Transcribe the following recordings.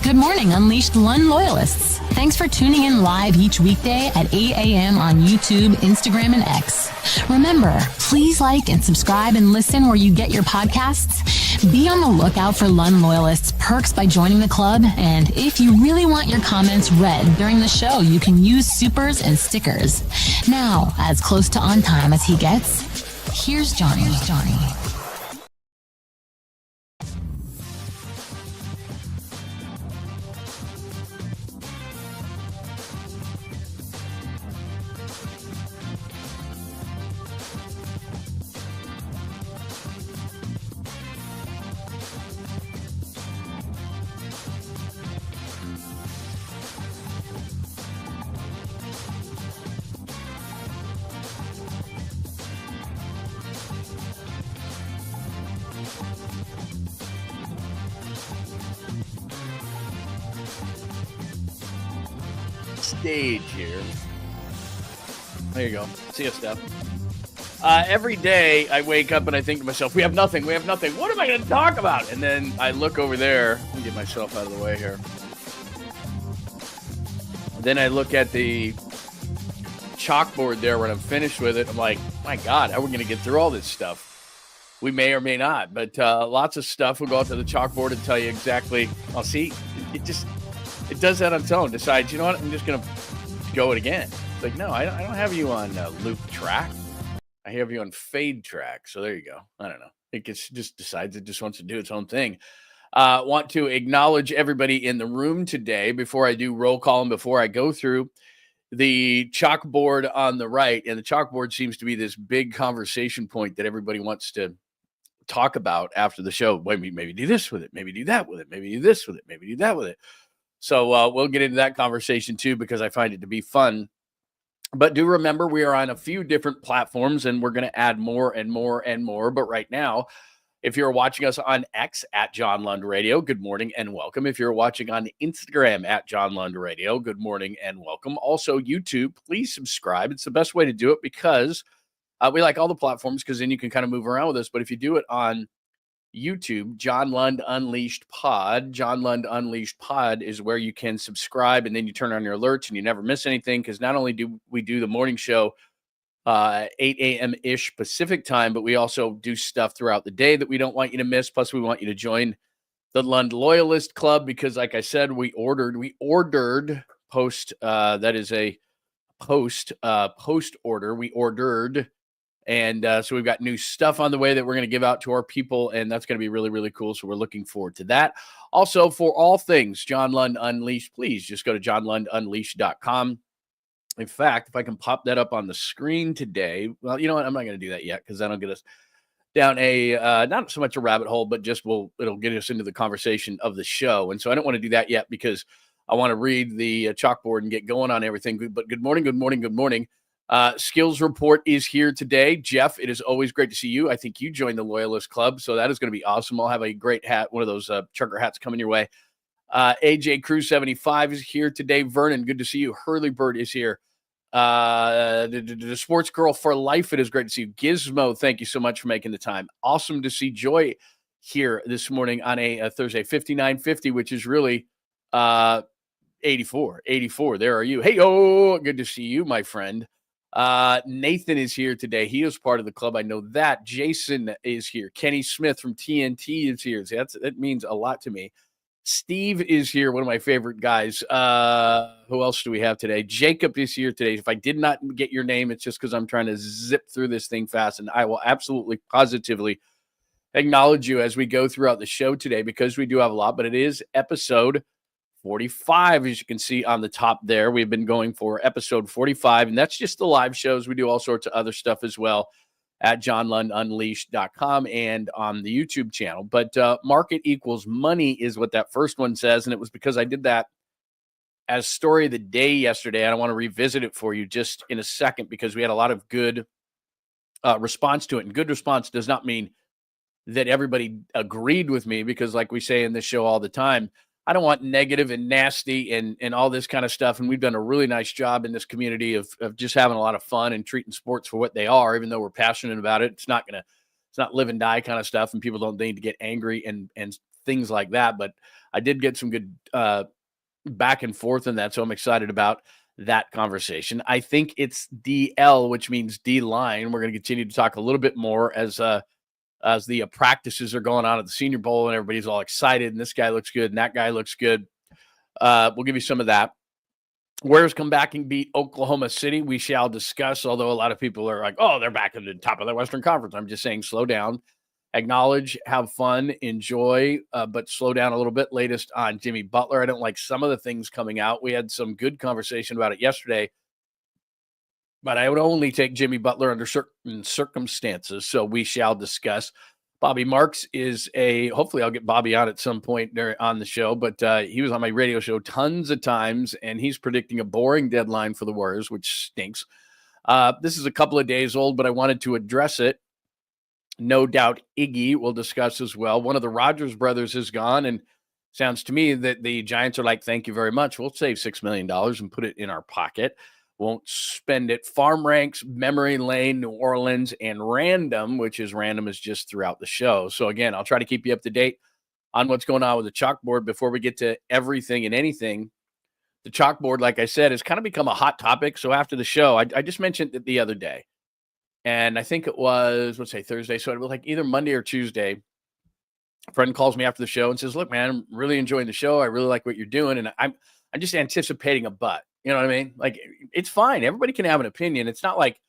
Good morning, Unleashed LUND loyalists. Thanks for tuning in live each weekday at 8 a.m. on YouTube, Instagram, and X. Remember, please like and subscribe and listen where you get your podcasts. Be on the lookout for LUND loyalists perks by joining the club. And if you really want your comments read during the show, you can use supers and stickers. Now, as close to on time as he gets, here's Johnny. Stage here. There you go. See you, Steph. Every day I wake up and I think to myself, we have nothing. What am I going to talk about? And then I look over there and get myself out of the way here. Then I look at the chalkboard there when I'm finished with it. I'm like, my God, how are we going to get through all this stuff? We may or may not, but lots of stuff. We'll go out to the chalkboard and tell you exactly. I'll see. It does that on its own. Decides, you know what? I'm just going to go it again. It's like, no, I don't have you on loop track. I have you on fade track. So there you go. I don't know. It just decides it just wants to do its own thing. Want to acknowledge everybody in the room today before I do roll call and before I go through the chalkboard on the right. And the chalkboard seems to be this big conversation point that everybody wants to talk about after the show. Maybe do this with it. Maybe do that with it. Maybe do this with it. Maybe do that with it. So we'll get into that conversation too, because I find it to be fun. But do remember, we are on a few different platforms and we're going to add more and more and more. But right now, if you're watching us on X at John Lund Radio, good morning and welcome. If you're watching on Instagram at John Lund Radio, good morning and welcome. Also, YouTube, please subscribe. It's the best way to do it because we like all the platforms because then you can kind of move around with us. But if you do it on YouTube, John Lund Unleashed Pod. John Lund Unleashed Pod is where you can subscribe and then you turn on your alerts and you never miss anything, because not only do we do the morning show 8 a.m.-ish Pacific time, but we also do stuff throughout the day that we don't want you to miss. Plus, we want you to join the Lund Loyalist Club because, like I said, we ordered post. That is a post order. We ordered. And so we've got new stuff on the way that we're going to give out to our people, and that's going to be really, really cool. So we're looking forward to that. Also, for all things John Lund Unleashed, please just go to johnlundunleashed.com. In fact, if I can pop that up on the screen today, well, you know what? I'm not going to do that yet because that'll get us down a not so much a rabbit hole, but just it'll get us into the conversation of the show. And so I don't want to do that yet because I want to read the chalkboard and get going on everything. But good morning. Skills Report is here today. Jeff, it is always great to see you. I think you joined the Loyalist Club, so that is going to be awesome. I'll have a great hat, one of those trucker hats coming your way. AJ Crew 75 is here today. Vernon, good to see you. Hurley Bird is here. The Sports Girl for Life, it is great to see you. Gizmo, thank you so much for making the time. Awesome to see Joy here this morning on a Thursday, 5950, which is really 84. There are you. Hey, good to see you, my friend. Nathan is here today. He is part of the club. I know that. Jason is here. Kenny Smith from TNT is here. That means a lot to me. Steve is here, one of my favorite guys. Who else do we have today? Jacob is here today. If I did not get your name, it's just because I'm trying to zip through this thing fast, and I will absolutely, positively acknowledge you as we go throughout the show today because we do have a lot, but it is episode 45, as you can see on the top there. We've been going for episode 45, and that's just the live shows. We do all sorts of other stuff as well at johnlundunleashed.com and on the YouTube channel. But market equals money is what that first one says, and it was because I did that as story of the day yesterday, and I want to revisit it for you just in a second because we had a lot of good response to it. And good response does not mean that everybody agreed with me because, like we say in this show all the time, I don't want negative and nasty and all this kind of stuff. And we've done a really nice job in this community of just having a lot of fun and treating sports for what they are, even though we're passionate about it. It's not live and die kind of stuff. And people don't need to get angry and things like that. But I did get some good back and forth in that, so I'm excited about that conversation. I think it's DL, which means D line. We're going to continue to talk a little bit more as the practices are going on at the Senior Bowl, and everybody's all excited. And this guy looks good, and that guy looks good. We'll give you some of that. Warriors come back and beat Oklahoma City. We shall discuss, although a lot of people are like, oh, they're back in the top of the Western Conference. I'm just saying slow down, acknowledge, have fun, enjoy, but slow down a little bit. Latest on Jimmy Butler. I don't like some of the things coming out. We had some good conversation about it yesterday, but I would only take Jimmy Butler under certain circumstances. So we shall discuss. Bobby Marks is hopefully I'll get Bobby on at some point there on the show, but he was on my radio show tons of times, and he's predicting a boring deadline for the Warriors, which stinks. This is a couple of days old, but I wanted to address it. No doubt Iggy will discuss as well. One of the Rogers brothers is gone, and sounds to me that the Giants are like, thank you very much. We'll save $6 million and put it in our pocket. Won't spend it. Farm ranks, memory lane, New Orleans, and random, which is random is just throughout the show. So again, I'll try to keep you up to date on what's going on with the chalkboard before we get to everything and anything. The chalkboard, like I said, has kind of become a hot topic. So after the show, I just mentioned it the other day, and I think it was, let's say Thursday. So it was like either Monday or Tuesday. A friend calls me after the show and says, look, man, I'm really enjoying the show. I really like what you're doing. And I'm just anticipating a butt. You know what I mean? Like, it's fine. Everybody can have an opinion. It's not like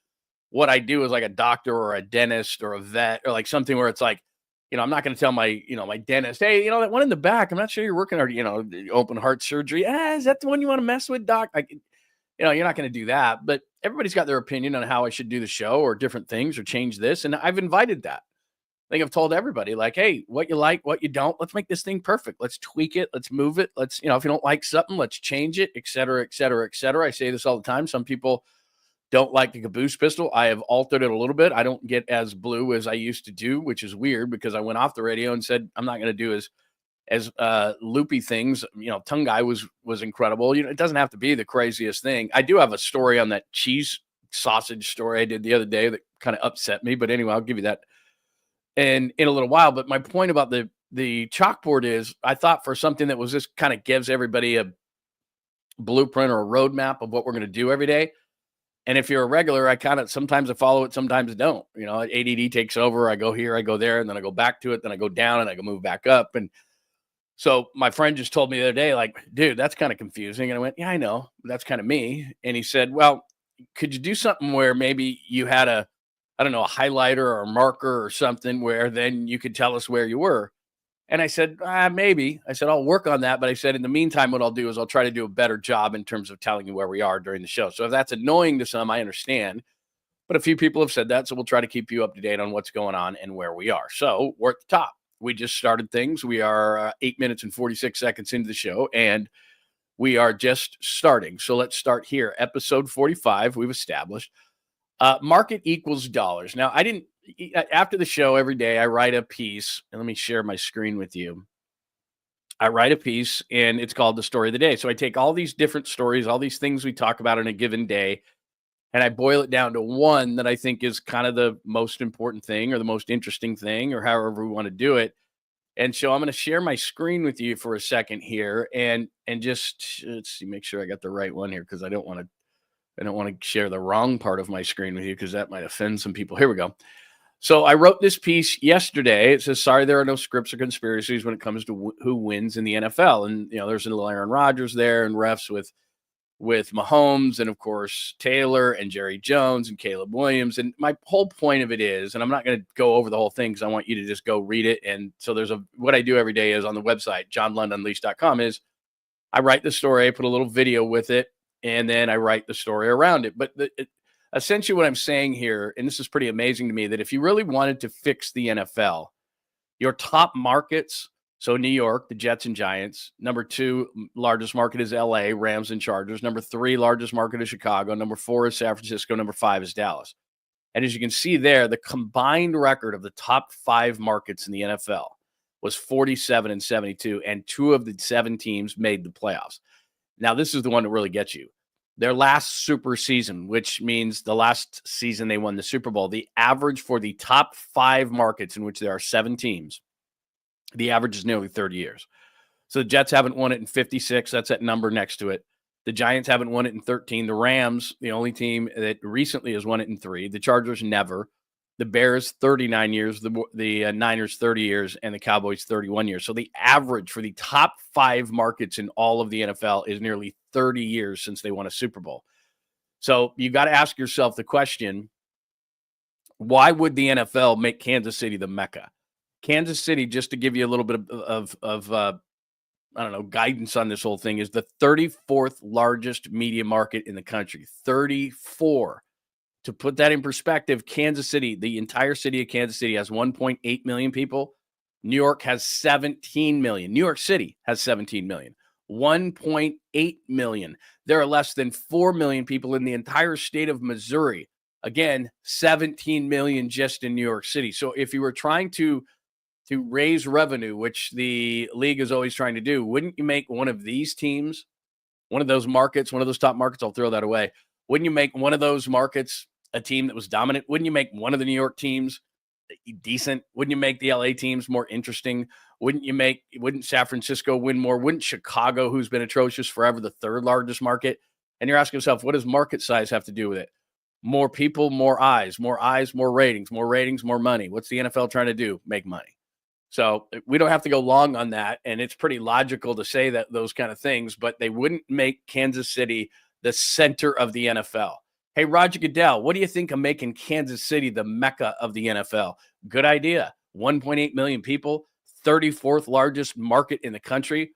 what I do is like a doctor or a dentist or a vet or like something where it's like, I'm not going to tell my dentist, hey, that one in the back, I'm not sure you're working on, open heart surgery. Is that the one you want to mess with, doc? Like, you're not going to do that. But everybody's got their opinion on how I should do the show or different things or change this. And I've invited that. I think I've told everybody, like, hey, what you like, what you don't, let's make this thing perfect. Let's tweak it. Let's move it. Let's, if you don't like something, let's change it, et cetera, et cetera, et cetera. I say this all the time. Some people don't like the caboose pistol. I have altered it a little bit. I don't get as blue as I used to do, which is weird because I went off the radio and said, I'm not going to do as loopy things. Tongue guy was incredible. It doesn't have to be the craziest thing. I do have a story on that cheese sausage story I did the other day that kind of upset me. But anyway, I'll give you that in a little while. But my point about the chalkboard is I thought for something that was just kind of gives everybody a blueprint or a roadmap of what we're going to do every day. And if you're a regular, sometimes I follow it, sometimes I don't. ADD takes over. I go here, I go there, and then I go back to it. Then I go down and I go move back up. And so my friend just told me the other day, like, dude, that's kind of confusing. And I went, yeah, I know. That's kind of me. And he said, well, could you do something where maybe you had a highlighter or a marker or something where then you could tell us where you were? And I said, maybe. I said, I'll work on that. But I said, in the meantime, what I'll do is I'll try to do a better job in terms of telling you where we are during the show. So if that's annoying to some, I understand. But a few people have said that. So we'll try to keep you up to date on what's going on and where we are. So we're at the top. We just started things. We are 8 minutes and 46 seconds into the show, and we are just starting. So let's start here. Episode 45, we've established. Market equals dollars. Now, after the show every day, I write a piece, and let me share my screen with you. I write a piece, and it's called The Story of the Day. So I take all these different stories, all these things we talk about in a given day, and I boil it down to one that I think is kind of the most important thing or the most interesting thing or however we want to do it. And so I'm going to share my screen with you for a second here and just let's see, make sure I got the right one here because I don't want to share the wrong part of my screen with you because that might offend some people. Here we go. So I wrote this piece yesterday. It says, sorry, there are no scripts or conspiracies when it comes to who wins in the NFL. And, there's a little Aaron Rodgers there and refs with Mahomes and, of course, Taylor and Jerry Jones and Caleb Williams. And my whole point of it is, and I'm not going to go over the whole thing because I want you to just go read it. And so what I do every day is on the website, LUNDUnleashed.com, is I write the story, I put a little video with it, and then I write the story around it. But essentially what I'm saying here, and this is pretty amazing to me, that if you really wanted to fix the NFL, your top markets, so New York, the Jets and Giants. Number 2 largest market is LA, Rams and Chargers. Number 3 largest market is Chicago. Number 4 is San Francisco. Number 5 is Dallas. And as you can see there, the combined record of the top 5 markets in the NFL was 47-72, and 2 of the 7 teams made the playoffs. Now, this is the one that really gets you. Their last super season, which means the last season they won the Super Bowl, the average for the top 5 markets in which there are 7 teams The average is nearly 30 years. So the Jets haven't won it in 56. That's that number next to it. The Giants haven't won it in 13. The Rams, the only team that recently has won it in 3. The Chargers never. The Bears, 39 years. The Niners, 30 years. And the Cowboys, 31 years. So the average for the top 5 markets in all of the NFL is nearly 30 years since they won a Super Bowl. So you got to ask yourself the question, why would the NFL make Kansas City the Mecca? Kansas City, just to give you a little bit of guidance on this whole thing, is the 34th largest media market in the country. 34. To put that in perspective, Kansas City, the entire city of Kansas City has 1.8 million people. New York has 17 million. New York City has 17 million. 1.8 million. There are less than 4 million people in the entire state of Missouri. Again, 17 million just in New York City. So if you were trying to raise revenue, which the league is always trying to do, wouldn't you make one of these teams, one of those markets, one of those top markets? I'll throw that away. Wouldn't you make one of those markets a team that was dominant? Wouldn't you make one of the New York teams decent? Wouldn't you make the LA teams more interesting? Wouldn't San Francisco win more? Wouldn't Chicago, who's been atrocious forever, the 3rd largest market? And you're asking yourself, what does market size have to do with it? More people, more eyes, more ratings, more money. What's the NFL trying to do? Make money. So we don't have to go long on that. And it's pretty logical to say that those kind of things, but they wouldn't make Kansas City the center of the NFL. Hey, Roger Goodell, what do you think of making Kansas City the Mecca of the NFL? Good idea. 1.8 million people, 34th largest market in the country.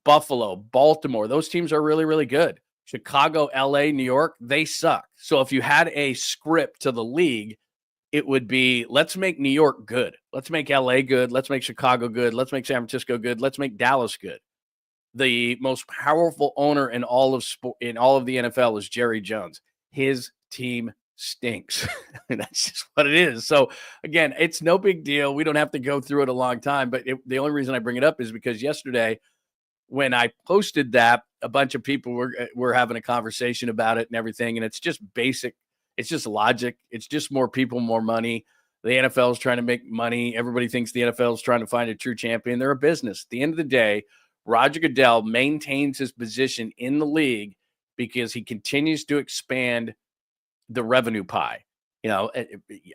Buffalo, Baltimore, those teams are really, really good. Chicago, LA, New York, they suck. So if you had a script to the league, it would be, let's make New York good. Let's make LA good. Let's make Chicago good. Let's make San Francisco good. Let's make Dallas good. The most powerful owner in all of the NFL is Jerry Jones. His team stinks. That's just what it is. So again, it's no big deal. We don't have to go through it a long time, but the only reason I bring it up is because yesterday when I posted that, a bunch of people were having a conversation about it and everything. And it's just basic. It's just logic. It's just more people, more money. The NFL is trying to make money. Everybody thinks the NFL is trying to find a true champion. They're a business. At the end of the day, Roger Goodell maintains his position in the league because he continues to expand the revenue pie. You know,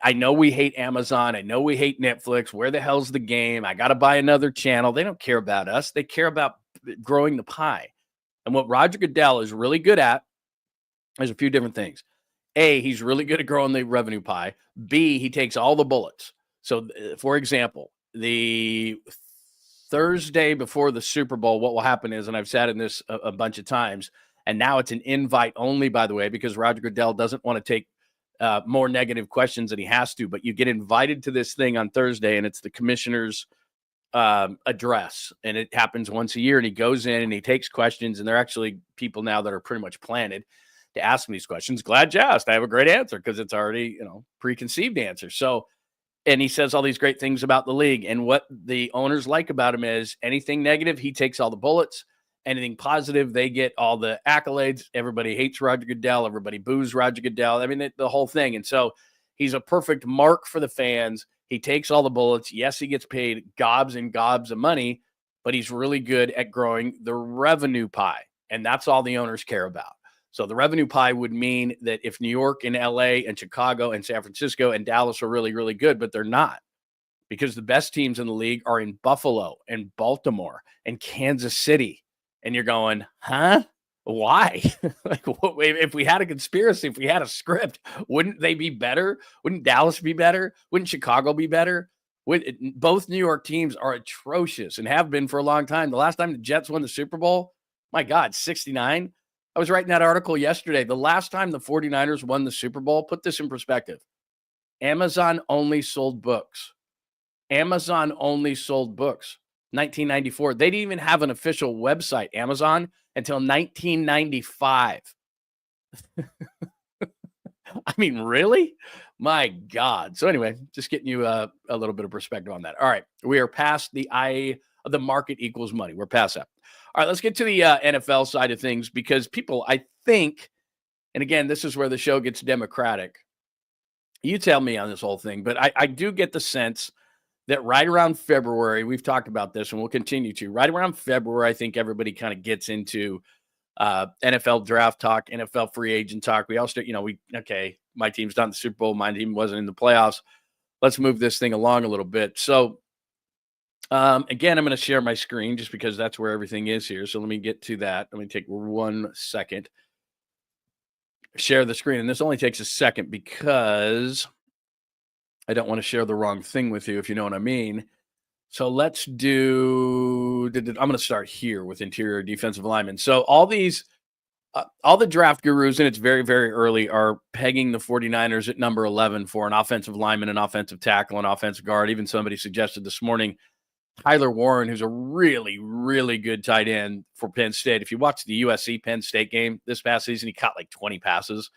I know we hate Amazon. I know we hate Netflix. Where the hell's the game? I got to buy another channel. They don't care about us. They care about growing the pie. And what Roger Goodell is really good at, there's a few different things. A, he's really good at growing the revenue pie. B, he takes all the bullets. So, for example, the Thursday before the Super Bowl, what will happen is, and I've said in this a bunch of times, and now it's an invite only, by the way, because Roger Goodell doesn't want to take more negative questions than he has to, but you get invited to this thing on Thursday, and it's the commissioner's address, and it happens once a year, and he goes in and he takes questions, and they're actually people now that are pretty much planted to ask me these questions. Glad you asked. I have a great answer because it's already, preconceived answer. So, and he says all these great things about the league, and what the owners like about him is anything negative, he takes all the bullets. Anything positive, they get all the accolades. Everybody hates Roger Goodell. Everybody boos Roger Goodell. I mean, the whole thing. And so he's a perfect mark for the fans. He takes all the bullets. Yes, he gets paid gobs and gobs of money, but he's really good at growing the revenue pie. And that's all the owners care about. So the revenue pie would mean that if New York and LA and Chicago and San Francisco and Dallas are really, really good, but they're not, because the best teams in the league are in Buffalo and Baltimore and Kansas City. And you're going, huh? Why? Like, if we had a conspiracy, if we had a script, wouldn't they be better? Wouldn't Dallas be better? Wouldn't Chicago be better? Both New York teams are atrocious and have been for a long time. The last time the Jets won the Super Bowl, my God, 69. I was writing that article yesterday. The last time the 49ers won the Super Bowl, put this in perspective. Amazon only sold books. Amazon only sold books. 1994. They didn't even have an official website, Amazon, until 1995. I mean, really? My God. So anyway, just getting you a little bit of perspective on that. All right. We are past the eye of the market equals money. We're past that. All right. Let's get to the NFL side of things, because people, I think, and again, this is where the show gets democratic. You tell me on this whole thing, but I do get the sense that right around February, we've talked about this and we'll continue to. Right around February, I think everybody kind of gets into NFL draft talk, NFL free agent talk. We all start, my team's not in the Super Bowl. My team wasn't in the playoffs. Let's move this thing along a little bit. So, again, I'm going to share my screen just because that's where everything is here. So let me get to that. Let me take 1 second. Share the screen. And this only takes a second because I don't want to share the wrong thing with you, if you know what I mean. So let's do, I'm going to start here with interior defensive linemen. So all the draft gurus, and it's very, very early, are pegging the 49ers at number 11 for an offensive lineman, an offensive tackle, an offensive guard. Even somebody suggested this morning, Tyler Warren, who's a really, really good tight end for Penn State. If you watch the USC Penn State game this past season, he caught like 20 passes.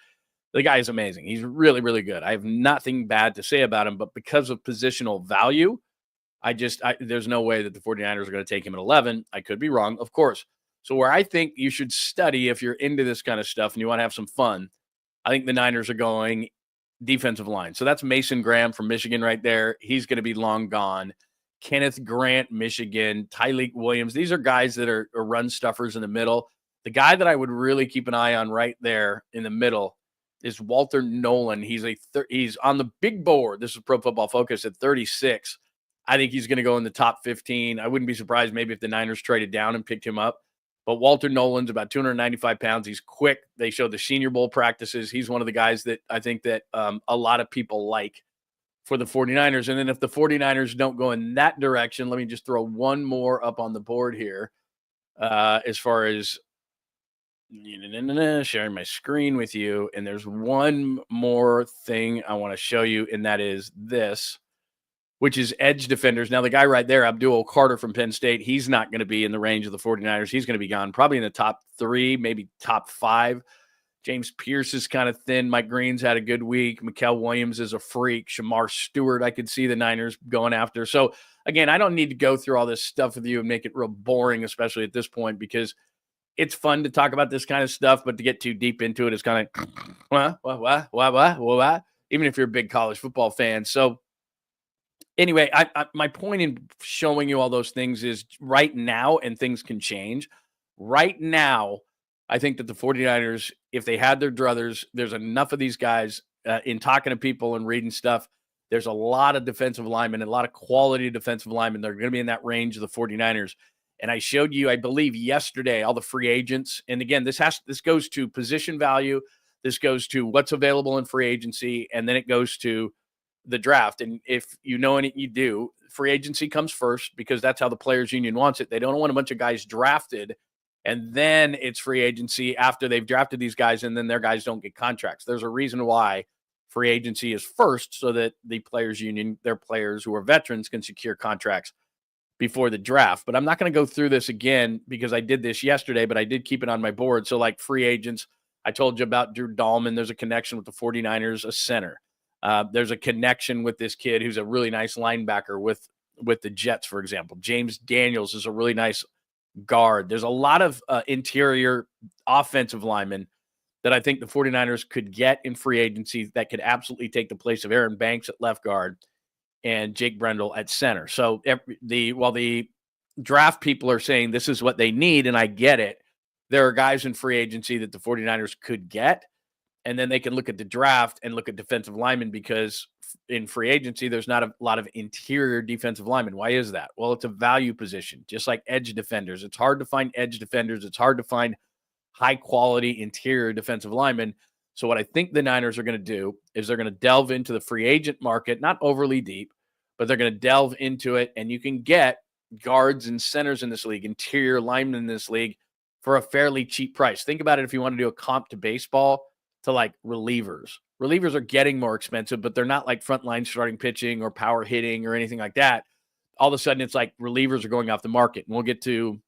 The guy is amazing. He's really, really good. I have nothing bad to say about him, but because of positional value, there's no way that the 49ers are going to take him at 11. I could be wrong, of course. So where I think you should study if you're into this kind of stuff and you want to have some fun, I think the Niners are going defensive line. So that's Mason Graham from Michigan right there. He's going to be long gone. Kenneth Grant, Michigan, Tyleik Williams. These are guys that are run stuffers in the middle. The guy that I would really keep an eye on right there in the middle is Walter Nolan. He's on the big board. This is Pro Football Focus at 36. I think he's going to go in the top 15. I wouldn't be surprised maybe if the Niners traded down and picked him up. But Walter Nolan's about 295 pounds. He's quick. They showed the Senior Bowl practices. He's one of the guys that I think that a lot of people like for the 49ers. And then if the 49ers don't go in that direction, let me just throw one more up on the board here as far as sharing my screen with you. And there's one more thing I want to show you, and that is this, which is edge defenders. Now, the guy right there, Abdul Carter from Penn State, he's not going to be in the range of the 49ers. He's going to be gone probably in the top 3, maybe top 5. James Pierce is kind of thin. Mike Green's had a good week. Mikael Williams is a freak. Shamar Stewart, I could see the Niners going after. So, again, I don't need to go through all this stuff with you and make it real boring, especially at this point, because it's fun to talk about this kind of stuff, but to get too deep into it is kind of, what? Even if you're a big college football fan. So, anyway, my point in showing you all those things is right now, and things can change. Right now, I think that the 49ers, if they had their druthers, there's enough of these guys in talking to people and reading stuff. There's a lot of defensive linemen and a lot of quality defensive linemen. They're going to be in that range of the 49ers. And I showed you, I believe, yesterday, all the free agents. And again, this goes to position value. This goes to what's available in free agency. And then it goes to the draft. And if you know it, you do. Free agency comes first because that's how the players union wants it. They don't want a bunch of guys drafted and then it's free agency after they've drafted these guys and then their guys don't get contracts. There's a reason why free agency is first, so that the players union, their players who are veterans, can secure contracts before the draft. But I'm not going to go through this again because I did this yesterday, but I did keep it on my board. So like free agents, I told you about Drew Dahlman. There's a connection with the 49ers, a center. There's a connection with this kid who's a really nice linebacker with the Jets, for example. James Daniels is a really nice guard. There's a lot of interior offensive linemen that I think the 49ers could get in free agency that could absolutely take the place of Aaron Banks at left guard and Jake Brendel at center. So while the draft people are saying this is what they need, and I get it, there are guys in free agency that the 49ers could get. And then they can look at the draft and look at defensive linemen, because in free agency, there's not a lot of interior defensive linemen. Why is that? Well, it's a value position, just like edge defenders. It's hard to find edge defenders. It's hard to find high quality interior defensive linemen. So what I think the Niners are going to do is they're going to delve into the free agent market, not overly deep, but they're going to delve into it. And you can get guards and centers in this league, interior linemen in this league, for a fairly cheap price. Think about it. If you want to do a comp to baseball, to like relievers. Relievers are getting more expensive, but they're not like frontline starting pitching or power hitting or anything like that. All of a sudden, it's like relievers are going off the market. And we'll get to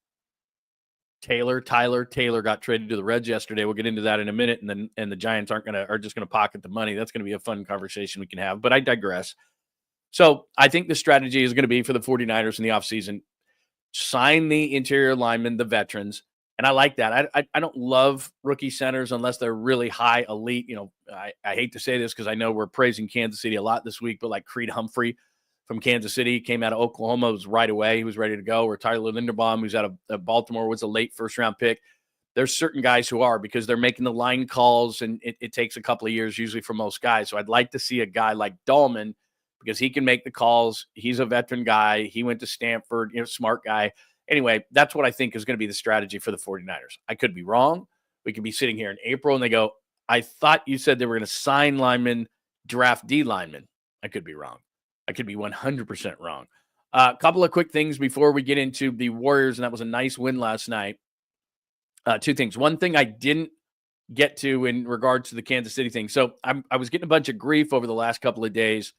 Tyler Taylor got traded to the Reds yesterday. We'll get into that in a minute. And the Giants are just going to pocket the money. That's going to be a fun conversation we can have, but I digress. So I think the strategy is going to be for the 49ers in the offseason, sign the interior linemen, the veterans. And I like that. I don't love rookie centers unless they're really high elite. You know, I hate to say this because I know we're praising Kansas City a lot this week, but like Creed Humphrey, from Kansas City, came out of Oklahoma, was right away. He was ready to go. Or Tyler Linderbaum, who's out of Baltimore, was a late first-round pick. There's certain guys who are, because they're making the line calls, and it takes a couple of years usually for most guys. So I'd like to see a guy like Dahlman, because he can make the calls. He's a veteran guy. He went to Stanford, smart guy. Anyway, that's what I think is going to be the strategy for the 49ers. I could be wrong. We could be sitting here in April, and they go, I thought you said they were going to sign linemen, draft D linemen. I could be wrong. I could be 100% wrong. A couple of quick things before we get into the Warriors, and that was a nice win last night. Two things. One thing I didn't get to in regard to the Kansas City thing. So I was getting a bunch of grief over the last couple of days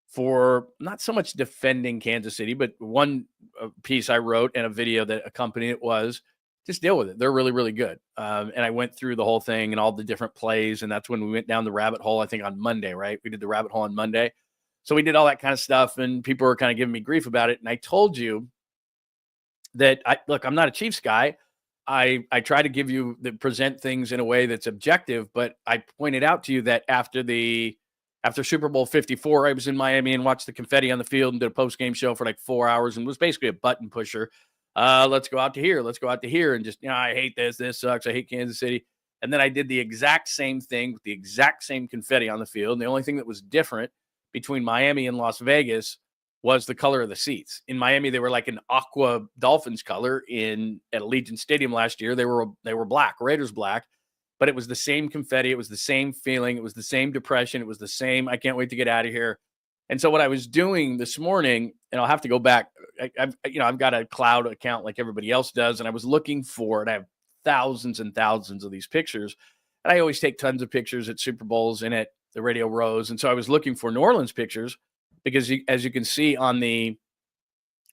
for not so much defending Kansas City, but one piece I wrote and a video that accompanied it was just deal with it. They're really, really good. And I went through the whole thing and all the different plays. And that's when we went down the rabbit hole, I think on Monday, right? We did the rabbit hole on Monday. So we did all that kind of stuff, and people were kind of giving me grief about it. And I told you that, I'm not a Chiefs guy. I try to present things in a way that's objective, but I pointed out to you that after Super Bowl 54, I was in Miami and watched the confetti on the field and did a post-game show for like 4 hours and was basically a button pusher. Let's go out to here. Let's go out to here. And just, I hate this. This sucks. I hate Kansas City. And then I did the exact same thing with the exact same confetti on the field. And the only thing that was different between Miami and Las Vegas was the color of the seats. In Miami, they were like an aqua Dolphins color. At Allegiant Stadium last year, they were black, Raiders black, but it was the same confetti. It was the same feeling. It was the same depression. It was the same, I can't wait to get out of here. And so what I was doing this morning, and I'll have to go back, I've got a cloud account like everybody else does, and I was looking for it. I have thousands and thousands of these pictures, and I always take tons of pictures at Super Bowls and at the Radio Rows. And so I was looking for New Orleans pictures, because as you can see on the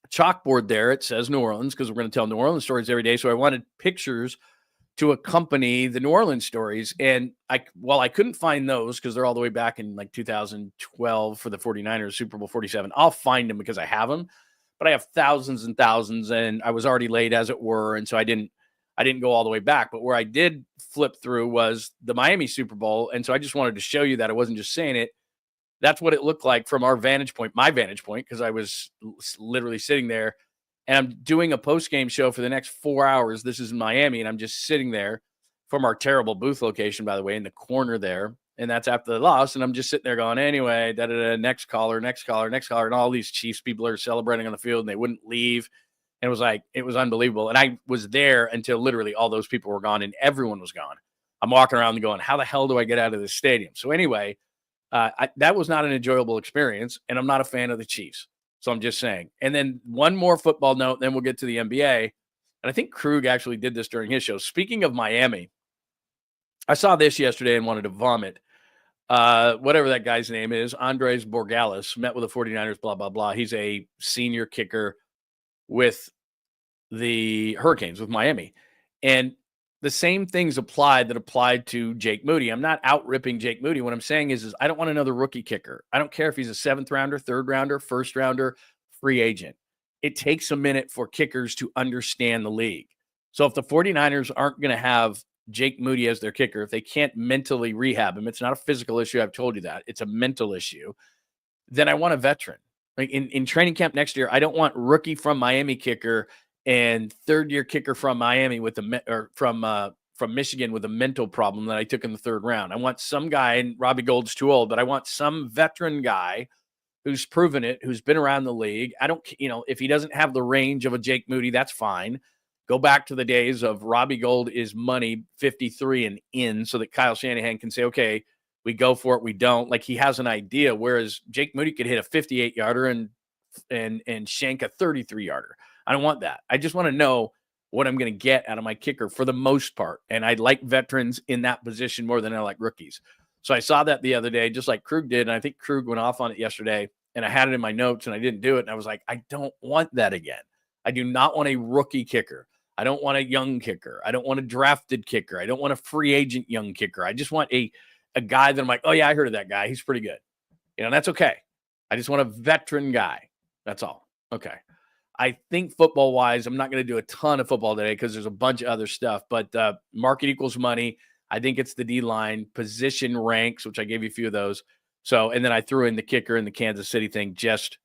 chalkboard there, it says New Orleans, because we're going to tell New Orleans stories every day. So I wanted pictures to accompany the New Orleans stories. And I couldn't find those because they're all the way back in like 2012 for the 49ers, Super Bowl 47. I'll find them because I have them, but I have thousands and thousands, and I was already late, as it were. And so I didn't go all the way back, but where I did flip through was the Miami Super Bowl. And so I just wanted to show you that I wasn't just saying it. That's what it looked like from our vantage point, my vantage point, because I was literally sitting there, and I'm doing a post-game show for the next 4 hours. This is in Miami, and I'm just sitting there from our terrible booth location, by the way, in the corner there. And that's after the loss. And I'm just sitting there going, anyway, next caller. And all these Chiefs people are celebrating on the field, and they wouldn't leave. And it was unbelievable. And I was there until literally all those people were gone and everyone was gone. I'm walking around and going, how the hell do I get out of this stadium? So anyway, that was not an enjoyable experience, and I'm not a fan of the Chiefs. So I'm just saying. And then one more football note, then we'll get to the NBA. And I think Krug actually did this during his show. Speaking of Miami, I saw this yesterday and wanted to vomit. Whatever that guy's name is, Andres Borregales, met with the 49ers, blah, blah, blah. He's a senior kicker with the Hurricanes, with Miami. And the same things applied to Jake Moody. I'm not out-ripping Jake Moody. What I'm saying is I don't want another rookie kicker. I don't care if he's a 7th rounder, 3rd rounder, 1st rounder, free agent. It takes a minute for kickers to understand the league. So if the 49ers aren't going to have Jake Moody as their kicker, if they can't mentally rehab him, it's not a physical issue. I've told you that. It's a mental issue. Then I want a veteran. Like in training camp next year, I don't want rookie from Miami kicker and 3rd-year kicker from Miami from Michigan with a mental problem that I took in the 3rd round. I want some guy, and Robbie Gould's too old, but I want some veteran guy who's proven it, who's been around the league. I don't, if he doesn't have the range of a Jake Moody, that's fine. Go back to the days of Robbie Gould is money 53 and in, so that Kyle Shanahan can say, okay, we go for it, we don't. Like, he has an idea, whereas Jake Moody could hit a 58-yarder and shank a 33-yarder. I don't want that. I just want to know what I'm going to get out of my kicker for the most part. And I like veterans in that position more than I like rookies. So I saw that the other day, just like Krug did. And I think Krug went off on it yesterday, and I had it in my notes and I didn't do it. And I was like, I don't want that again. I do not want a rookie kicker. I don't want a young kicker. I don't want a drafted kicker. I don't want a free agent young kicker. I just want a guy that I'm like, oh yeah, I heard of that guy. He's pretty good. That's okay. I just want a veteran guy. That's all. Okay. I think football-wise, I'm not going to do a ton of football today because there's a bunch of other stuff, but market equals money. I think it's the D-line, position ranks, which I gave you a few of those. So, and then I threw in the kicker and the Kansas City thing just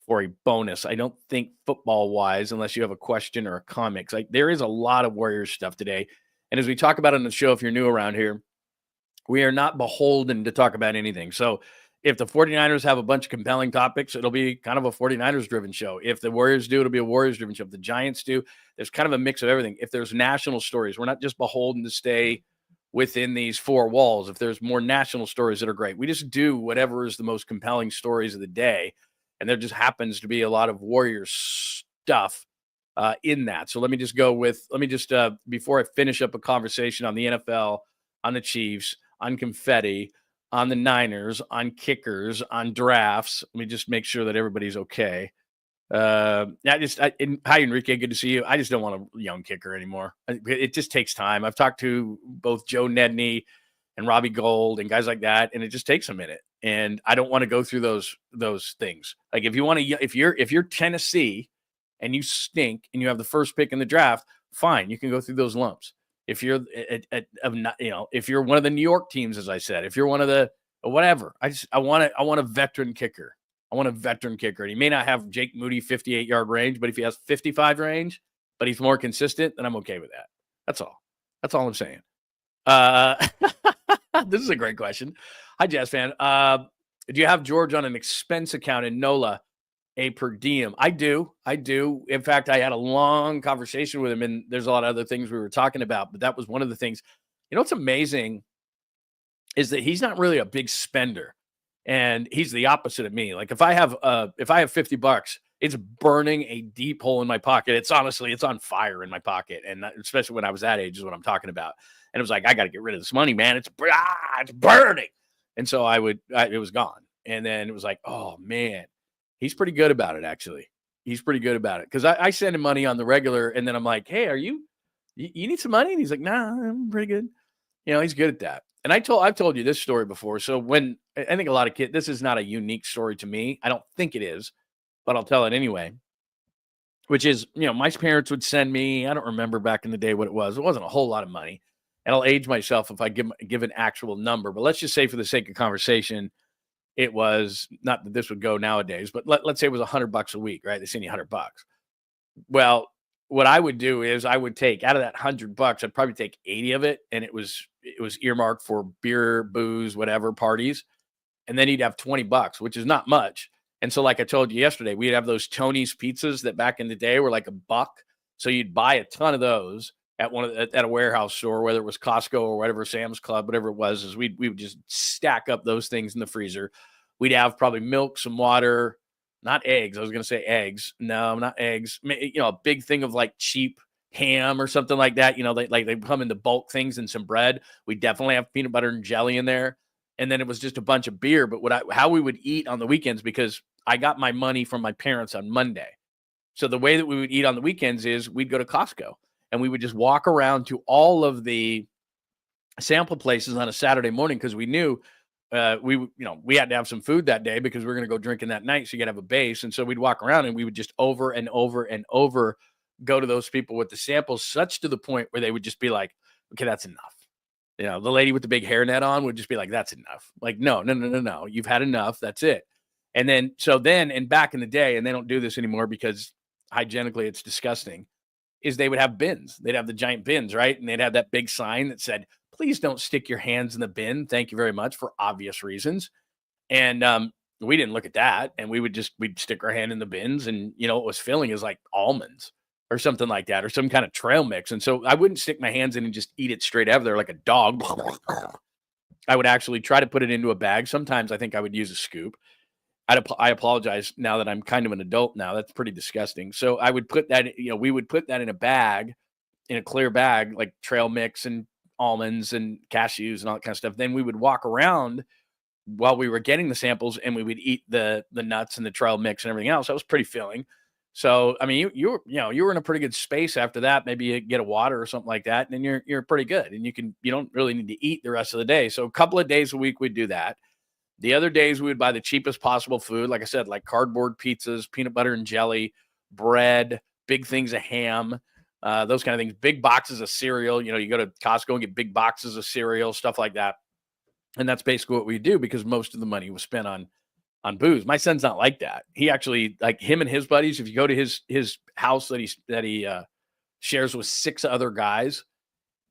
for a bonus. I don't think football-wise, unless you have a question or a comment. Like, there is a lot of Warriors stuff today. And as we talk about on the show, if you're new around here, we are not beholden to talk about anything. So if the 49ers have a bunch of compelling topics, it'll be kind of a 49ers-driven show. If the Warriors do, it'll be a Warriors-driven show. If the Giants do, there's kind of a mix of everything. If there's national stories, we're not just beholden to stay within these four walls. If there's more national stories that are great, we just do whatever is the most compelling stories of the day. And there just happens to be a lot of Warriors stuff in that. So let me just before I finish up a conversation on the NFL, on the Chiefs, on confetti, on the Niners, on kickers, on drafts, let me just make sure that everybody's okay. Hi, Enrique. Good to see you. I just don't want a young kicker anymore. It just takes time. I've talked to both Joe Nedney and Robbie Gold and guys like that, and it just takes a minute. And I don't want to go through those things. Like if you're Tennessee and you stink and you have the first pick in the draft, fine, you can go through those lumps. If you're if you're one of the New York teams, as I said, if you're one of the whatever, I want a veteran kicker. I want a veteran kicker. And he may not have Jake Moody 58-yard range, but if he has 55 range, but he's more consistent, then I'm okay with that. That's all. That's all I'm saying. This is a great question. Hi, Jazz fan. Do you have George on an expense account in NOLA, a per diem? I do. In fact, I had a long conversation with him, and there's a lot of other things we were talking about, but that was one of the things. You know what's amazing is that he's not really a big spender. And he's the opposite of me. Like if I have $50, it's burning a deep hole in my pocket. It's on fire in my pocket. And especially when I was that age is what I'm talking about. And it was like, I got to get rid of this money, man. It's burning. And so it was gone. And then it was like, oh man, he's pretty good about it. Actually, he's pretty good about it. Cause I send him money on the regular. And then I'm like, hey, you need some money? And he's like, nah, I'm pretty good. You know, he's good at that. And I've told you this story before. So when I think a lot of kids, this is not a unique story to me. I don't think it is, but I'll tell it anyway, which is, my parents would send me, I don't remember back in the day what it was. It wasn't a whole lot of money. And I'll age myself if I give an actual number, but let's just say for the sake of conversation, it was not that this would go nowadays, but let's say it was $100 a week, right? They send you $100. Well, what I would do is I would take out of that $100, I'd probably take 80 of it. And it was earmarked for beer, booze, whatever parties. And then you'd have $20, which is not much. And so like I told you yesterday, we'd have those Tony's pizzas that back in the day were like $1. So you'd buy a ton of those at a warehouse store, whether it was Costco or whatever, Sam's Club, whatever it was, is we would just stack up those things in the freezer. We'd have probably milk, some water, not eggs. I was going to say eggs. No, not eggs. A big thing of like cheap ham or something like that. They come in the bulk things and some bread. We definitely have peanut butter and jelly in there. And then it was just a bunch of beer. But how we would eat on the weekends, because I got my money from my parents on Monday. So the way that we would eat on the weekends is we'd go to Costco and we would just walk around to all of the sample places on a Saturday morning, because we knew we had to have some food that day because we were going to go drinking that night. So you got to have a base. And so we'd walk around and we would just over and over and over go to those people with the samples, such to the point where they would just be like, okay, that's enough. The lady with the big hairnet on would just be like, that's enough. Like, no, you've had enough. That's it. And then, and back in the day, and they don't do this anymore because hygienically it's disgusting, is they would have bins. They'd have the giant bins, right? And they'd have that big sign that said, please don't stick your hands in the bin. Thank you very much, for obvious reasons. And we didn't look at that. And we'd stick our hand in the bins, and, what was filling is like almonds or something like that, or some kind of trail mix. And so I wouldn't stick my hands in and just eat it straight out of there like a dog. I would actually try to put it into a bag. Sometimes I think I would use a scoop. I apologize now that I'm kind of an adult now. That's pretty disgusting. So I would put that, we would put that in a bag, in a clear bag, like trail mix and almonds and cashews and all that kind of stuff. Then we would walk around while we were getting the samples, and we would eat the nuts and the trail mix and everything else. That was pretty filling. So, I mean, you were in a pretty good space after that. Maybe you get a water or something like that, and then you're pretty good. And you don't really need to eat the rest of the day. So a couple of days a week we'd do that. The other days we would buy the cheapest possible food. Like I said, like cardboard pizzas, peanut butter and jelly, bread, big things of ham, those kind of things, big boxes of cereal. You go to Costco and get big boxes of cereal, stuff like that. And that's basically what we do, because most of the money was spent on on booze. My son's not like that. He actually, like him and his buddies, if you go to his house that he shares with 6 other guys,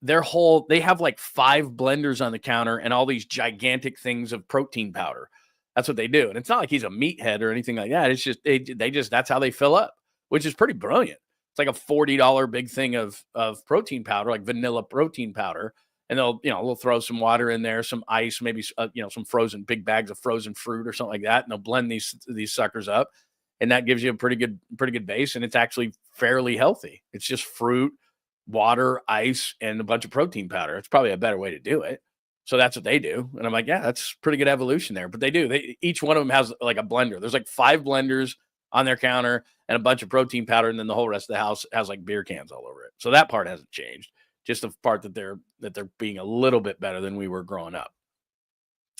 they have like 5 blenders on the counter and all these gigantic things of protein powder. That's what they do. And it's not like he's a meathead or anything like that. It's just they just that's how they fill up, which is pretty brilliant. It's like a $40 big thing of protein powder, like vanilla protein powder. And they'll throw some water in there, some ice, maybe some frozen big bags of frozen fruit or something like that, and they'll blend these suckers up, and that gives you a pretty good base, and it's actually fairly healthy. It's just fruit, water, ice, and a bunch of protein powder. It's probably a better way to do it. So that's what they do, and I'm like, yeah, that's pretty good evolution there. But they do. Each one of them has like a blender. There's like 5 blenders on their counter and a bunch of protein powder, and then the whole rest of the house has like beer cans all over it. So that part hasn't changed. Just the part that they're being a little bit better than we were growing up.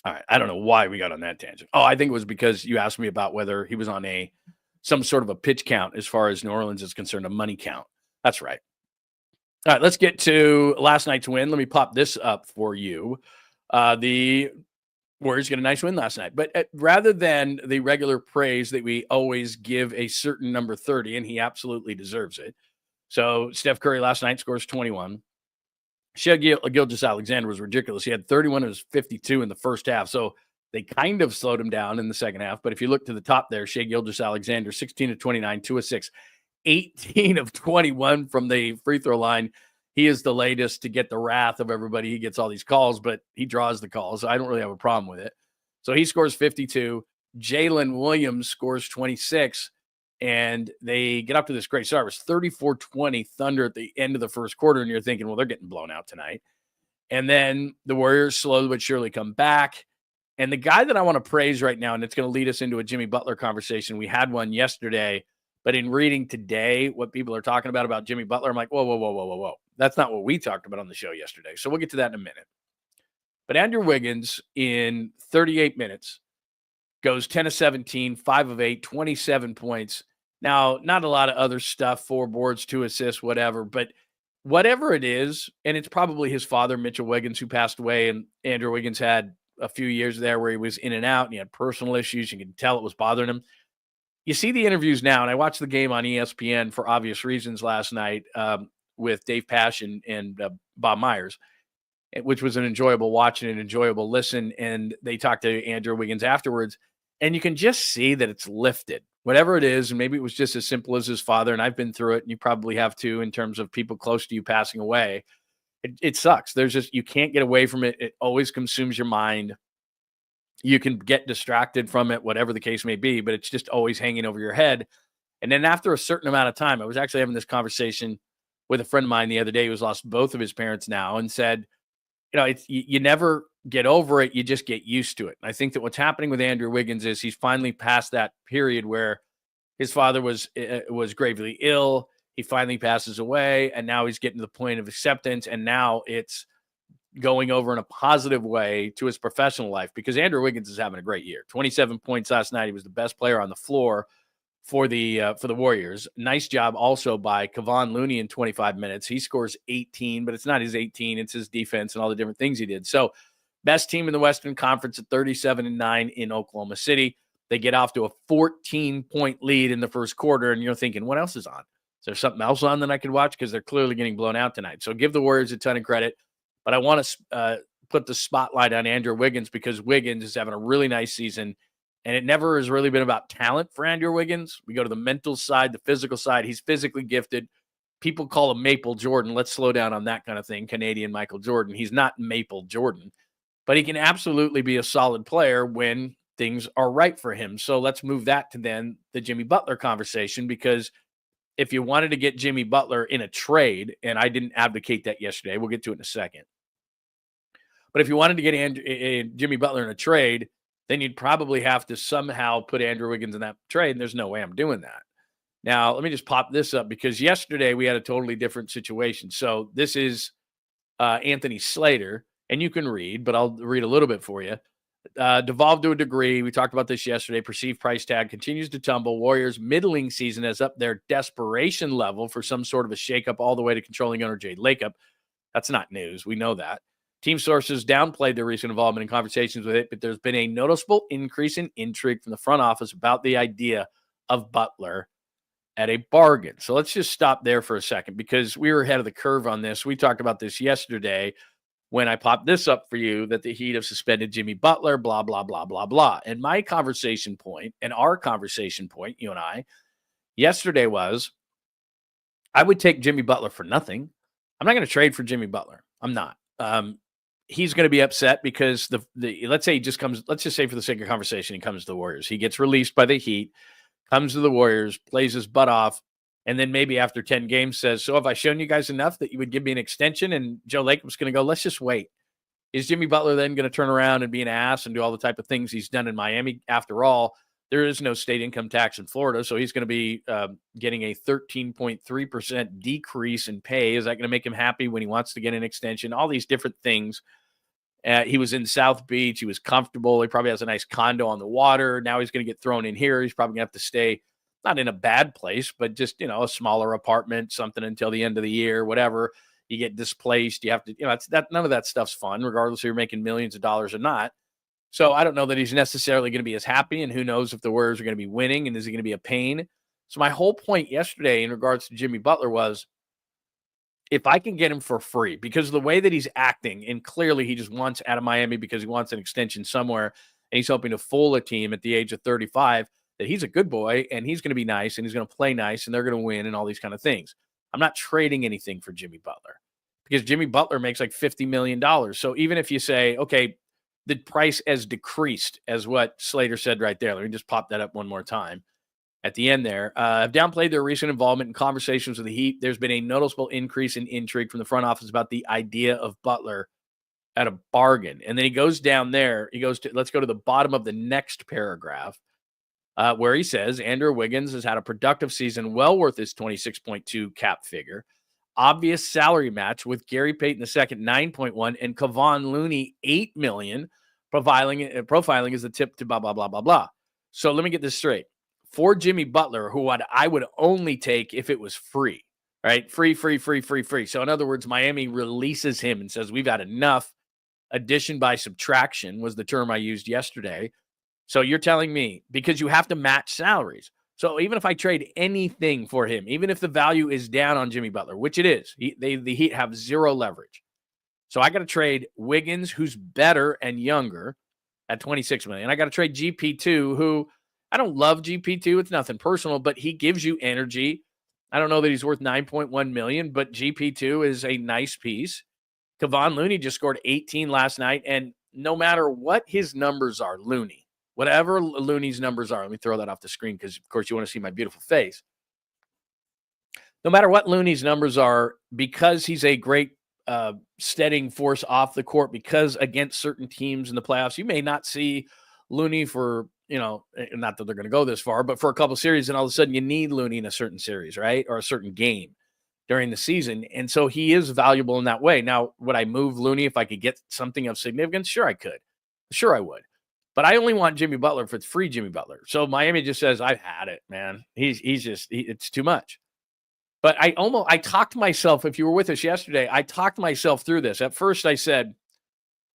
All right. I don't know why we got on that tangent. Oh, I think it was because you asked me about whether he was on some sort of a pitch count as far as New Orleans is concerned, a money count. That's right. All right. Let's get to last night's win. Let me pop this up for you. The Warriors get a nice win last night. But rather than the regular praise that we always give a certain number 30, and he absolutely deserves it. So Steph Curry last night scores 21. Shai Gilgeous-Alexander was ridiculous. He had 31 of his 52 in the first half. So they kind of slowed him down in the second half. But if you look to the top there, Shai Gilgeous-Alexander, 16 of 29, 2 of 6, 18 of 21 from the free throw line. He is the latest to get the wrath of everybody. He gets all these calls, but he draws the calls. So I don't really have a problem with it. So he scores 52. Jalen Williams scores 26. And they get up to this great start. It was 34-20 Thunder at the end of the first quarter, and you're thinking, well, they're getting blown out tonight. And then the Warriors slowly but surely come back. And the guy that I want to praise right now, and it's going to lead us into a Jimmy Butler conversation. We had one yesterday, but in reading today what people are talking about Jimmy Butler, I'm like, whoa. That's not what we talked about on the show yesterday. So we'll get to that in a minute. But Andrew Wiggins, in 38 minutes, goes 10 of 17, 5 of 8, 27 points. Now, not a lot of other stuff, 4 boards, 2 assists, whatever. But whatever it is, and it's probably his father, Mitchell Wiggins, who passed away. And Andrew Wiggins had a few years there where he was in and out, and he had personal issues. You can tell it was bothering him. You see the interviews now, and I watched the game on ESPN for obvious reasons last night with Dave Pasch and Bob Myers, which was an enjoyable watch and an enjoyable listen. And they talked to Andrew Wiggins afterwards, and you can just see that it's lifted. Whatever it is, and maybe it was just as simple as his father, and I've been through it, and you probably have too, in terms of people close to you passing away. It sucks. You can't get away from it. It always consumes your mind. You can get distracted from it, whatever the case may be, but it's just always hanging over your head. And then after a certain amount of time, I was actually having this conversation with a friend of mine the other day who's lost both of his parents now, and said, you never get over it. You just get used to it. And I think that what's happening with Andrew Wiggins is he's finally past that period where his father was gravely ill. He finally passes away, and now he's getting to the point of acceptance. And now it's going over in a positive way to his professional life, because Andrew Wiggins is having a great year. 27 points last night. He was the best player on the floor for the Warriors. Nice job also by Kevon Looney in 25 minutes. He scores 18, but it's not his 18. It's his defense and all the different things he did. So best team in the Western Conference at 37-9 in Oklahoma City. They get off to a 14-point lead in the first quarter, and you're thinking, what else is on? Is there something else on that I could watch? Because they're clearly getting blown out tonight. So give the Warriors a ton of credit. But I want to put the spotlight on Andrew Wiggins, because Wiggins is having a really nice season. And it never has really been about talent for Andrew Wiggins. We go to the mental side, the physical side. He's physically gifted. People call him Maple Jordan. Let's slow down on that kind of thing. Canadian Michael Jordan. He's not Maple Jordan, but he can absolutely be a solid player when things are right for him. So let's move that to then the Jimmy Butler conversation, because if you wanted to get Jimmy Butler in a trade, and I didn't advocate that yesterday, we'll get to it in a second. But if you wanted to get Jimmy Butler in a trade, then you'd probably have to somehow put Andrew Wiggins in that trade, and there's no way I'm doing that. Now, let me just pop this up, because yesterday we had a totally different situation. So this is Anthony Slater, and you can read, but I'll read a little bit for you. Devolved to a degree. We talked about this yesterday. Perceived price tag continues to tumble. Warriors middling season has up their desperation level for some sort of a shakeup all the way to controlling owner Jade Lakeup. That's not news. We know that. Team sources downplayed their recent involvement in conversations with it, but there's been a noticeable increase in intrigue from the front office about the idea of Butler at a bargain. So let's just stop there for a second because we were ahead of the curve on this. We talked about this yesterday when I popped this up for you that the Heat have suspended Jimmy Butler, blah, blah, blah, blah, blah. And my conversation point and our conversation point, you and I, yesterday was I would take Jimmy Butler for nothing. I'm not going to trade for Jimmy Butler. I'm not. He's going to be upset because let's say he just comes, let's just say for the sake of conversation, he comes to the Warriors. He gets released by the Heat, comes to the Warriors, plays his butt off, and then maybe after 10 games says, so have I shown you guys enough that you would give me an extension? And Joe Lacob's going to go, let's just wait. Is Jimmy Butler then going to turn around and be an ass and do all the type of things he's done in Miami? After all, there is no state income tax in Florida, so he's going to be getting a 13.3% decrease in pay. Is that going to make him happy when he wants to get an extension? All these different things. He was in South Beach. He was comfortable. He probably has a nice condo on the water. Now he's going to get thrown in here. He's probably going to have to stay not in a bad place, but just, a smaller apartment, something until the end of the year, whatever. You get displaced. You have to, none of that stuff's fun, regardless if you're making millions of dollars or not. So I don't know that he's necessarily going to be as happy, and who knows if the Warriors are going to be winning, and is he going to be a pain? So my whole point yesterday in regards to Jimmy Butler was, if I can get him for free, because of the way that he's acting, and clearly he just wants out of Miami because he wants an extension somewhere, and he's hoping to fool a team at the age of 35, that he's a good boy, and he's going to be nice, and he's going to play nice, and they're going to win, and all these kind of things. I'm not trading anything for Jimmy Butler, because Jimmy Butler makes like $50 million. So even if you say, okay, the price has decreased, as what Slater said right there. Let me just pop that up one more time. At the end there, have downplayed their recent involvement in conversations with the Heat. There's been a noticeable increase in intrigue from the front office about the idea of Butler at a bargain. And then he goes down there. Let's go to the bottom of the next paragraph, where he says, Andrew Wiggins has had a productive season, well worth his 26.2 cap figure. Obvious salary match with Gary Payton II, 9.1, and Kevon Looney, $8 million, profiling is the tip to blah, blah, blah, blah, blah. So let me get this straight. For Jimmy Butler, who I would only take if it was free, right? Free. So in other words, Miami releases him and says, we've had enough. Addition by subtraction was the term I used yesterday. So you're telling me, because you have to match salaries. So even if I trade anything for him, even if the value is down on Jimmy Butler, which it is, the Heat have zero leverage. So I got to trade Wiggins, who's better and younger, at $26 million. I got to trade GP2, who I don't love GP2. It's nothing personal, but he gives you energy. I don't know that he's worth $9.1 million, but GP2 is a nice piece. Kevon Looney just scored 18 last night, and no matter what his numbers are, whatever Looney's numbers are, let me throw that off the screen because, of course, you want to see my beautiful face. No matter what Looney's numbers are, because he's a great steadying force off the court, because against certain teams in the playoffs, you may not see Looney for, not that they're going to go this far, but for a couple series, and all of a sudden you need Looney in a certain series, right? Or a certain game during the season. And so he is valuable in that way. Now, would I move Looney if I could get something of significance? Sure, I could. Sure, I would. But I only want Jimmy Butler if it's free Jimmy Butler. So Miami just says, I've had it, man. It's too much. But I talked myself, if you were with us yesterday, I talked myself through this. At first I said,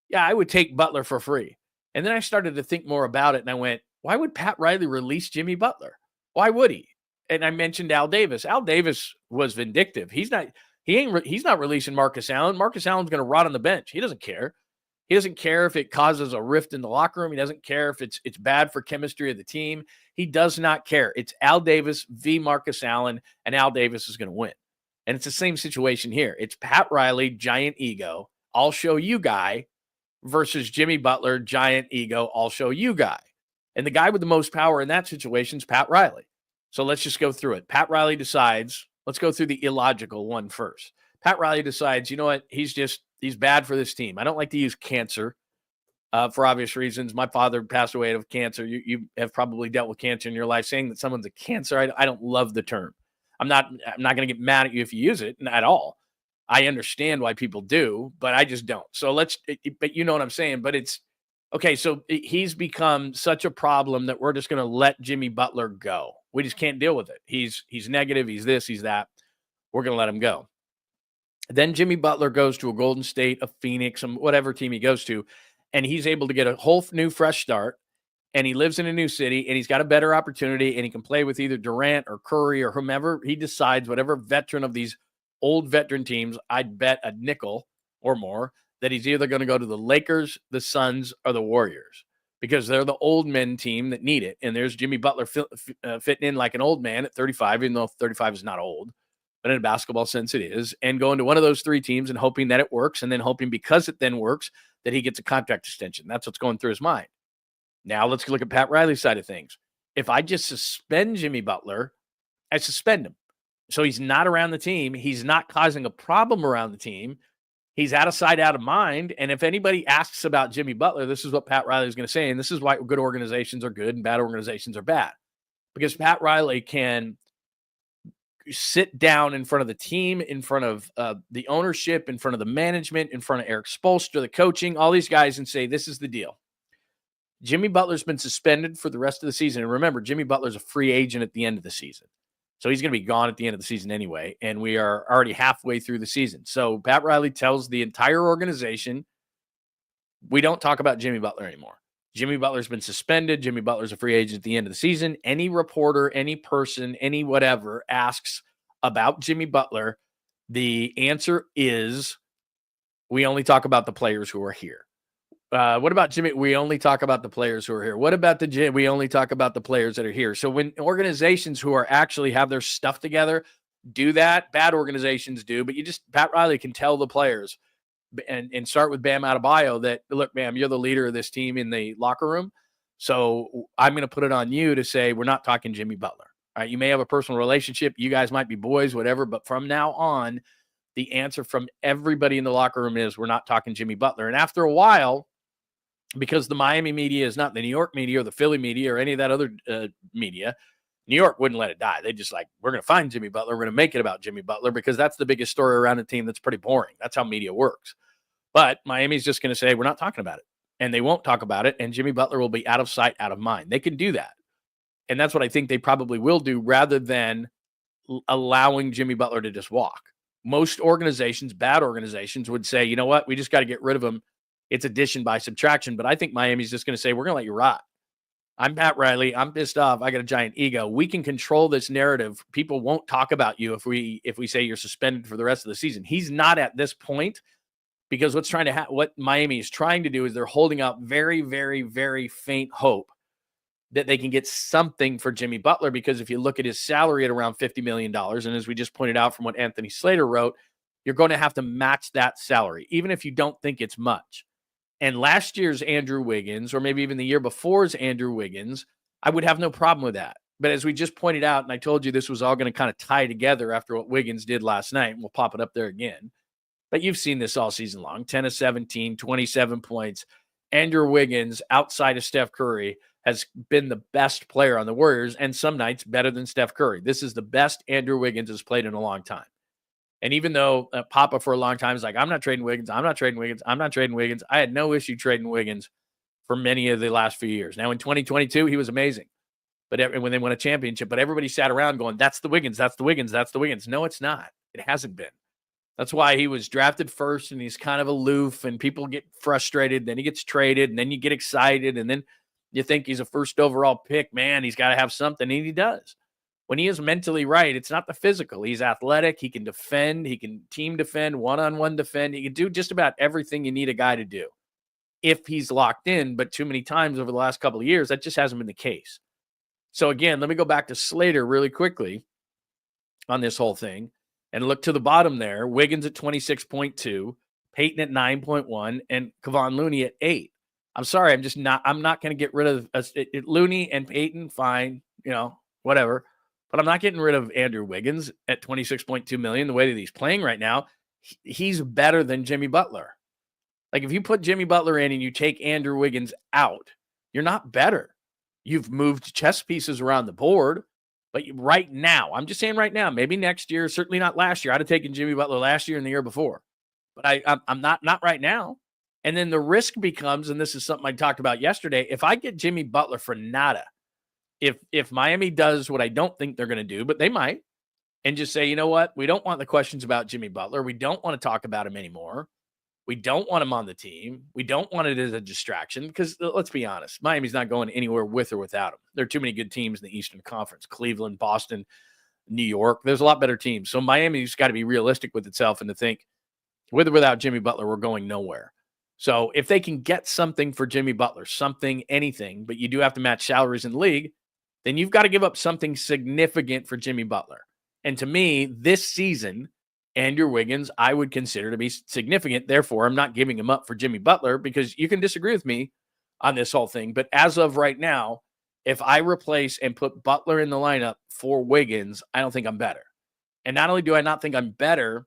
yeah, I would take Butler for free. And then I started to think more about it, and I went, why would Pat Riley release Jimmy Butler? Why would he? And I mentioned Al Davis. Al Davis was vindictive. He's not releasing Marcus Allen. Marcus Allen's going to rot on the bench. He doesn't care. He doesn't care if it causes a rift in the locker room. He doesn't care if it's bad for chemistry of the team. He does not care. It's Al Davis v. Marcus Allen, and Al Davis is going to win. And it's the same situation here. It's Pat Riley, giant ego, I'll show you guy, versus Jimmy Butler, giant ego, I'll show you guy. And the guy with the most power in that situation is Pat Riley. So let's just go through it. Pat Riley decides, let's go through the illogical one first. Pat Riley decides, you know what? He's bad for this team. I don't like to use cancer for obvious reasons. My father passed away of cancer. You have probably dealt with cancer in your life. Saying that someone's a cancer, I don't love the term. I'm not going to get mad at you if you use it at all. I understand why people do, but I just don't. So but you know what I'm saying. But it's okay. So he's become such a problem that we're just going to let Jimmy Butler go. We just can't deal with it. He's negative. He's this. He's that. We're going to let him go. Then Jimmy Butler goes to a Golden State, a Phoenix, whatever team he goes to, and he's able to get a whole new fresh start, and he lives in a new city, and he's got a better opportunity, and he can play with either Durant or Curry or whomever he decides, whatever veteran of these old veteran teams. I'd bet a nickel or more that he's either going to go to the Lakers, the Suns, or the Warriors, because they're the old men team that need it. And there's Jimmy Butler fitting in like an old man at 35, even though 35 is not old, but in a basketball sense it is, and going to one of those three teams and hoping that it works, and then hoping because it then works that he gets a contract extension. That's what's going through his mind. Now let's look at Pat Riley's side of things. If I just suspend Jimmy Butler, I suspend him. So he's not around the team. He's not causing a problem around the team. He's out of sight, out of mind. And if anybody asks about Jimmy Butler, this is what Pat Riley is going to say. And this is why good organizations are good and bad organizations are bad. Because Pat Riley can sit down in front of the team, in front of the ownership, in front of the management, in front of Eric Spoelstra, the coaching, all these guys, and say, this is the deal. Jimmy Butler's been suspended for the rest of the season. And remember, Jimmy Butler's a free agent at the end of the season. So he's going to be gone at the end of the season anyway. And we are already halfway through the season. So Pat Riley tells the entire organization, we don't talk about Jimmy Butler anymore. Jimmy Butler's been suspended. Jimmy Butler's a free agent at the end of the season. Any reporter, any person, any whatever asks about Jimmy Butler, the answer is we only talk about the players who are here. What about Jimmy? We only talk about the players who are here. What about the gym? We only talk about the players that are here. So when organizations who are actually have their stuff together do that, bad organizations do, but Pat Riley can tell the players and start with Bam Adebayo that, look, Bam, you're the leader of this team in the locker room. So I'm going to put it on you to say, we're not talking Jimmy Butler. All right. You may have a personal relationship. You guys might be boys, whatever, but from now on, the answer from everybody in the locker room is we're not talking Jimmy Butler. And after a while, because the Miami media is not the New York media or the Philly media or any of that other media, New York wouldn't let it die. They just like, we're going to find Jimmy Butler. We're going to make it about Jimmy Butler because that's the biggest story around a team that's pretty boring. That's how media works. But Miami's just going to say, we're not talking about it. And they won't talk about it. And Jimmy Butler will be out of sight, out of mind. They can do that. And that's what I think they probably will do rather than allowing Jimmy Butler to just walk. Most organizations, bad organizations, would say, you know what? We just got to get rid of him. It's addition by subtraction. But I think Miami's just going to say, we're going to let you rot. I'm Pat Riley. I'm pissed off. I got a giant ego. We can control this narrative. People won't talk about you if we say you're suspended for the rest of the season. He's not at this point because what Miami is trying to do is they're holding out very, very, very faint hope that they can get something for Jimmy Butler, because if you look at his salary at around $50 million, and as we just pointed out from what Anthony Slater wrote, you're going to have to match that salary, even if you don't think it's much. And last year's Andrew Wiggins, or maybe even the year before's Andrew Wiggins, I would have no problem with that. But as we just pointed out, and I told you this was all going to kind of tie together after what Wiggins did last night, and we'll pop it up there again. But you've seen this all season long, 10 of 17, 27 points. Andrew Wiggins, outside of Steph Curry, has been the best player on the Warriors, and some nights better than Steph Curry. This is the best Andrew Wiggins has played in a long time. And even though Papa for a long time is like, I'm not trading Wiggins, I'm not trading Wiggins, I'm not trading Wiggins, I had no issue trading Wiggins for many of the last few years. Now in 2022, he was amazing. But when they won a championship, but everybody sat around going, that's the Wiggins, that's the Wiggins, that's the Wiggins. No, it's not. It hasn't been. That's why he was drafted first, and he's kind of aloof, and people get frustrated. Then he gets traded, and then you get excited, and then you think he's a first overall pick. Man, he's got to have something, and he does. When he is mentally right, it's not the physical. He's athletic. He can defend. He can team defend, one-on-one defend. He can do just about everything you need a guy to do if he's locked in. But too many times over the last couple of years, that just hasn't been the case. So, again, let me go back to Slater really quickly on this whole thing and look to the bottom there. Wiggins at 26.2, Peyton at 9.1, and Kevon Looney at 8. I'm sorry. I'm not going to get rid of Looney and Peyton. Fine. Whatever. But I'm not getting rid of Andrew Wiggins at $26.2 million. The way that he's playing right now, he's better than Jimmy Butler. Like, if you put Jimmy Butler in and you take Andrew Wiggins out, you're not better. You've moved chess pieces around the board. But right now, I'm just saying right now, maybe next year, certainly not last year. I'd have taken Jimmy Butler last year and the year before. But I'm not right now. And then the risk becomes, and this is something I talked about yesterday, if I get Jimmy Butler for nada, if Miami does what I don't think they're going to do, but they might, and just say, you know what? We don't want the questions about Jimmy Butler. We don't want to talk about him anymore. We don't want him on the team. We don't want it as a distraction because let's be honest, Miami's not going anywhere with or without him. There are too many good teams in the Eastern Conference, Cleveland, Boston, New York. There's a lot better teams. So Miami's got to be realistic with itself and to think with or without Jimmy Butler, we're going nowhere. So if they can get something for Jimmy Butler, something, anything, but you do have to match salaries in the league, then you've got to give up something significant for Jimmy Butler. And to me, this season, Andrew Wiggins, I would consider to be significant. Therefore, I'm not giving him up for Jimmy Butler because you can disagree with me on this whole thing. But as of right now, if I replace and put Butler in the lineup for Wiggins, I don't think I'm better. And not only do I not think I'm better,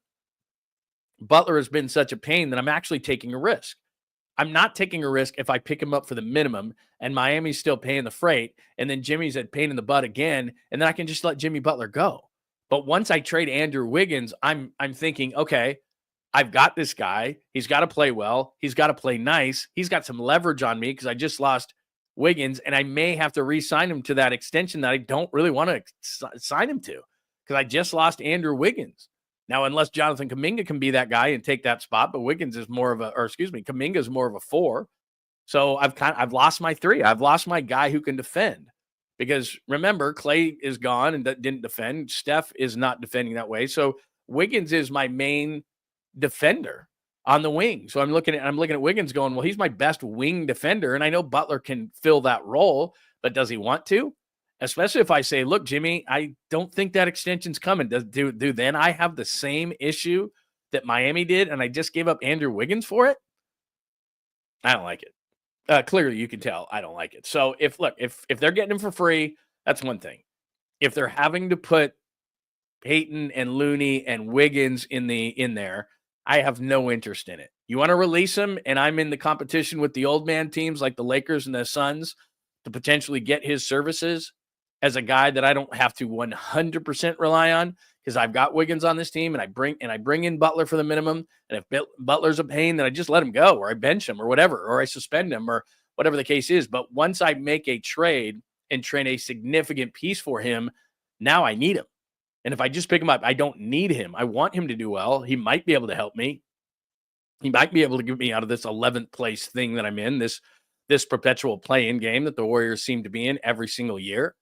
Butler has been such a pain that I'm actually taking a risk. I'm not taking a risk if I pick him up for the minimum and Miami's still paying the freight and then Jimmy's at pain in the butt again, and then I can just let Jimmy Butler go. But once I trade Andrew Wiggins, I'm thinking, okay, I've got this guy. He's got to play well. He's got to play nice. He's got some leverage on me because I just lost Wiggins, and I may have to re-sign him to that extension that I don't really want to sign him to because I just lost Andrew Wiggins. Now, unless Jonathan Kuminga can be that guy and take that spot, but Wiggins is more of Kuminga is more of a 4. So I've lost my 3. I've lost my guy who can defend. Because remember, Clay is gone and didn't defend. Steph is not defending that way. So Wiggins is my main defender on the wing. So I'm looking at Wiggins going, well, he's my best wing defender. And I know Butler can fill that role, but does he want to? Especially if I say, look, Jimmy, I don't think that extension's coming. Do then I have the same issue that Miami did and I just gave up Andrew Wiggins for it? I don't like it. Clearly, you can tell I don't like it. So if they're getting him for free, that's one thing. If they're having to put Peyton and Looney and Wiggins in there, I have no interest in it. You want to release him, and I'm in the competition with the old man teams like the Lakers and the Suns to potentially get his services as a guy that I don't have to 100% rely on because I've got Wiggins on this team and I bring in Butler for the minimum. And if Butler's a pain, then I just let him go or I bench him or whatever, or I suspend him or whatever the case is. But once I make a trade and trade a significant piece for him, now I need him. And if I just pick him up, I don't need him. I want him to do well. He might be able to help me. He might be able to get me out of this 11th place thing that I'm in, this perpetual play-in game that the Warriors seem to be in every single year.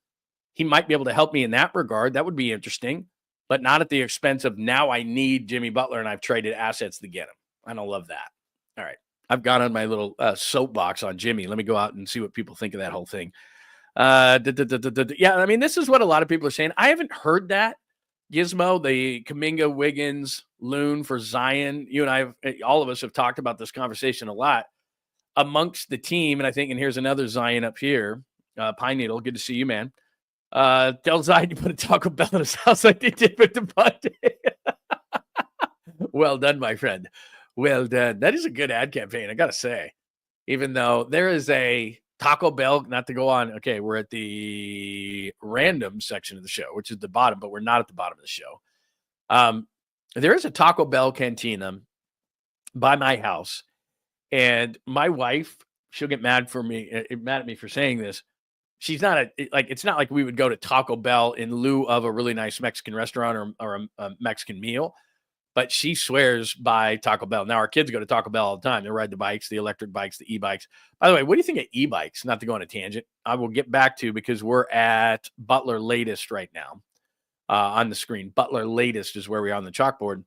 He might be able to help me in that regard. That would be interesting, but not at the expense of now I need Jimmy Butler and I've traded assets to get him. I don't love that. All right. I've gone on my little soapbox on Jimmy. Let me go out and see what people think of that whole thing. Yeah, I mean, this is what a lot of people are saying. I haven't heard that. Gizmo, the Kuminga, Wiggins, Loon for Zion. You and I, all of us have talked about this conversation a lot amongst the team. And I think, and here's another Zion up here. Pine Needle, good to see you, man. Tell Zion to put a Taco Bell in his house like they did with the Bundy. Well done, my friend. Well done. That is a good ad campaign, I got to say. Even though there is a Taco Bell, not to go on. Okay, we're at the random section of the show, which is the bottom, but we're not at the bottom of the show. There is a Taco Bell cantina by my house, and my wife, she'll get mad at me for saying this. She's not it's not like we would go to Taco Bell in lieu of a really nice Mexican restaurant or a Mexican meal, but she swears by Taco Bell. Now, our kids go to Taco Bell all the time. They ride the bikes, the electric bikes, the e-bikes. By the way, what do you think of e-bikes? Not to go on a tangent. I will get back to because we're at Butler Latest right now on the screen. Butler Latest is where we are on the chalkboard.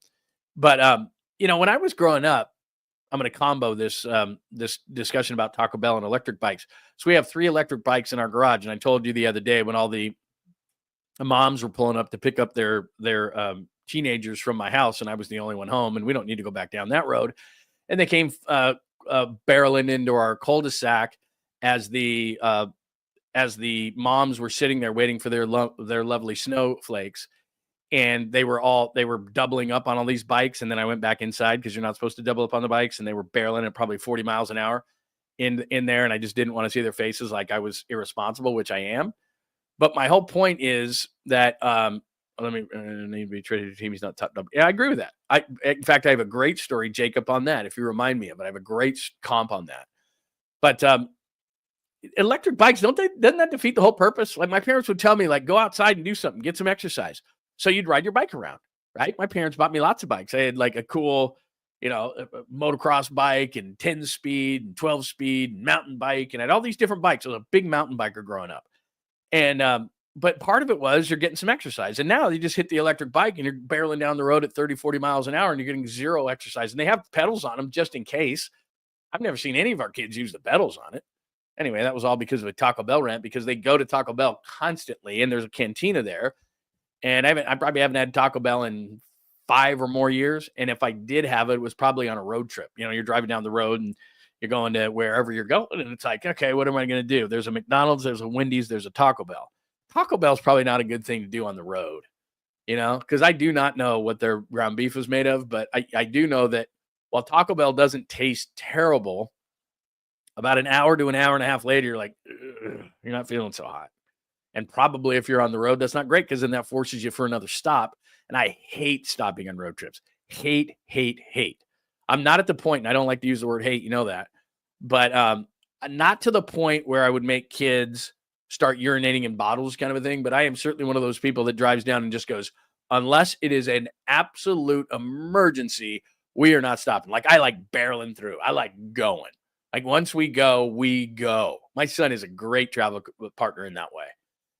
But, when I was growing up, I'm going to combo this discussion about Taco Bell and electric bikes. So we have 3 electric bikes in our garage. And I told you the other day when all the moms were pulling up to pick up their teenagers from my house, and I was the only one home, and we don't need to go back down that road. And they came barreling into our cul-de-sac as the moms were sitting there waiting for their lovely snowflakes. And they were doubling up on all these bikes. And then I went back inside because you're not supposed to double up on the bikes. And they were barreling at probably 40 miles an hour in there. And I just didn't want to see their faces like I was irresponsible, which I am. But my whole point is that need to be traded to team. He's not top double. Yeah, I agree with that. In fact, I have a great story, Jacob, on that. If you remind me of it, I have a great comp on that. But electric bikes, doesn't that defeat the whole purpose? Like my parents would tell me, like, go outside and do something, get some exercise. So you'd ride your bike around, right? My parents bought me lots of bikes. I had like a cool, a motocross bike and 10 speed and 12 speed and mountain bike. And I had all these different bikes. I was a big mountain biker growing up. And, but part of it was you're getting some exercise. And now you just hit the electric bike and you're barreling down the road at 30, 40 miles an hour and you're getting zero exercise. And they have pedals on them just in case. I've never seen any of our kids use the pedals on it. Anyway, that was all because of a Taco Bell rant, because they go to Taco Bell constantly and there's a cantina there. And I probably haven't had Taco Bell in 5 or more years. And if I did have it, it was probably on a road trip. You're driving down the road and you're going to wherever you're going. And it's like, okay, what am I going to do? There's a McDonald's, there's a Wendy's, there's a Taco Bell. Taco Bell's probably not a good thing to do on the road, because I do not know what their ground beef was made of. But I do know that while Taco Bell doesn't taste terrible, about an hour to an hour and a half later, you're like, you're not feeling so hot. And probably if you're on the road, that's not great, because then that forces you for another stop. And I hate stopping on road trips. Hate. I'm not at the point, and I don't like to use the word hate, you know that. But not to the point where I would make kids start urinating in bottles kind of a thing. But I am certainly one of those people that drives down and just goes, unless it is an absolute emergency, we are not stopping. Like, I like barreling through. I like going. Like, once we go, we go. My son is a great travel partner in that way.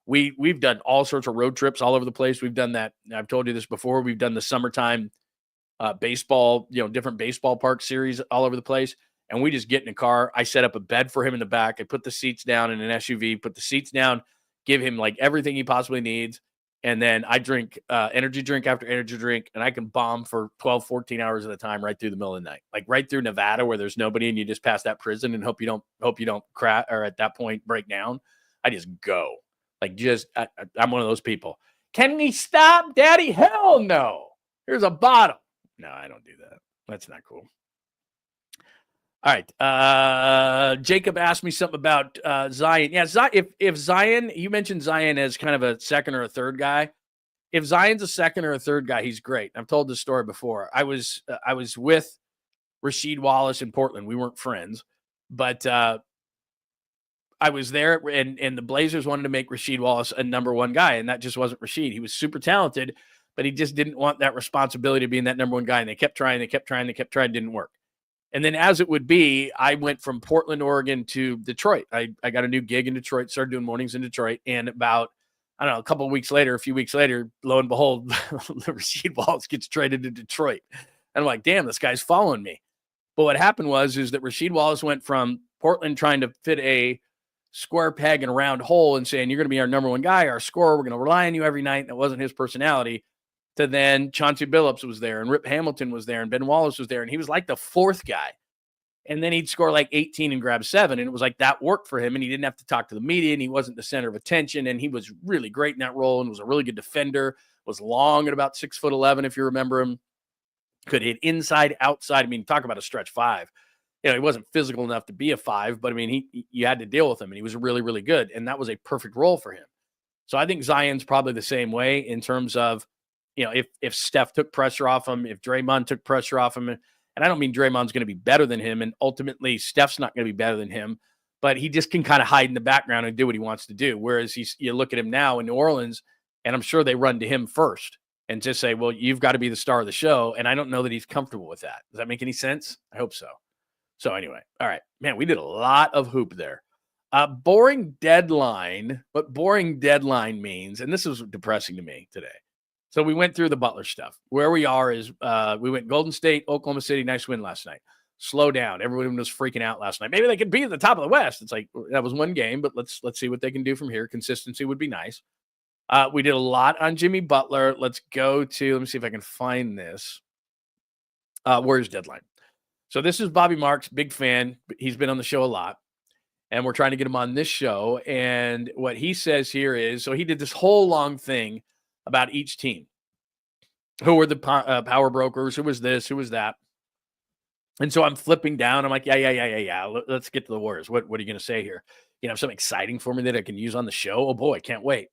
We've done all sorts of road trips all over the place. We've done that. I've told you this before. We've done the summertime baseball, different baseball park series all over the place. And we just get in a car. I set up a bed for him in the back. I put the seats down in an SUV, put the seats down, give him like everything he possibly needs. And then I drink energy drink after energy drink, and I can bomb for 12, 14 hours at a time right through the middle of the night, like right through Nevada where there's nobody and you just pass that prison and hope you don't crash or at that point break down. I just go. Like, I'm one of those people. Can we stop, Daddy? Hell no. Here's a bottle. No, I don't do that. That's not cool. All right. Jacob asked me something about Zion. Yeah, if Zion, you mentioned Zion as kind of a second or a third guy. If Zion's a second or a third guy, he's great. I've told this story before. I was with Rasheed Wallace in Portland. We weren't friends, but I was there, and the Blazers wanted to make Rasheed Wallace a number one guy, and that just wasn't Rasheed. He was super talented, but he just didn't want that responsibility of being that number one guy, and they kept trying, didn't work. And then, as it would be, I went from Portland, Oregon to Detroit. I got a new gig in Detroit, started doing mornings in Detroit, and about, a few weeks later, lo and behold, Rasheed Wallace gets traded to Detroit. And I'm like, damn, this guy's following me. But what happened is that Rasheed Wallace went from Portland trying to fit a square peg in a round hole and saying, you're going to be our number one guy, our scorer, we're going to rely on you every night. That wasn't his personality. To then Chauncey Billups was there, and Rip Hamilton was there, and Ben Wallace was there, and he was like the fourth guy. And then he'd score like 18 and grab 7, and it was like that worked for him, and he didn't have to talk to the media, and he wasn't the center of attention, and he was really great in that role and was a really good defender, was long at about 6'11", if you remember him, could hit inside, outside. I mean, talk about a stretch 5. He wasn't physical enough to be a 5, but I mean, you had to deal with him, and he was really, really good, and that was a perfect role for him. So I think Zion's probably the same way in terms of, if Steph took pressure off him, if Draymond took pressure off him, and I don't mean Draymond's going to be better than him, and ultimately Steph's not going to be better than him, but he just can kind of hide in the background and do what he wants to do. Whereas you look at him now in New Orleans, and I'm sure they run to him first and just say, well, you've got to be the star of the show. And I don't know that he's comfortable with that. Does that make any sense? I hope so. So anyway, all right, man, we did a lot of hoop there. Boring deadline, what boring deadline means, and this was depressing to me today. So we went through the Butler stuff. Where we are is we went Golden State, Oklahoma City, nice win last night. Slow down. Everyone was freaking out last night. Maybe they could be at the top of the West. It's like, that was one game, but let's see what they can do from here. Consistency would be nice. We did a lot on Jimmy Butler. Let's go to, let me see if I can find this. Warriors deadline. So this is Bobby Marks, big fan. He's been on the show a lot, and we're trying to get him on this show. And what he says here is, so he did this whole long thing about each team. Who were the power brokers? Who was this? Who was that? And so I'm flipping down. I'm like, yeah. Let's get to the Warriors. What are you going to say here? Something exciting for me that I can use on the show? Oh boy, can't wait.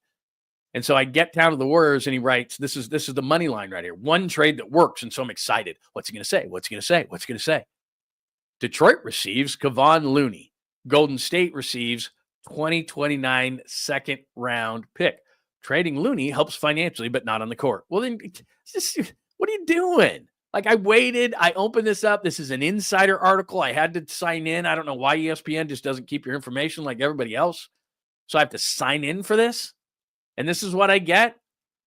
And so I get down to the Warriors, and he writes, this is the money line right here. One trade that works. And so I'm excited. What's he going to say? What's he going to say? Detroit receives Kevon Looney. Golden State receives 2029 second round pick. trading Looney helps financially, but not on the court. Well, then what are you doing? Like, I waited. I opened this up. This is an insider article. I had to sign in. I don't know why ESPN just doesn't keep your information like everybody else. So I have to sign in for this. And this is what I get.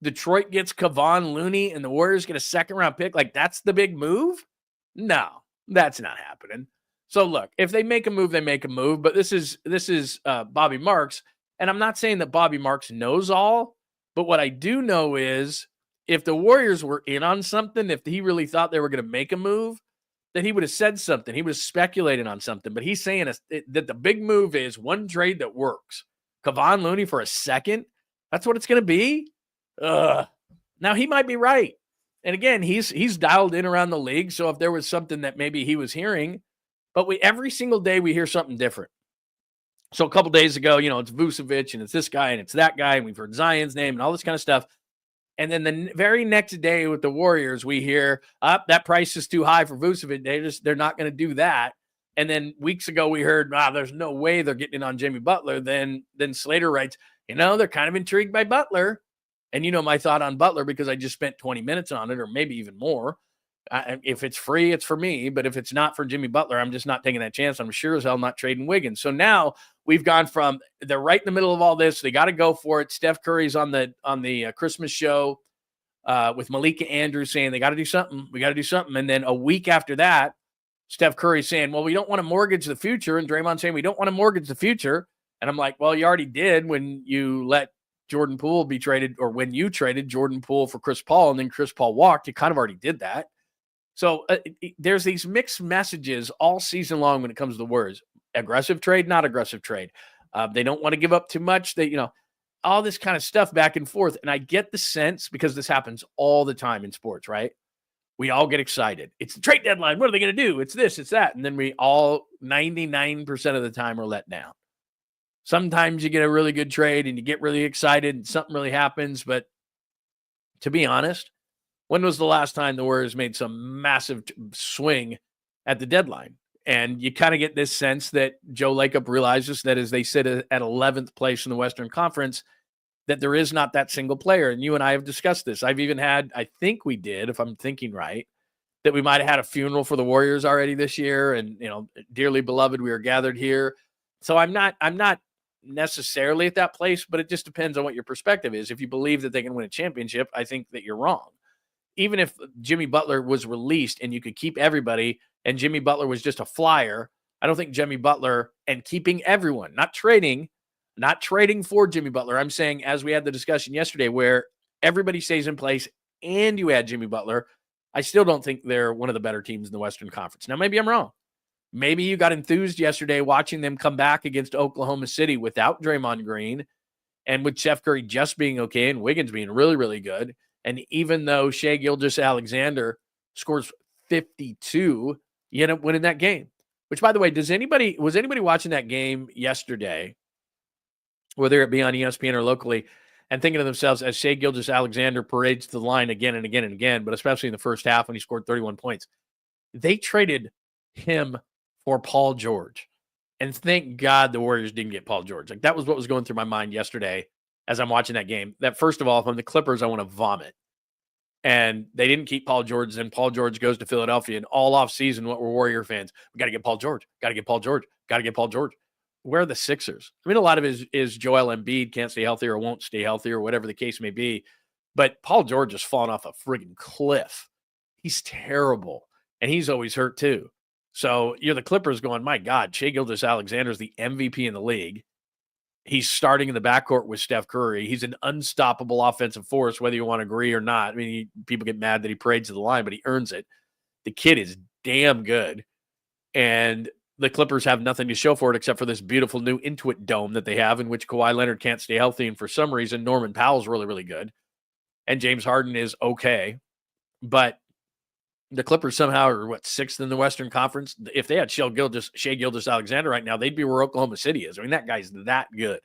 Detroit gets Kevon Looney and the Warriors get a second-round pick. Like, that's the big move? No, that's not happening. So, look, if they make a move, they make a move. But this is Bobby Marks. And I'm not saying that Bobby Marks knows all. But what I do know is if the Warriors were in on something, if he really thought they were going to make a move, then he would have said something. He would have speculated on something. But he's saying that the big move is one trade that works. Kevon Looney for a second? That's what it's going to be? Now, he might be right. And again, he's dialed in around the league. So if there was something that maybe he was hearing, but every single day we hear something different. So a couple days ago, it's Vucevic and it's this guy and it's that guy. And we've heard Zion's name and all this kind of stuff. And then the very next day with the Warriors, we hear, that price is too high for Vucevic. They're not going to do that. And then weeks ago, we heard, there's no way they're getting in on Jimmy Butler. Then Slater writes, they're kind of intrigued by Butler. And my thought on Butler, because I just spent 20 minutes on it, or maybe even more. If it's free, it's for me. But if it's not for Jimmy Butler, I'm just not taking that chance. I'm sure as hell not trading Wiggins. So now we've gone from they're right in the middle of all this. They got to go for it. Steph Curry's on the Christmas show with Malika Andrews saying they got to do something. We got to do something. And then a week after that, Steph Curry saying, well, we don't want to mortgage the future. And Draymond saying, we don't want to mortgage the future. And I'm like, well, you already did when you let Jordan Poole be traded, or when you traded Jordan Poole for Chris Paul and then Chris Paul walked. You kind of already did that. So there's these mixed messages all season long when it comes to the Warriors. Aggressive trade, not aggressive trade. They don't want to give up too much. All this kind of stuff back and forth. And I get the sense, because this happens all the time in sports, right? We all get excited. It's the trade deadline. What are they going to do? It's this, it's that. And then we all 99% of the time are let down. Sometimes you get a really good trade and you get really excited and something really happens. But to be honest, when was the last time the Warriors made some massive swing at the deadline? And you kind of get this sense that Joe Lacob realizes that as they sit at 11th place in the Western Conference, that there is not that single player. And you and I have discussed this. I've even had, I think we did, if I'm thinking right, that we might have had a funeral for the Warriors already this year. And, dearly beloved, we are gathered here. So I'm not necessarily at that place, but it just depends on what your perspective is. If you believe that they can win a championship, I think that you're wrong. Even if Jimmy Butler was released and you could keep everybody and Jimmy Butler was just a flyer, I don't think Jimmy Butler and keeping everyone, not trading for Jimmy Butler. I'm saying, as we had the discussion yesterday where everybody stays in place and you add Jimmy Butler, I still don't think they're one of the better teams in the Western Conference. Now, maybe I'm wrong. Maybe you got enthused yesterday watching them come back against Oklahoma City without Draymond Green and with Steph Curry just being okay and Wiggins being really, really good. And even though Shai Gilgeous-Alexander scores 52, you end up winning that game. Which, by the way, was anybody watching that game yesterday, whether it be on ESPN or locally, and thinking to themselves, as Shai Gilgeous-Alexander parades to the line again and again and again, but especially in the first half when he scored 31 points, they traded him for Paul George. And thank God the Warriors didn't get Paul George. Like, that was what was going through my mind yesterday as I'm watching that game. That, first of all, if I'm the Clippers, I want to vomit. And they didn't keep Paul George. And Paul George goes to Philadelphia. And all off season, what were Warrior fans? We got to get Paul George. Got to get Paul George. Got to get Paul George. Where are the Sixers? I mean, a lot of it is Joel Embiid can't stay healthy or won't stay healthy or whatever the case may be. But Paul George has fallen off a friggin' cliff. He's terrible. And he's always hurt too. So you're the Clippers going, my God, Shai Gilgeous-Alexander is the MVP in the league. He's starting in the backcourt with Steph Curry. He's an unstoppable offensive force, whether you want to agree or not. I mean, people get mad that he parades to the line, but he earns it. The kid is damn good. And the Clippers have nothing to show for it except for this beautiful new Intuit Dome that they have, in which Kawhi Leonard can't stay healthy. And for some reason, Norman Powell's really, really good. And James Harden is okay. But the Clippers somehow are, sixth in the Western Conference? If they had Shai Gilgeous-Alexander right now, they'd be where Oklahoma City is. I mean, that guy's that good.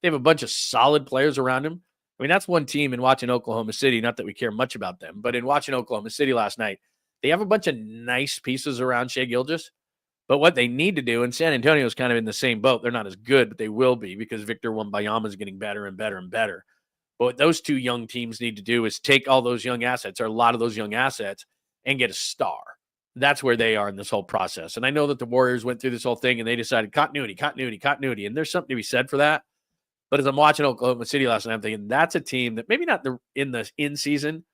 They have a bunch of solid players around him. I mean, that's one team in watching Oklahoma City, not that we care much about them, but in watching Oklahoma City last night, they have a bunch of nice pieces around Shai Gilgeous. But what they need to do, and San Antonio is kind of in the same boat. They're not as good, but they will be because Victor Wembanyama is getting better and better and better. But what those two young teams need to do is take all those young assets, or a lot of those young assets, and get a star. That's where they are in this whole process. And I know that the Warriors went through this whole thing and they decided continuity. And there's something to be said for that. But as I'm watching Oklahoma City last night, I'm thinking that's a team that maybe not in the in-season,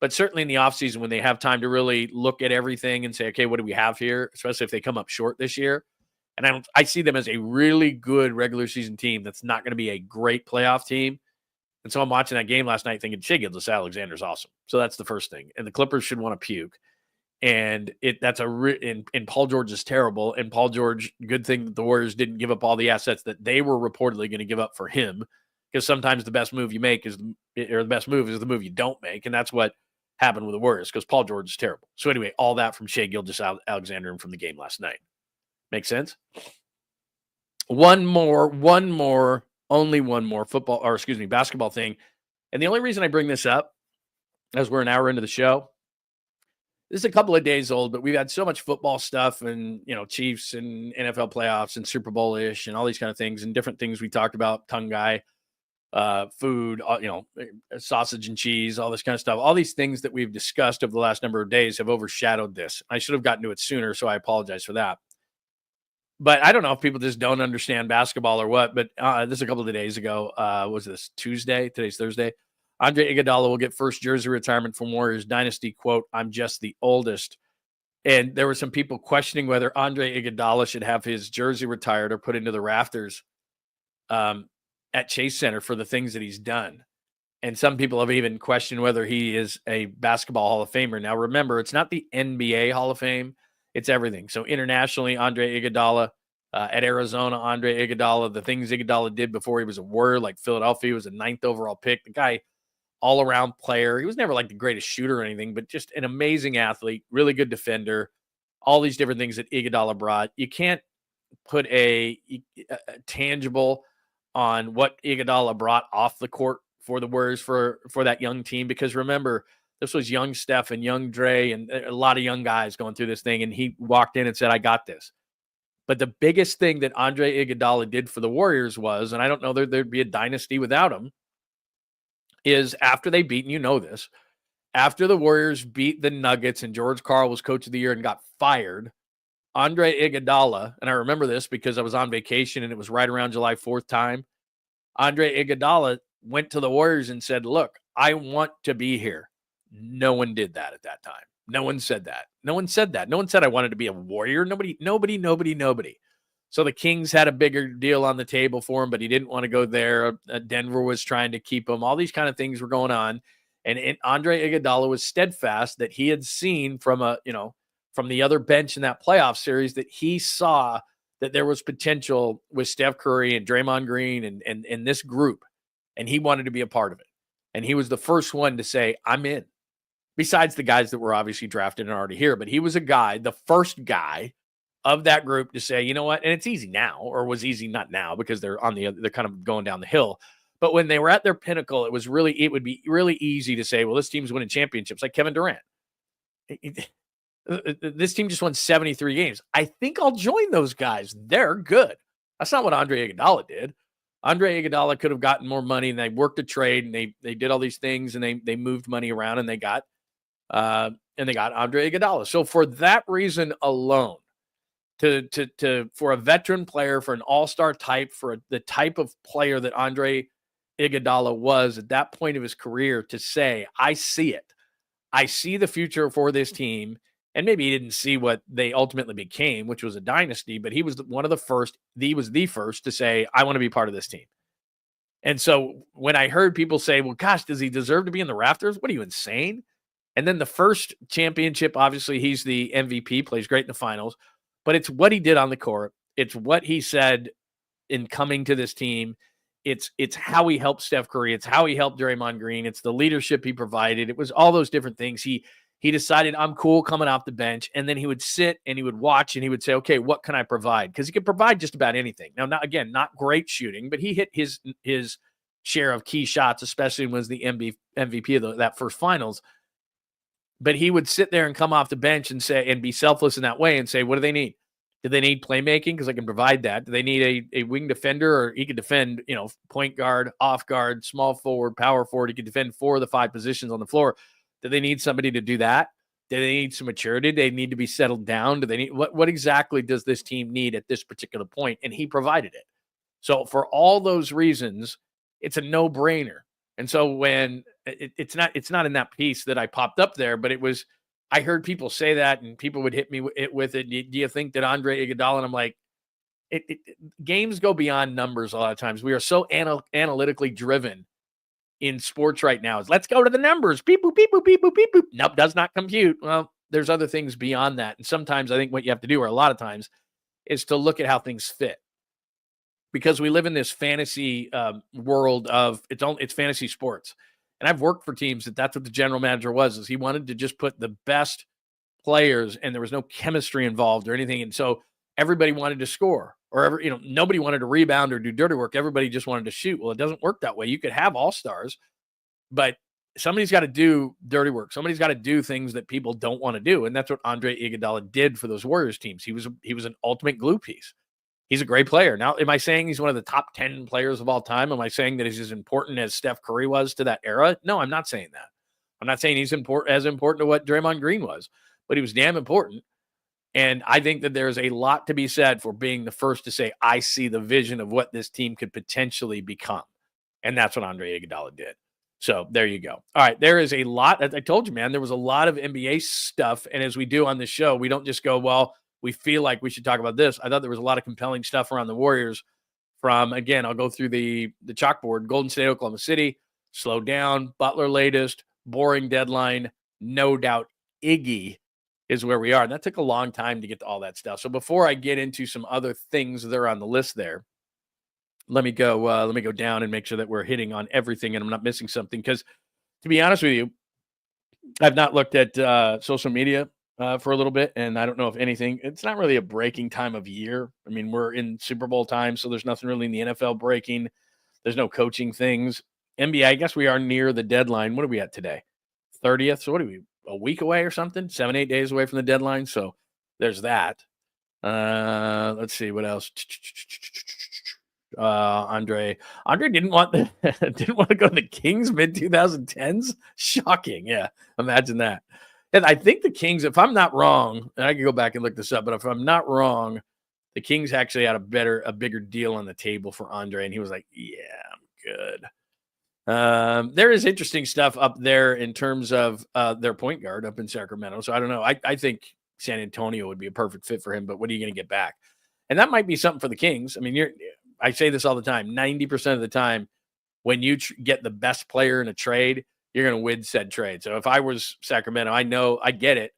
but certainly in the offseason when they have time to really look at everything and say, okay, what do we have here? Especially if they come up short this year. And I see them as a really good regular season team that's not going to be a great playoff team. And so I'm watching that game last night thinking, Shai Gilgeous-Alexander's awesome. So that's the first thing. And the Clippers should want to puke. And and Paul George is terrible. And Paul George, good thing that the Warriors didn't give up all the assets that they were reportedly going to give up for him, because sometimes the best move you make the best move is the move you don't make. And that's what happened with the Warriors, because Paul George is terrible. So anyway, all that from Shai Gilgeous-Alexander and from the game last night. Make sense? Only one more basketball thing. And the only reason I bring this up, as we're an hour into the show, this is a couple of days old, but we've had so much football stuff and, Chiefs and NFL playoffs and Super Bowl-ish and all these kind of things and different things we talked about, tongue guy, food, sausage and cheese, all this kind of stuff. All these things that we've discussed over the last number of days have overshadowed this. I should have gotten to it sooner, so I apologize for that. But I don't know if people just don't understand basketball or what, but this is a couple of days ago. Was this Tuesday? Today's Thursday. Andre Iguodala will get first jersey retirement from Warriors Dynasty. Quote, "I'm just the oldest." And there were some people questioning whether Andre Iguodala should have his jersey retired or put into the rafters at Chase Center for the things that he's done. And some people have even questioned whether he is a basketball Hall of Famer. Now, remember, it's not the NBA Hall of Fame. It's everything. So internationally, Andre Iguodala, at Arizona, Andre Iguodala, the things Iguodala did before he was a Warrior, like Philadelphia, he was a 9th overall pick. The guy, all-around player. He was never like the greatest shooter or anything, but just an amazing athlete, really good defender, all these different things that Iguodala brought. You can't put a tangible on what Iguodala brought off the court for the Warriors for that young team, because remember, this was young Steph and young Dre and a lot of young guys going through this thing, and he walked in and said, I got this. But the biggest thing that Andre Iguodala did for the Warriors was, and I don't know that there'd be a dynasty without him, is after they beat, and you know this, after the Warriors beat the Nuggets and George Karl was coach of the year and got fired, Andre Iguodala, and I remember this because I was on vacation and it was right around July 4th time, Andre Iguodala went to the Warriors and said, look, I want to be here. No one did that at that time. No one said that. No one said I wanted to be a Warrior. Nobody. So the Kings had a bigger deal on the table for him, but he didn't want to go there. Denver was trying to keep him. All these kind of things were going on. And Andre Iguodala was steadfast that he had seen from the other bench in that playoff series that he saw that there was potential with Steph Curry and Draymond Green and this group. And he wanted to be a part of it. And he was the first one to say, I'm in. Besides the guys that were obviously drafted and already here. But he was the first guy of that group to say, you know what? And it's easy now, or was easy not now because they're kind of going down the hill. But when they were at their pinnacle, it would be really easy to say, well, this team's winning championships, like Kevin Durant. This team just won 73 games. I think I'll join those guys. They're good. That's not what Andre Iguodala did. Andre Iguodala could have gotten more money, and they worked a trade, and they did all these things, and they moved money around, and they got Andre Iguodala. So for that reason alone, for a veteran player, for an all-star type, for the type of player that Andre Iguodala was at that point of his career, to say, I see it. I see the future for this team. And maybe he didn't see what they ultimately became, which was a dynasty, but he was one of the first. He was the first to say, I want to be part of this team. And so when I heard people say, well, gosh, does he deserve to be in the rafters? What are you, insane? And then the first championship, obviously he's the MVP, plays great in the finals, but it's what he did on the court. It's what he said in coming to this team. It's how he helped Steph Curry. It's how he helped Draymond Green. It's the leadership he provided. It was all those different things. He decided, I'm cool coming off the bench, and then he would sit and he would watch and he would say, okay, what can I provide? Because he could provide just about anything. Now, not great shooting, but he hit his share of key shots, especially when he was the MVP of that first finals. But he would sit there and come off the bench and say, and be selfless in that way and say, what do they need? Do they need playmaking? Because I can provide that. Do they need a wing defender? Or he could defend, point guard, off guard, small forward, power forward. He could defend 4 of the 5 positions on the floor. Do they need somebody to do that? Do they need some maturity? Do they need to be settled down? Do they need what exactly does this team need at this particular point? And he provided it. So for all those reasons, it's a no-brainer. And so when it's not in that piece that I popped up there, but I heard people say that, and people would hit me with it. Do you think that Andre Iguodala? And I'm like, games go beyond numbers a lot of times. We are so analytically driven in sports right now. Let's go to the numbers. Beep, boop, beep, boop, beep, boop, beep, boop. Nope, does not compute. Well, there's other things beyond that. And sometimes I think what you have to do, or a lot of times, is to look at how things fit. Because we live in this fantasy world of it's fantasy sports. And I've worked for teams that's what the general manager is he wanted to just put the best players, and there was no chemistry involved or anything. And so everybody wanted to score, or nobody wanted to rebound or do dirty work. Everybody just wanted to shoot. Well, it doesn't work that way. You could have all-stars, but somebody's got to do dirty work. Somebody's got to do things that people don't want to do. And that's what Andre Iguodala did for those Warriors teams. He was an ultimate glue piece. He's a great player. Now, am I saying he's one of the top 10 players of all time? Am I saying that he's as important as Steph Curry was to that era? No, I'm not saying that. I'm not saying he's as important to what Draymond Green was, but he was damn important. And I think that there's a lot to be said for being the first to say, I see the vision of what this team could potentially become. And that's what Andre Iguodala did. So there you go. All right. There is a lot. I told you, man, there was a lot of NBA stuff. And as we do on this show, we don't just go, well, we feel like we should talk about this. I thought there was a lot of compelling stuff around the Warriors from, again, I'll go through the chalkboard. Golden State, Oklahoma City, slow down, Butler latest, boring deadline, no doubt Iggy is where we are. And that took a long time to get to all that stuff. So before I get into some other things that are on the list there, let me go down and make sure that we're hitting on everything and I'm not missing something. Because to be honest with you, I've not looked at social media for a little bit, and I don't know if anything. It's not really a breaking time of year. I mean, we're in Super Bowl time, so there's nothing really in the NFL breaking. There's no coaching things. NBA, I guess we are near the deadline. What are we at today? 30th. So what are we, a week away or something? 7-8 days away from the deadline. So there's that. Let's see what else. Andre didn't want to go to the Kings mid 2010s. Shocking. Yeah. Imagine that. And I think the Kings, if I'm not wrong, and I can go back and look this up, but if I'm not wrong, the Kings actually had a bigger deal on the table for Andre. And he was like, yeah, I'm good. There is interesting stuff up there in terms of their point guard up in Sacramento. So I don't know. I think San Antonio would be a perfect fit for him, but what are you going to get back? And that might be something for the Kings. I mean, I say this all the time, 90% of the time when you get the best player in a trade, you're going to win said trade. So if I was Sacramento, I get it.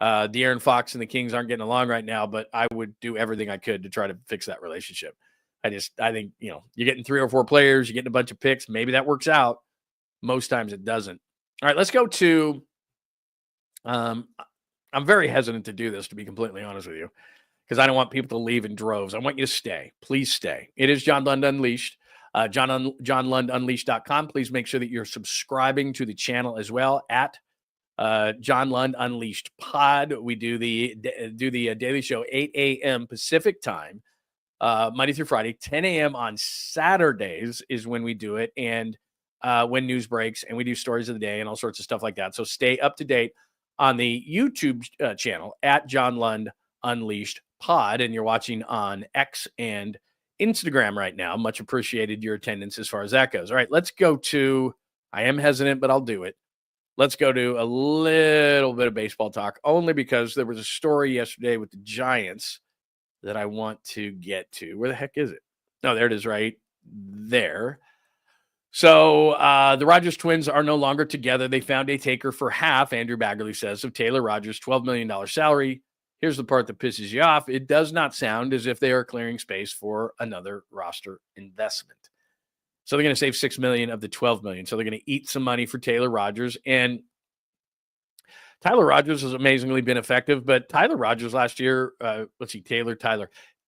De'Aaron Fox and the Kings aren't getting along right now, but I would do everything I could to try to fix that relationship. I think, you're getting 3 or 4 players, you're getting a bunch of picks. Maybe that works out. Most times it doesn't. All right, let's go to, I'm very hesitant to do this, to be completely honest with you, because I don't want people to leave in droves. I want you to stay. Please stay. It is John Lund Unleashed. JohnLundUnleashed.com. Please make sure that you're subscribing to the channel as well at John Lund Unleashed Pod. We do the daily show 8 a.m. Pacific time, Monday through Friday. 10 a.m. on Saturdays is when we do it, and when news breaks, and we do stories of the day and all sorts of stuff like that. So stay up to date on the YouTube channel at John Lund Unleashed Pod, and you're watching on X and Instagram right now. Much appreciated your attendance as far as that goes. All right, let's go to, I am hesitant, but I'll do it. Let's go to a little bit of baseball talk, only because there was a story yesterday with the Giants that I want to get to. Where the heck is it? No, there it is right there. So the Rogers twins are no longer together. They found a taker for half, Andrew Baggerly says, of Taylor Rogers' $12 million salary. Here's the part that pisses you off. It does not sound as if they are clearing space for another roster investment. So they're going to save $6 million of the $12 million. So they're going to eat some money for Taylor Rogers. And Tyler Rogers has amazingly been effective, but Tyler Rogers last year,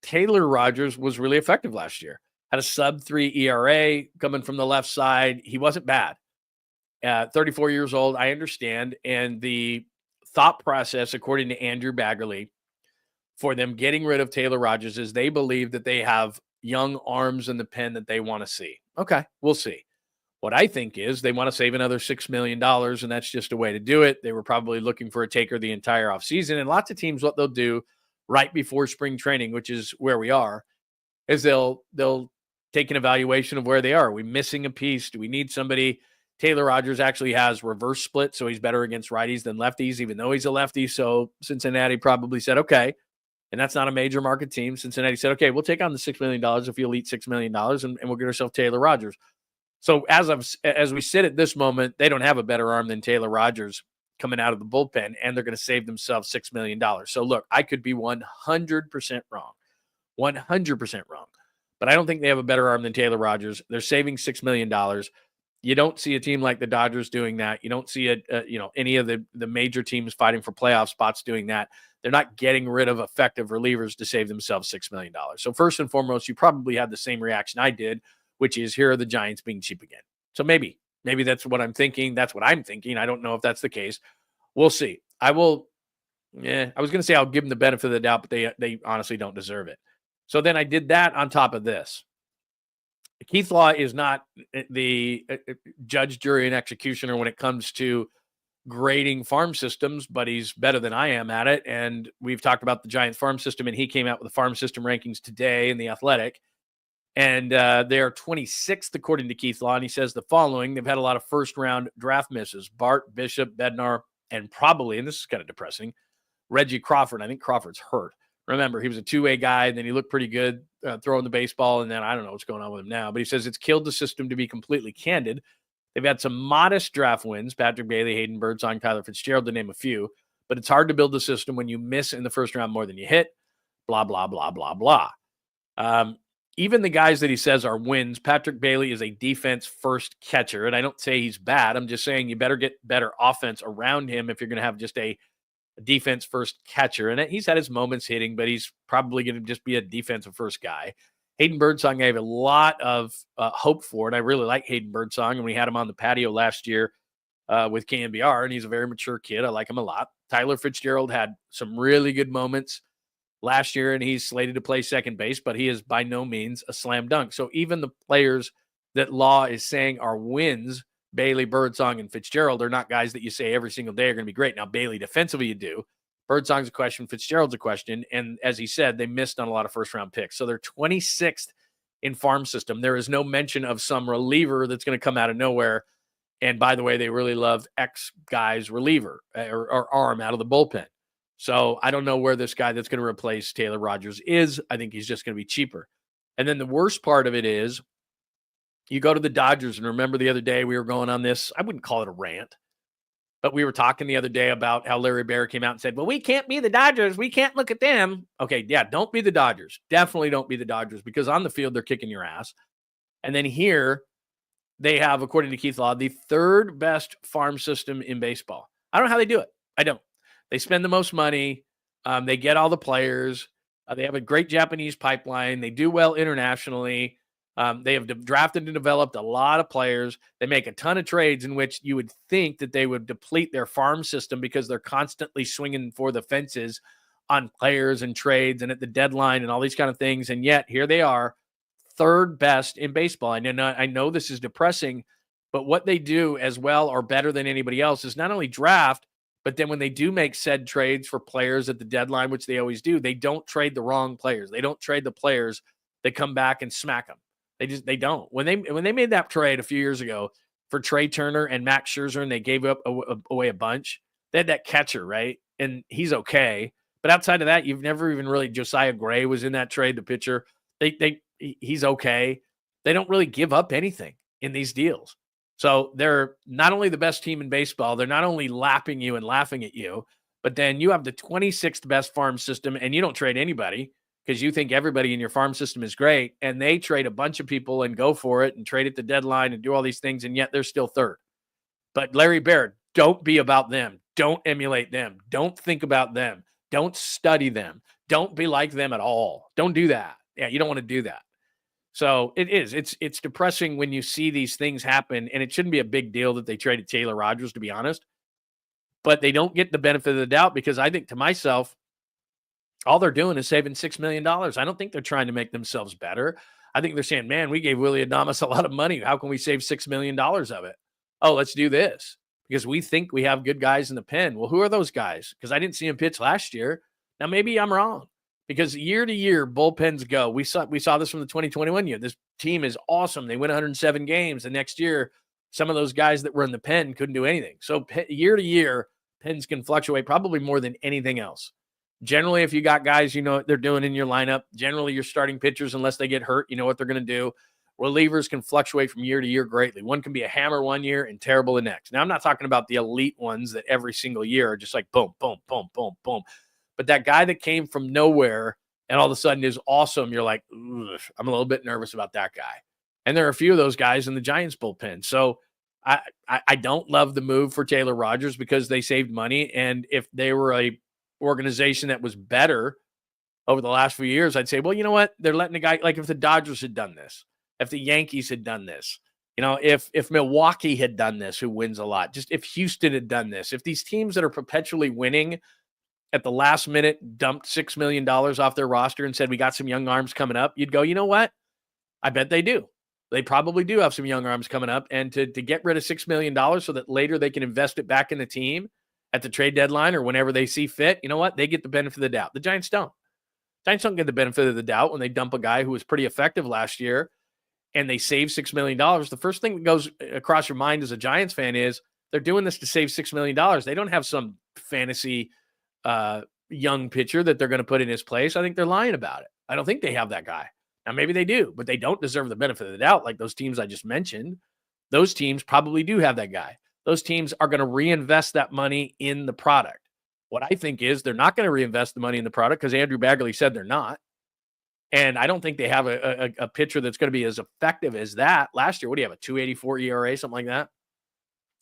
Taylor Rogers was really effective last year. Had a sub-3 ERA coming from the left side. He wasn't bad. 34 years old, I understand. And the thought process, according to Andrew Baggerly, for them getting rid of Taylor Rogers is they believe that they have young arms in the pen that they want to see. Okay, we'll see. What I think is they want to save another $6 million, and that's just a way to do it. They were probably looking for a taker the entire offseason, and lots of teams, what they'll do right before spring training, which is where we are, is they'll take an evaluation of where they are. Are we missing a piece? Do we need somebody? Taylor Rogers actually has reverse split, so he's better against righties than lefties, even though he's a lefty. So Cincinnati probably said, okay, and that's not a major market team. Cincinnati said, okay, we'll take on the $6 million if you'll eat $6 million, and we'll get ourselves Taylor Rogers. So as we sit at this moment, they don't have a better arm than Taylor Rogers coming out of the bullpen, and they're going to save themselves $6 million. So look, I could be 100% wrong, 100% wrong, but I don't think they have a better arm than Taylor Rogers. They're saving $6 million. You don't see a team like the Dodgers doing that. You don't see any of the major teams fighting for playoff spots doing that. They're not getting rid of effective relievers to save themselves $6 million. So first and foremost, you probably had the same reaction I did, which is here are the Giants being cheap again. So maybe that's what I'm thinking. That's what I'm thinking. I don't know if that's the case. We'll see. I was going to say I'll give them the benefit of the doubt, but they honestly don't deserve it. So then I did that on top of this. Keith Law is not the judge, jury, and executioner when it comes to grading farm systems, but he's better than I am at it. And we've talked about the Giants farm system, and he came out with the farm system rankings today in The Athletic. And they're 26th, according to Keith Law. And he says the following: they've had a lot of first-round draft misses. Bart, Bishop, Bednar, and probably, and this is kind of depressing, Reggie Crawford. I think Crawford's hurt. Remember, he was a two-way guy, and then he looked pretty good throwing the baseball, and then I don't know what's going on with him now. But he says it's killed the system, to be completely candid. They've had some modest draft wins: Patrick Bailey, Hayden Birdsong, Tyler Fitzgerald, to name a few. But it's hard to build a system when you miss in the first round more than you hit, blah, blah, blah, blah, blah. Even the guys that he says are wins, Patrick Bailey is a defense-first catcher, and I don't say he's bad. I'm just saying you better get better offense around him if you're going to have just a defense-first catcher. And he's had his moments hitting, but he's probably going to just be a defensive-first guy. Hayden Birdsong, I have a lot of hope for, and I really like Hayden Birdsong, and we had him on the patio last year with KNBR, and he's a very mature kid. I like him a lot. Tyler Fitzgerald had some really good moments last year, and he's slated to play second base, but he is by no means a slam dunk. So even the players that Law is saying are wins, Bailey, Birdsong, and Fitzgerald, are not guys that you say every single day are going to be great. Now, Bailey defensively you do. Birdsong's a question. Fitzgerald's a question. And as he said, they missed on a lot of first-round picks. So they're 26th in farm system. There is no mention of some reliever that's going to come out of nowhere. And by the way, they really love X guy's reliever or arm out of the bullpen. So I don't know where this guy that's going to replace Taylor Rogers is. I think he's just going to be cheaper. And then the worst part of it is you go to the Dodgers, and remember the other day we were going on this, I wouldn't call it a rant, but we were talking the other day about how Larry Baer came out and said, well, we can't be the Dodgers. We can't look at them. Okay, yeah, don't be the Dodgers. Definitely don't be the Dodgers, because on the field they're kicking your ass. And then here they have, according to Keith Law, the third best farm system in baseball. I don't know how they do it. I don't. They spend the most money. They get all the players. They have a great Japanese pipeline. They do well internationally. They have drafted and developed a lot of players. They make a ton of trades in which you would think that they would deplete their farm system because they're constantly swinging for the fences on players and trades and at the deadline and all these kind of things. And yet here they are, third best in baseball. And I know this is depressing, but what they do as well or better than anybody else is not only draft, but then when they do make said trades for players at the deadline, which they always do, they don't trade the wrong players. They don't trade the players that come back and smack them. They don't. When they made that trade a few years ago for Trey Turner and Max Scherzer, and they gave up away a bunch, they had that catcher, right? And he's okay. But outside of that, you've never even really, Josiah Gray was in that trade, the pitcher. He's okay. They don't really give up anything in these deals. So they're not only the best team in baseball, they're not only lapping you and laughing at you, but then you have the 26th best farm system, and you don't trade anybody because you think everybody in your farm system is great, and they trade a bunch of people and go for it and trade at the deadline and do all these things, and yet they're still third. But Larry Baird, don't be about them. Don't emulate them. Don't think about them. Don't study them. Don't be like them at all. Don't do that. Yeah, you don't want to do that. So it's depressing when you see these things happen, and it shouldn't be a big deal that they traded Taylor Rogers, to be honest. But they don't get the benefit of the doubt because I think to myself, All they're doing is saving $6 million. I don't think they're trying to make themselves better. I think they're saying, man, we gave Willie Adamas a lot of money. How can we save $6 million of it? Oh, let's do this because we think we have good guys in the pen. Well, who are those guys? Because I didn't see him pitch last year. Now, maybe I'm wrong because year to year, bullpens go. We saw this from the 2021 year. This team is awesome. They win 107 games. The next year, some of those guys that were in the pen couldn't do anything. So year to year, pens can fluctuate probably more than anything else. Generally, if you got guys, you know what they're doing in your lineup. Generally, your starting pitchers, unless they get hurt, you know what they're going to do. Relievers can fluctuate from year to year greatly. One can be a hammer one year and terrible the next. Now, I'm not talking about the elite ones that every single year are just like boom, boom, boom, boom, boom. But that guy that came from nowhere and all of a sudden is awesome, you're like, I'm a little bit nervous about that guy. And there are a few of those guys in the Giants bullpen. So I don't love the move for Taylor Rogers because they saved money. And if they were a organization that was better over the last few years, I'd say, well, you know what? They're letting a guy, like if the Dodgers had done this, if the Yankees had done this, you know, if Milwaukee had done this, who wins a lot, just if Houston had done this, if these teams that are perpetually winning at the last minute dumped $6 million off their roster and said, we got some young arms coming up, you'd go, you know what? I bet they do. They probably do have some young arms coming up. And to get rid of $6 million so that later they can invest it back in the team at the trade deadline or whenever they see fit, you know what? They get the benefit of the doubt. The Giants don't. Giants don't get the benefit of the doubt when they dump a guy who was pretty effective last year and they save $6 million. The first thing that goes across your mind as a Giants fan is they're doing this to save $6 million. They don't have some fantasy young pitcher that they're going to put in his place. I think they're lying about it. I don't think they have that guy. Now, maybe they do, but they don't deserve the benefit of the doubt like those teams I just mentioned. Those teams probably do have that guy. Those teams are going to reinvest that money in the product. What I think is they're not going to reinvest the money in the product because Andrew Bagley said they're not. And I don't think they have a pitcher that's going to be as effective as that. Last year, what do you have, a 2.84 ERA, something like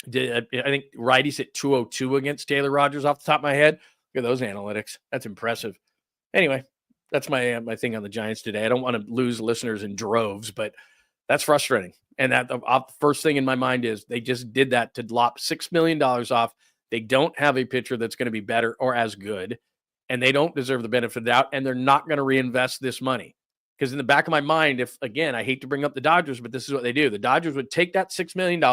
that? I think righties hit 2.02 against Taylor Rogers off the top of my head. Look at those analytics. That's impressive. Anyway, that's my thing on the Giants today. I don't want to lose listeners in droves, but that's frustrating. And that the first thing in my mind is they just did that to lop $6 million off. They don't have a pitcher that's going to be better or as good, and they don't deserve the benefit of the doubt, and they're not going to reinvest this money. Because in the back of my mind, if, again, I hate to bring up the Dodgers, but this is what they do. The Dodgers would take that $6 million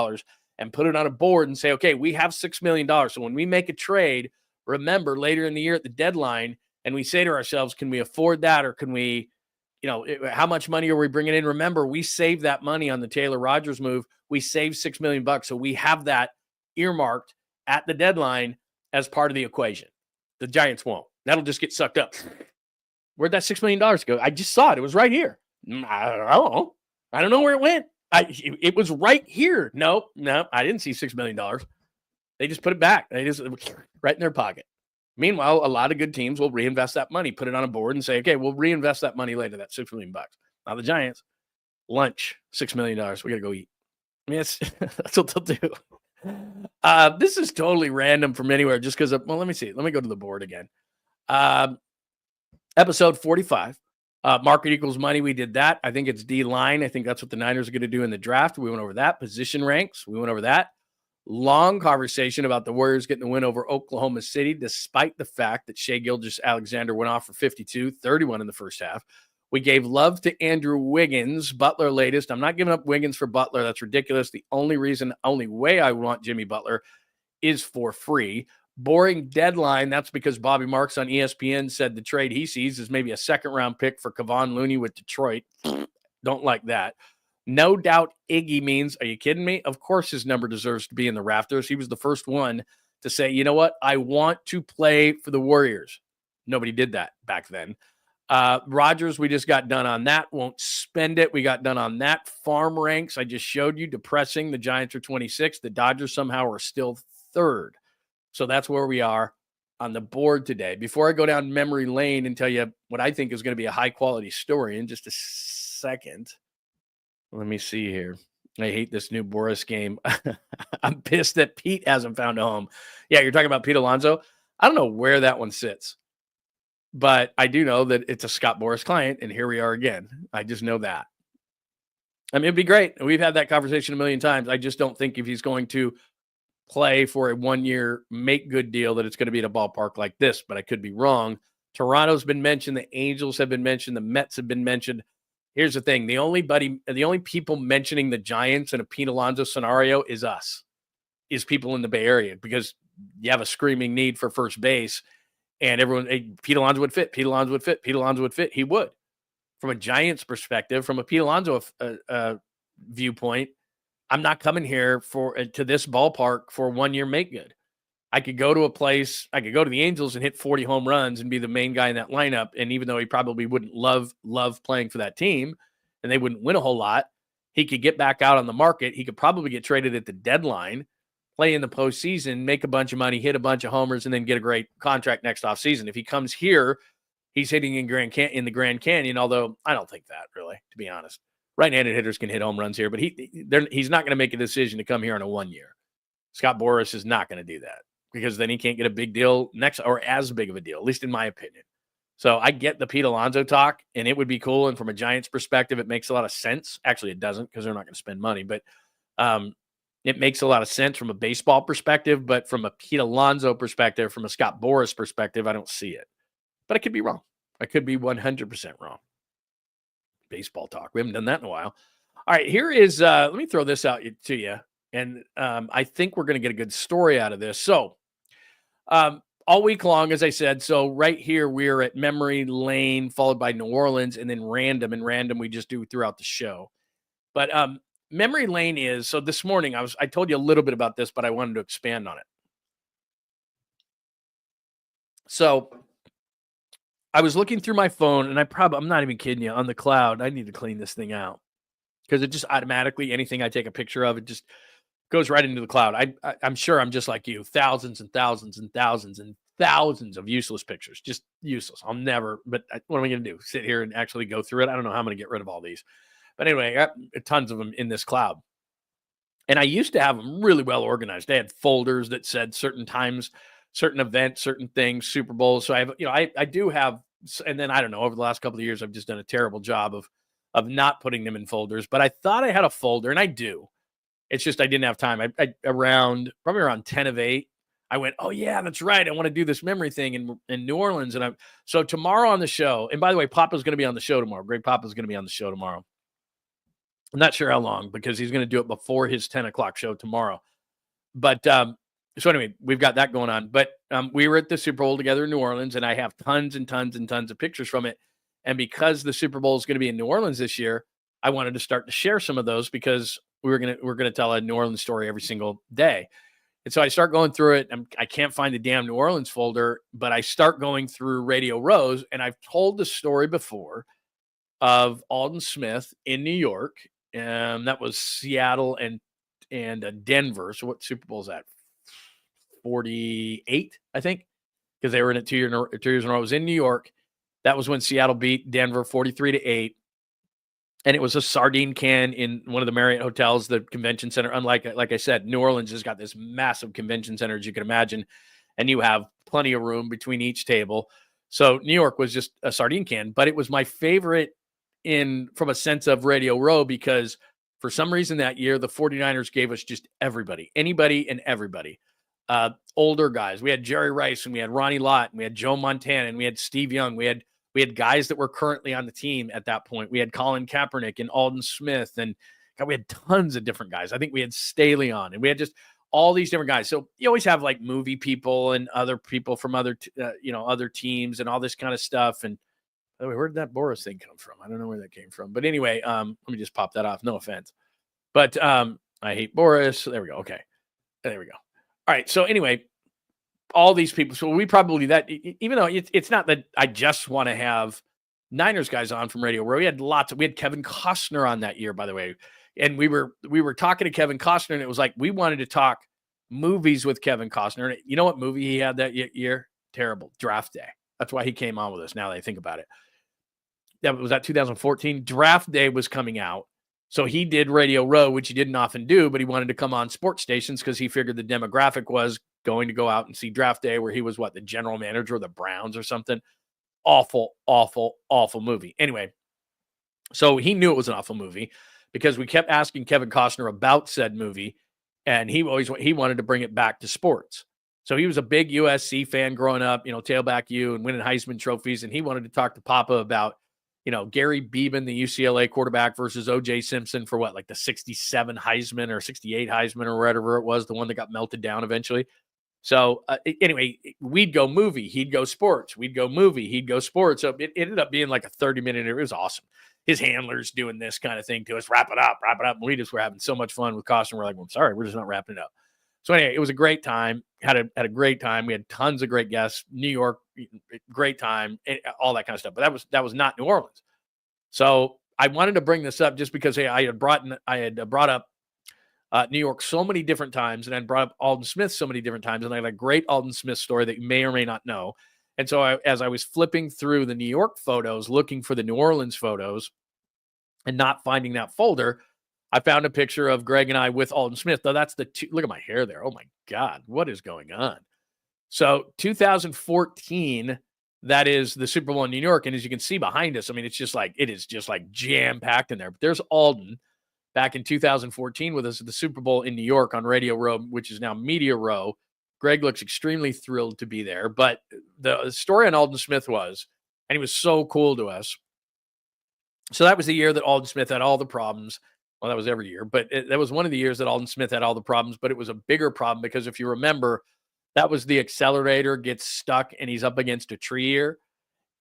and put it on a board and say, okay, we have $6 million. So when we make a trade, remember later in the year at the deadline, and we say to ourselves, can we afford that, or can we, how much money are we bringing in? Remember, we saved that money on the Taylor Rogers move. We saved $6 million. So we have that earmarked at the deadline as part of the equation. The Giants won't. That'll just get sucked up. Where'd that $6 million go? I just saw it. It was right here. I don't know. I don't know where it went. It was right here. No, I didn't see $6 million. They just put it back. They just right in their pocket. Meanwhile, a lot of good teams will reinvest that money, put it on a board and say, okay, we'll reinvest that money later, that $6 million. Now the Giants, lunch, $6 million. We got to go eat. I mean, that's what they'll do. This is totally random from anywhere just because of, well, let me see. Let me go to the board again. Episode 45, market equals money. We did that. I think it's D-line. I think that's what the Niners are going to do in the draft. We went over that. Position ranks. We went over that. Long conversation about the Warriors getting the win over Oklahoma City, despite the fact that Shai Gilgeous-Alexander went off for 52, 31 in the first half. We gave love to Andrew Wiggins, Butler latest. I'm not giving up Wiggins for Butler. That's ridiculous. The only way I want Jimmy Butler is for free. Boring deadline. That's because Bobby Marks on ESPN said the trade he sees is maybe a second-round pick for Kevon Looney with Detroit. Don't like that. No doubt Iggy means, are you kidding me? Of course his number deserves to be in the rafters. He was the first one to say, you know what? I want to play for the Warriors. Nobody did that back then. Rodgers, we just got done on that. Won't spend it. We got done on that. Farm ranks, I just showed you, depressing. The Giants are 26. The Dodgers somehow are still third. So that's where we are on the board today. Before I go down memory lane and tell you what I think is going to be a high-quality story in just a second, let me see here. I hate this new Boris game. I'm pissed that Pete hasn't found a home. Yeah, you're talking about Pete Alonso. I don't know where that one sits, but I do know that it's a Scott Boras client, and here we are again. I just know that. I mean, it'd be great. We've had that conversation a million times. I just don't think if he's going to play for a 1-year make-good deal that it's going to be at a ballpark like this, but I could be wrong. Toronto's been mentioned. The Angels have been mentioned. The Mets have been mentioned. Here's the thing. The only people mentioning the Giants in a Pete Alonso scenario is us, is people in the Bay Area, because you have a screaming need for first base, and everyone, hey, Pete Alonso would fit. Pete Alonso would fit. Pete Alonso would fit. He would. From a Giants perspective, from a Pete Alonso viewpoint, I'm not coming here to this ballpark for 1 year make good. I could go to a place, I could go to the Angels and hit 40 home runs and be the main guy in that lineup. And even though he probably wouldn't love playing for that team and they wouldn't win a whole lot, he could get back out on the market. He could probably get traded at the deadline, play in the postseason, make a bunch of money, hit a bunch of homers, and then get a great contract next offseason. If he comes here, he's hitting in the Grand Canyon, although I don't think that, really, to be honest. Right-handed hitters can hit home runs here, but he's not going to make a decision to come here on a 1 year. Scott Boras is not going to do that, because then he can't get a big deal next, or as big of a deal, at least in my opinion. So I get the Pete Alonso talk, and it would be cool. And from a Giants perspective, it makes a lot of sense. Actually, it doesn't, because they're not going to spend money, but it makes a lot of sense from a baseball perspective. But from a Pete Alonso perspective, from a Scott Boras perspective, I don't see it. But I could be wrong. I could be 100% wrong. Baseball talk. We haven't done that in a while. All right, here is, let me throw this out to you. And I think we're going to get a good story out of this. So all week long, as I said, so right here, we're at memory lane, followed by New Orleans, and then random. And random we just do throughout the show. But memory lane is, so this morning, I told you a little bit about this, but I wanted to expand on it. So I was looking through my phone, and I'm not even kidding you, on the cloud. I need to clean this thing out, because it just automatically, anything I take a picture of, it just goes right into the cloud. I'm sure I'm just like you, thousands and thousands and thousands and thousands of useless pictures, just useless. I'll never, but what am I going to do? Sit here and actually go through it? I don't know how I'm going to get rid of all these. But anyway, I got tons of them in this cloud. And I used to have them really well organized. I had folders that said certain times, certain events, certain things, Super Bowls. So I have, I do have, and then I don't know, over the last couple of years, I've just done a terrible job of not putting them in folders. But I thought I had a folder, and I do. It's just I didn't have time. I probably around 10 of 8, I went, oh, yeah, that's right. I want to do this memory thing in New Orleans. And so tomorrow on the show, and by the way, Papa's going to be on the show tomorrow. Greg Papa's going to be on the show tomorrow. I'm not sure how long, because he's going to do it before his 10 o'clock show tomorrow. But so anyway, we've got that going on. But we were at the Super Bowl together in New Orleans, and I have tons and tons and tons of pictures from it. And because the Super Bowl is going to be in New Orleans this year, I wanted to start to share some of those, because we're gonna tell a New Orleans story every single day. And so I start going through it, and I can't find the damn New Orleans folder, but I start going through Radio Rows, and I've told the story before of Alden Smith in New York, and that was Seattle and Denver. So what Super Bowl is that? 48, I think, because they were in it 2 years in a row. It was in New York. That was when Seattle beat Denver 43-8. And it was a sardine can in one of the Marriott hotels, the convention center. Unlike, like I said, New Orleans has got this massive convention center, as you can imagine, and you have plenty of room between each table. So New York was just a sardine can, but it was my favorite from a sense of Radio Row, because for some reason that year, the 49ers gave us just everybody, anybody and everybody. Older guys. We had Jerry Rice, and we had Ronnie Lott, and we had Joe Montana, and we had Steve Young. We had guys that were currently on the team at that point. We had Colin Kaepernick and Alden Smith, and God, we had tons of different guys. I think we had Staley on, and we had just all these different guys. So you always have like movie people and other people from other teams and all this kind of stuff. And by the way, where did that Boris thing come from? I don't know where that came from. But anyway, let me just pop that off. No offense. But I hate Boris. There we go. Okay. There we go. All right. So anyway, all these people. So we probably even though it's not that I just want to have Niners guys on from Radio Row. We had Kevin Costner on that year, by the way. And we were talking to Kevin Costner, and it was like, we wanted to talk movies with Kevin Costner. And you know what movie he had that year? Terrible. Draft Day. That's why he came on with us, now that I think about it. That was 2014. Draft Day was coming out. So he did Radio Row, which he didn't often do, but he wanted to come on sports stations because he figured the demographic was going to go out and see Draft Day, where he was the general manager of the Browns or something. Awful, awful, awful movie. Anyway, so he knew it was an awful movie because we kept asking Kevin Costner about said movie, and he wanted to bring it back to sports. So he was a big USC fan growing up, tailback U and winning Heisman trophies. And he wanted to talk to Papa about, Gary Beeman, the UCLA quarterback, versus O.J. Simpson for like the 67 Heisman or 68 Heisman or whatever it was, the one that got melted down eventually. So anyway, we'd go movie, he'd go sports, we'd go movie, he'd go sports. So it ended up being like a 30-minute interview. It was awesome. His handlers doing this kind of thing to us, wrap it up. And we just were having so much fun with Costner. We're like, well, sorry, we're just not wrapping it up. So anyway, it was a great time. Had a great time. We had tons of great guests. New York, great time, all that kind of stuff. But that was not New Orleans. So I wanted to bring this up just because I had brought up New York so many different times, and I brought up Alden Smith so many different times, and I had a great Alden Smith story that you may or may not know. And so as I was flipping through the New York photos, looking for the New Orleans photos, and not finding that folder, I found a picture of Greg and I with Alden Smith. Though that's look at my hair there. Oh my God, what is going on? So 2014, that is the Super Bowl in New York. And as you can see behind us, I mean, it is just like jam packed in there. But there's Alden back in 2014 with us at the Super Bowl in New York on Radio Row, which is now Media Row. Greg looks extremely thrilled to be there. But the story on Alden Smith was, and he was so cool to us. So that was the year that Alden Smith had all the problems. Well, that was every year, but that was one of the years that Alden Smith had all the problems, but it was a bigger problem because if you remember, that was the accelerator gets stuck and he's up against a tree here.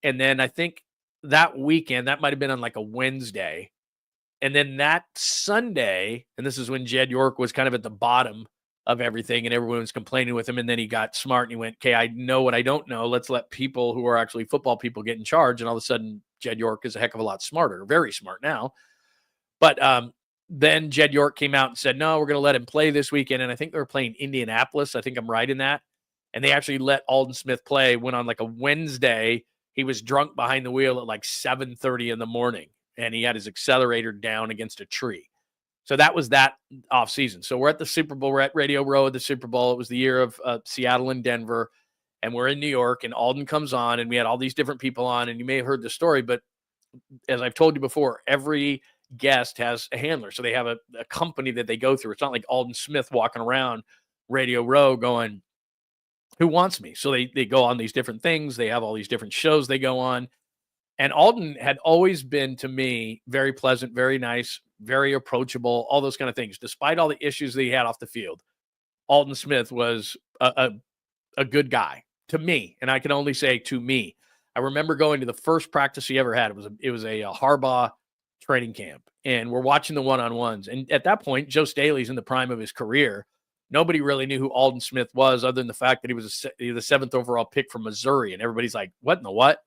And then I think that weekend, that might've been on like a Wednesday. And then that Sunday, and this is when Jed York was kind of at the bottom of everything and everyone was complaining with him. And then he got smart and he went, okay, I know what I don't know. Let's let people who are actually football people get in charge. And all of a sudden, Jed York is a heck of a lot smarter, very smart now. But then Jed York came out and said, no, we're going to let him play this weekend. And I think they were playing Indianapolis. I think I'm right in that. And they actually let Alden Smith play. Went on like a Wednesday. He was drunk behind the wheel at like 7:30 in the morning. And he had his accelerator down against a tree. So that was that off season. So we're at the Super Bowl. We're at Radio Row at the Super Bowl. It was the year of Seattle and Denver. And we're in New York. And Alden comes on. And we had all these different people on. And you may have heard the story. But as I've told you before, every guest has a handler. So they have a company that they go through. It's not like Alden Smith walking around Radio Row going, who wants me? So they go on these different things. They have all these different shows they go on. And Alden had always been, to me, very pleasant, very nice, very approachable, all those kind of things. Despite all the issues that he had off the field, Alden Smith was a good guy to me. And I can only say to me. I remember going to the first practice he ever had. It was a Harbaugh training camp, and we're watching the one-on-ones. And at that point, Joe Staley's in the prime of his career. Nobody really knew who Alden Smith was other than the fact that he was the 7th overall pick from Missouri. And everybody's like, what in the what?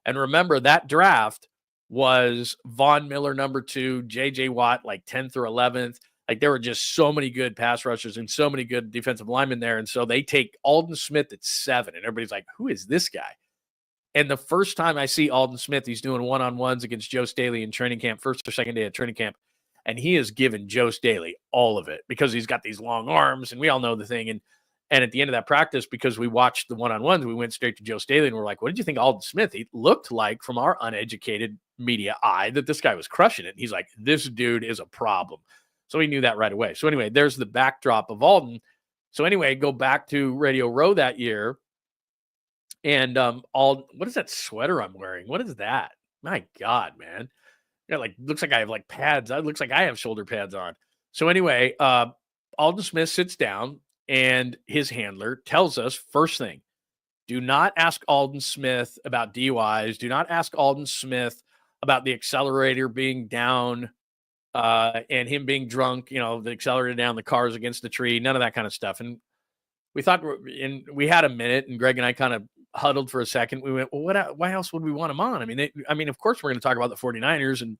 And remember, that draft was Von Miller, number 2, J.J. Watt, like 10th or 11th. Like there were just so many good pass rushers and so many good defensive linemen there. And so they take Alden Smith at 7. And everybody's like, who is this guy? And the first time I see Alden Smith, he's doing one-on-ones against Joe Staley in training camp, first or second day of training camp. And he has given Joe Staley all of it because he's got these long arms, and we all know the thing. And at the end of that practice, because we watched the one-on-ones, we went straight to Joe Staley and we're like, what did you think Alden Smith? He looked like, from our uneducated media eye, that this guy was crushing it. And he's like, this dude is a problem. So we knew that right away. So anyway, there's the backdrop of Alden. So anyway, go back to Radio Row that year. And what is that sweater I'm wearing? What is that? My God, man. Yeah, like looks like I have like pads. It looks like I have shoulder pads on. So anyway, Alden Smith sits down and his handler tells us, first thing, do not ask Alden Smith about DUIs. Do not ask Alden Smith about the accelerator being down and him being drunk, the accelerator down, the cars against the tree, none of that kind of stuff. And we thought, and we had a minute, and Greg and I kind of huddled for a second. We went, well, why else would we want him on? I mean, of course we're going to talk about the 49ers and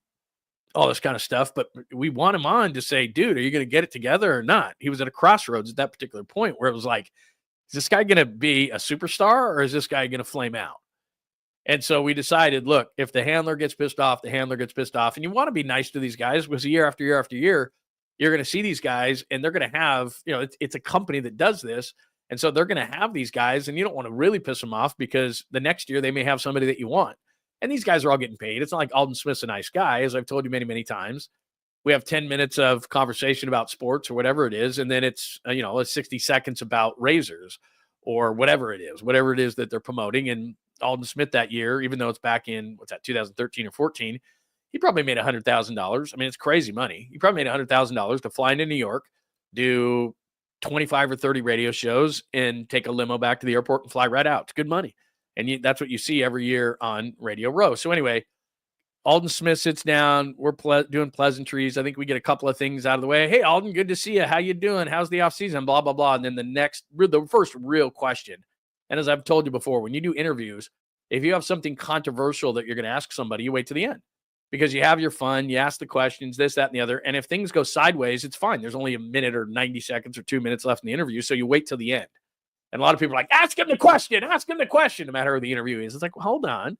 all this kind of stuff, but we want him on to say, dude, are you going to get it together or not? He was at a crossroads at that particular point where it was like, is this guy going to be a superstar or is this guy going to flame out? And so we decided, look, if the handler gets pissed off, the handler gets pissed off. And you want to be nice to these guys because year after year after year, you're going to see these guys and they're going to have, it's a company that does this. And so they're going to have these guys, and you don't want to really piss them off because the next year they may have somebody that you want. And these guys are all getting paid. It's not like Alden Smith's a nice guy, as I've told you many, many times. We have 10 minutes of conversation about sports or whatever it is, and then it's, 60 seconds about razors or whatever it is that they're promoting. And Alden Smith that year, even though it's back in, 2013 or 14, he probably made $100,000. I mean, it's crazy money. He probably made $100,000 to fly into New York, do 25 or 30 radio shows, and take a limo back to the airport and fly right out. It's good money. And that's what you see every year on Radio Row. So anyway, Alden Smith sits down. We're doing pleasantries. I think we get a couple of things out of the way. Hey, Alden, good to see you. How you doing? How's the offseason? Blah, blah, blah. And then the first real question, and as I've told you before, when you do interviews, if you have something controversial that you're going to ask somebody, you wait to the end because you have your fun. You ask the questions, this, that, and the other. And if things go sideways, it's fine. There's only a minute or 90 seconds or 2 minutes left in the interview, so you wait till the end. And a lot of people are like, ask him the question, no matter who the interview is. It's like, well, hold on.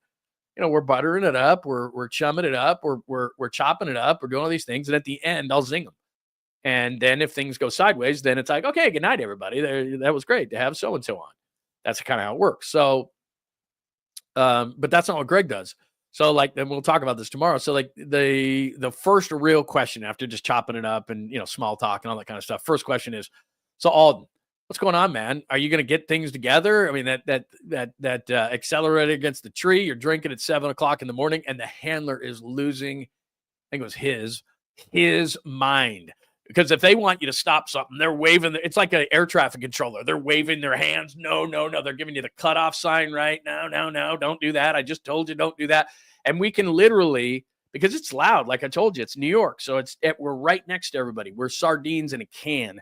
We're buttering it up. We're chumming it up. We're chopping it up. We're doing all these things. And at the end, I'll zing them. And then if things go sideways, then it's like, okay, good night, everybody. That was great to have so-and-so on. That's kind of how it works. So, but that's not what Greg does. So then we'll talk about this tomorrow. So the first real question after just chopping it up and, small talk and all that kind of stuff. First question is, so Alden, what's going on, man? Are you going to get things together? I mean, that accelerator against the tree, you're drinking at 7:00 in the morning, and the handler is losing, I think it was his mind. Because if they want you to stop something, they're waving. It's like an air traffic controller. They're waving their hands. No. They're giving you the cutoff sign, right? No. Don't do that. I just told you don't do that. And we can literally, because it's loud, like I told you, it's New York. So we're right next to everybody. We're sardines in a can.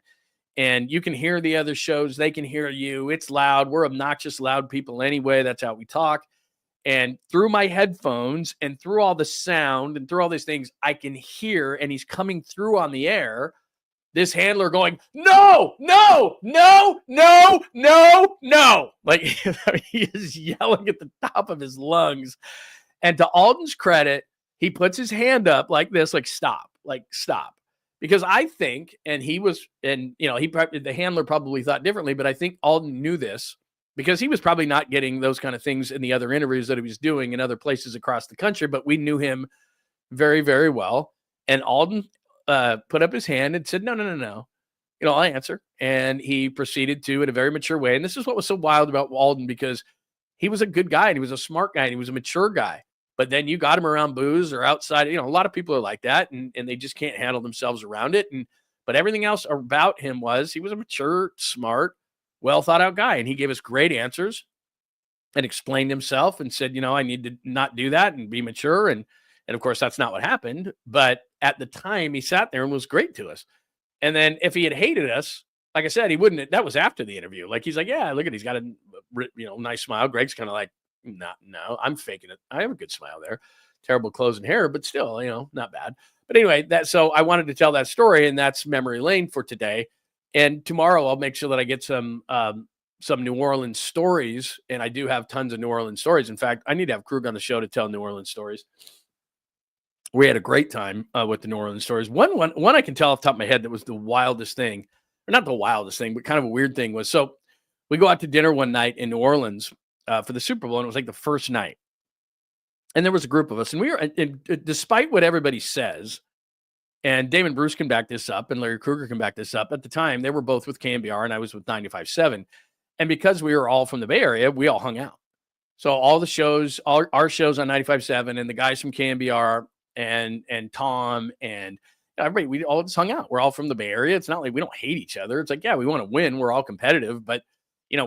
And you can hear the other shows. They can hear you. It's loud. We're obnoxious, loud people anyway. That's how we talk. And through my headphones and through all the sound and through all these things, I can hear, and he's coming through on the air, this handler going, no. Like he is yelling at the top of his lungs. And to Alden's credit, he puts his hand up like this, like stop. Because I think, and the handler probably thought differently, but I think Alden knew this because he was probably not getting those kind of things in the other interviews that he was doing in other places across the country, but we knew him very, very well. And Alden put up his hand and said, no. I'll answer. And he proceeded to, in a very mature way. And this is what was so wild about Alden, because he was a good guy and he was a smart guy and he was a mature guy. But then you got him around booze or outside. A lot of people are like that, and they just can't handle themselves around it. But everything else about him he was a mature, smart, well thought out guy. And he gave us great answers and explained himself and said, I need to not do that and be mature. And of course, that's not what happened. But at the time, he sat there and was great to us. And then if he had hated us, like I said, he wouldn't. That was after the interview. Like, he's like, yeah, look at, he's got a nice smile. Greg's kind of like, no, I'm faking it. I have a good smile there. Terrible clothes and hair, but still, not bad. But anyway, so I wanted to tell that story, and that's memory lane for today. And tomorrow I'll make sure that I get some New Orleans stories, and I do have tons of New Orleans stories. In fact, I need to have Krug on the show to tell New Orleans stories. We had a great time with the New Orleans stories. One I can tell off the top of my head that was the wildest thing, or not the wildest thing, but kind of a weird thing was, so we go out to dinner one night in New Orleans for the Super Bowl, and it was like the first night. And there was a group of us, and we were, and despite what everybody says, and Damon Bruce can back this up, and Larry Krueger can back this up, at the time, they were both with KMBR, and I was with 95.7. And because we were all from the Bay Area, we all hung out. So all the shows, our shows on 95.7, and the guys from KMBR, and Tom, and everybody, we all just hung out. We're all from the Bay Area. It's not like we don't hate each other. It's like, yeah, we want to win. We're all competitive, but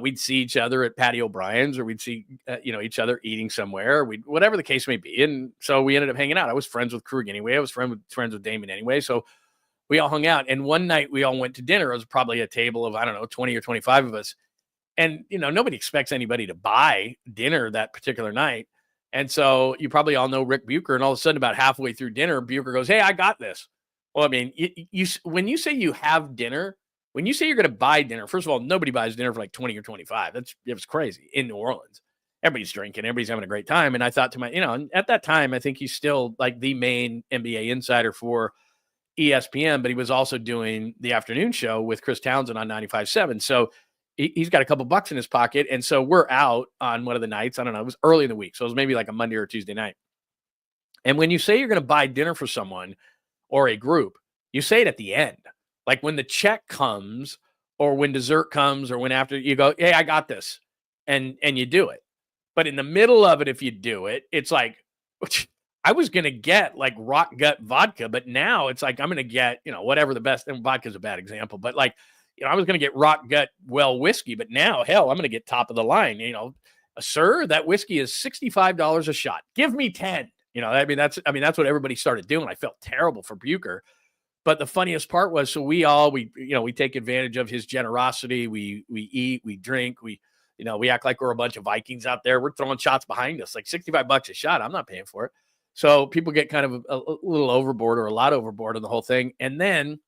we'd see each other at Patty O'Brien's, or we'd see, each other eating somewhere, whatever the case may be. And so we ended up hanging out. I was friends with Krug anyway. I was friends with Damon anyway. So we all hung out. And one night we all went to dinner. It was probably a table of, 20 or 25 of us. And, nobody expects anybody to buy dinner that particular night. And so you probably all know Rick Bucher. And all of a sudden, about halfway through dinner, Bucher goes, "Hey, I got this." Well, I mean, when you say you have dinner, when you say you're going to buy dinner, first of all, nobody buys dinner for like 20 or 25. It was crazy in New Orleans. Everybody's drinking. Everybody's having a great time. And I thought to and at that time, I think he's still like the main NBA insider for ESPN, but he was also doing the afternoon show with Chris Townsend on 95.7. So he's got a couple bucks in his pocket. And so we're out on one of the nights. I don't know. It was early in the week. So it was maybe like a Monday or a Tuesday night. And when you say you're going to buy dinner for someone or a group, you say it at the end. Like when the check comes, or when dessert comes, or when after you go, hey, I got this, and you do it. But in the middle of it, if you do it, it's like, I was going to get like rock gut vodka, but now it's like, I'm going to get, whatever the best, and vodka's a bad example, but like, I was going to get rock gut well whiskey, but now, hell, I'm going to get top of the line. Sir, that whiskey is $65 a shot. Give me 10. That's what everybody started doing. I felt terrible for Bucher. But the funniest part was, so we take advantage of his generosity. We eat, we drink, we act like we're a bunch of Vikings out there. We're throwing shots behind us, like $65 a shot. I'm not paying for it. So people get kind of a little overboard, or a lot overboard on the whole thing. And then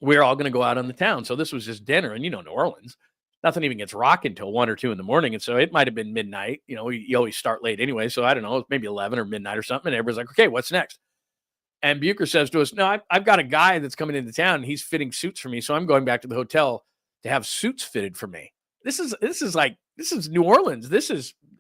we're all going to go out on the town. So this was just dinner. And New Orleans, nothing even gets rocking until 1 or 2 in the morning. And so it might have been midnight. You always start late anyway. So I don't know, maybe 11 or midnight or something. And everybody's like, okay, what's next? And Bucher says to us, no, I've got a guy that's coming into town, and he's fitting suits for me. So I'm going back to the hotel to have suits fitted for me. This is New Orleans.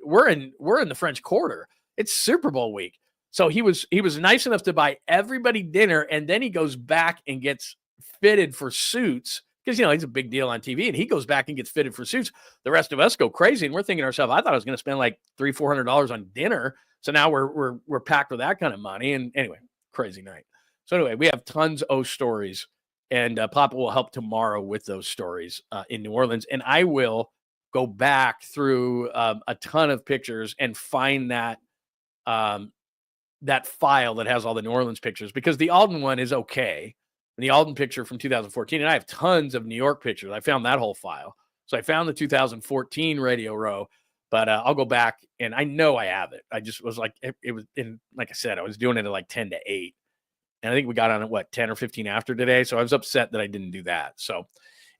We're in the French Quarter. It's Super Bowl week. So he was nice enough to buy everybody dinner. And then he goes back and gets fitted for suits, because, he's a big deal on TV, and he goes back and gets fitted for suits. The rest of us go crazy, and we're thinking to ourselves, I thought I was going to spend like $300-400 on dinner. So now we're packed with that kind of money. And anyway, crazy night. So anyway, we have tons of stories, and Papa will help tomorrow with those stories in New Orleans. And I will go back through a ton of pictures and find that file that has all the New Orleans pictures, because the Alden one is okay. And the Alden picture from 2014, and I have tons of New York pictures. I found that whole file. So I found the 2014 Radio Row, but I'll go back, and I know I have it. I just was like, it was in, like I said, I was doing it at like 10 to 8. And I think we got on at 10 or 15 after today. So I was upset that I didn't do that. So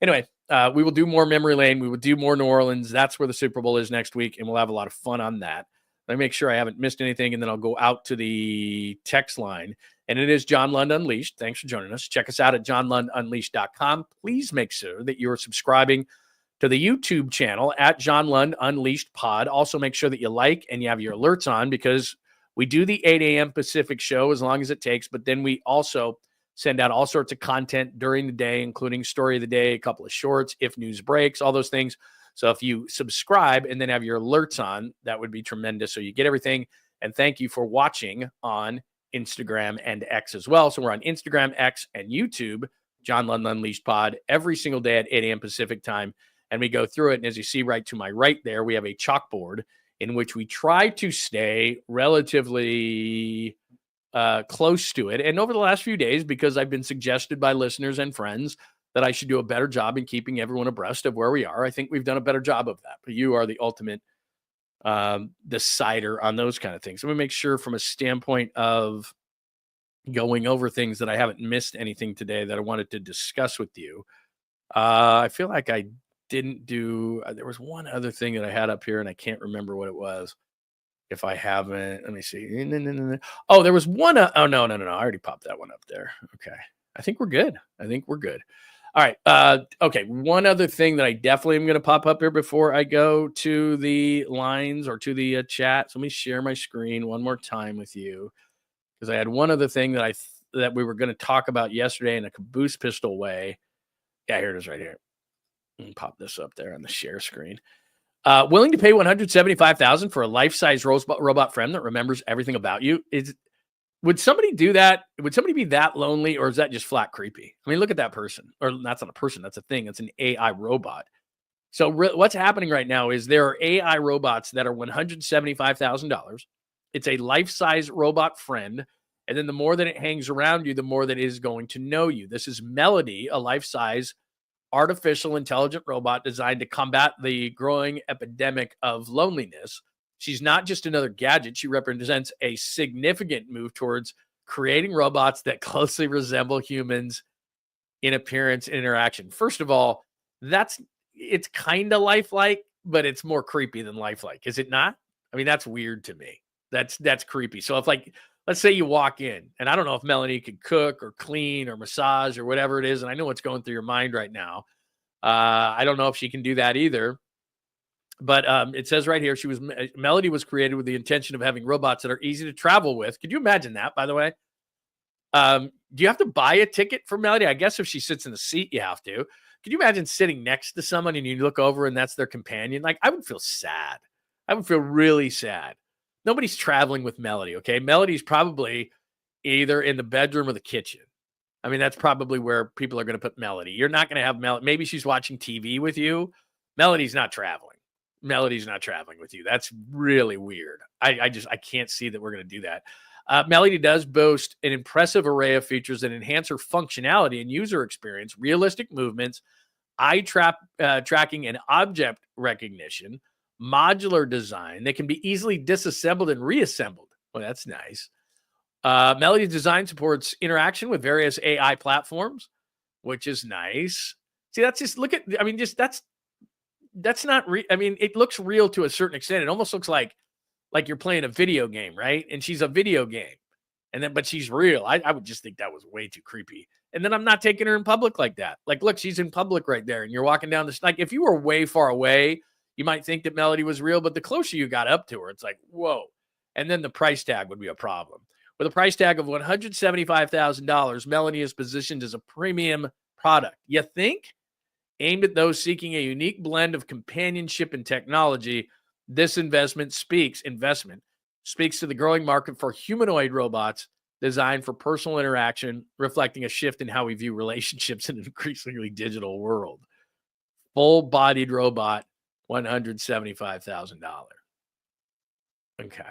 anyway, we will do more memory lane. We will do more New Orleans. That's where the Super Bowl is next week, and we'll have a lot of fun on that. Let me make sure I haven't missed anything, and then I'll go out to the text line. And it is John Lund Unleashed. Thanks for joining us. Check us out at johnlundunleashed.com. Please make sure that you're subscribing to the YouTube channel at John Lund Unleashed Pod. Also, make sure that you like and you have your alerts on, because we do the 8 a.m. Pacific show as long as it takes. But then we also send out all sorts of content during the day, including story of the day, a couple of shorts, if news breaks, all those things. So if you subscribe and then have your alerts on, that would be tremendous. So you get everything. And thank you for watching on Instagram and X as well. So we're on Instagram, X, and YouTube, John Lund Unleashed Pod, every single day at 8 a.m. Pacific time. And we go through it. And as you see right to my right there, we have a chalkboard in which we try to stay relatively close to it. And over the last few days, because I've been suggested by listeners and friends that I should do a better job in keeping everyone abreast of where we are, I think we've done a better job of that. But you are the ultimate decider on those kind of things. So we make sure, from a standpoint of going over things, that I haven't missed anything today that I wanted to discuss with you. I feel like I didn't do, there was one other thing that I had up here, and I can't remember what it was. If I haven't, let me see. Oh, there was one. Oh, no. I already popped that one up there. Okay. I think we're good. All right. Okay. One other thing that I definitely am going to pop up here before I go to the lines or to the chat. So let me share my screen one more time with you, because I had one other thing that we were going to talk about yesterday in a caboose pistol way. Yeah, here it is right here. Let me pop this up there on the share screen. Willing to pay $175,000 for a life-size robot friend that remembers everything about you. Would somebody do that? Would somebody be that lonely, or is that just flat creepy? I mean, look at that person. Or that's not a person. That's a thing. It's an AI robot. So what's happening right now is there are AI robots that are $175,000. It's a life-size robot friend. And then the more that it hangs around you, the more that it is going to know you. This is Melody, a life-size artificial intelligent robot designed to combat the growing epidemic of loneliness. She's not just another gadget. She represents a significant move towards creating robots that closely resemble humans in appearance and interaction. First of all, it's kind of lifelike, but it's more creepy than lifelike. Is it not? I mean, that's weird to me. That's creepy. So if, like, let's say you walk in, and I don't know if Melanie could cook or clean or massage or whatever it is, and I know what's going through your mind right now. I don't know if she can do that either. But it says right here, Melody was created with the intention of having robots that are easy to travel with. Could you imagine that, by the way? Do you have to buy a ticket for Melody? I guess if she sits in the seat, you have to. Could you imagine sitting next to someone and you look over and that's their companion? Like, I would feel sad. I would feel really sad. Nobody's traveling with Melody, okay? Melody's probably either in the bedroom or the kitchen. I mean, that's probably where people are going to put Melody. You're not going to have Melody. Maybe she's watching TV with you. Melody's not traveling. Melody's not traveling with you. That's really weird. I can't see that we're going to do that. Melody does boast an impressive array of features that enhance her functionality and user experience, realistic movements, eye tracking and object recognition, modular design that can be easily disassembled and reassembled. Well, that's nice. Melody's design supports interaction with various AI platforms, which is nice. See, that's just that's not real. I mean, it looks real to a certain extent. It almost looks like you're playing a video game, right? And she's a video game. But she's real. I would just think that was way too creepy. And then I'm not taking her in public like that. Like, look, she's in public right there. And you're walking down this, like, if you were way far away, you might think that Melody was real, but the closer you got up to her, it's like, whoa. And then the price tag would be a problem. With a price tag of $175,000, Melody is positioned as a premium product. You think? Aimed at those seeking a unique blend of companionship and technology, this investment speaks to the growing market for humanoid robots designed for personal interaction, reflecting a shift in how we view relationships in an increasingly digital world. Full-bodied robot, $175,000. Okay.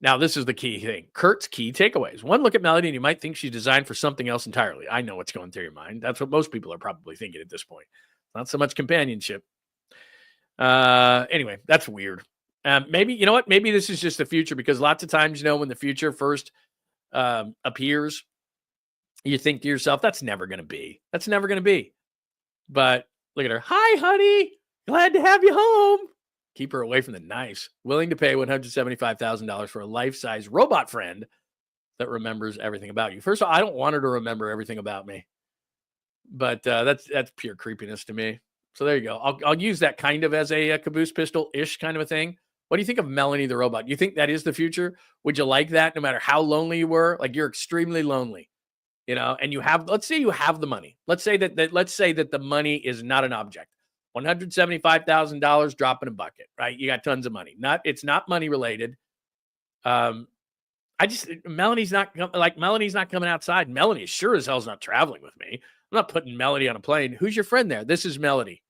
Now, this is the key thing. Kurt's key takeaways. One, look at Melody and you might think she's designed for something else entirely. I know what's going through your mind. That's what most people are probably thinking at this point. Not so much companionship. Anyway, that's weird. Maybe, you know what? Maybe this is just the future, because lots of times, when the future first appears, you think to yourself, that's never going to be. That's never going to be. But look at her. Hi, honey. Glad to have you home. Keep her away from the knives. Willing to pay $175,000 for a life-size robot friend that remembers everything about you. First of all, I don't want her to remember everything about me. But that's pure creepiness to me. So there you go. I'll use that kind of as a caboose pistol-ish kind of a thing. What do you think of Melanie the robot? Do you think that is the future? Would you like that no matter how lonely you were? Like, you're extremely lonely, and let's say you have the money. Let's say that the money is not an object. $175,000 drop in a bucket, right? You got tons of money. It's not money related. Melanie's not coming outside. Melanie sure as hell's not traveling with me. I'm not putting Melody on a plane. Who's your friend there? This is Melody.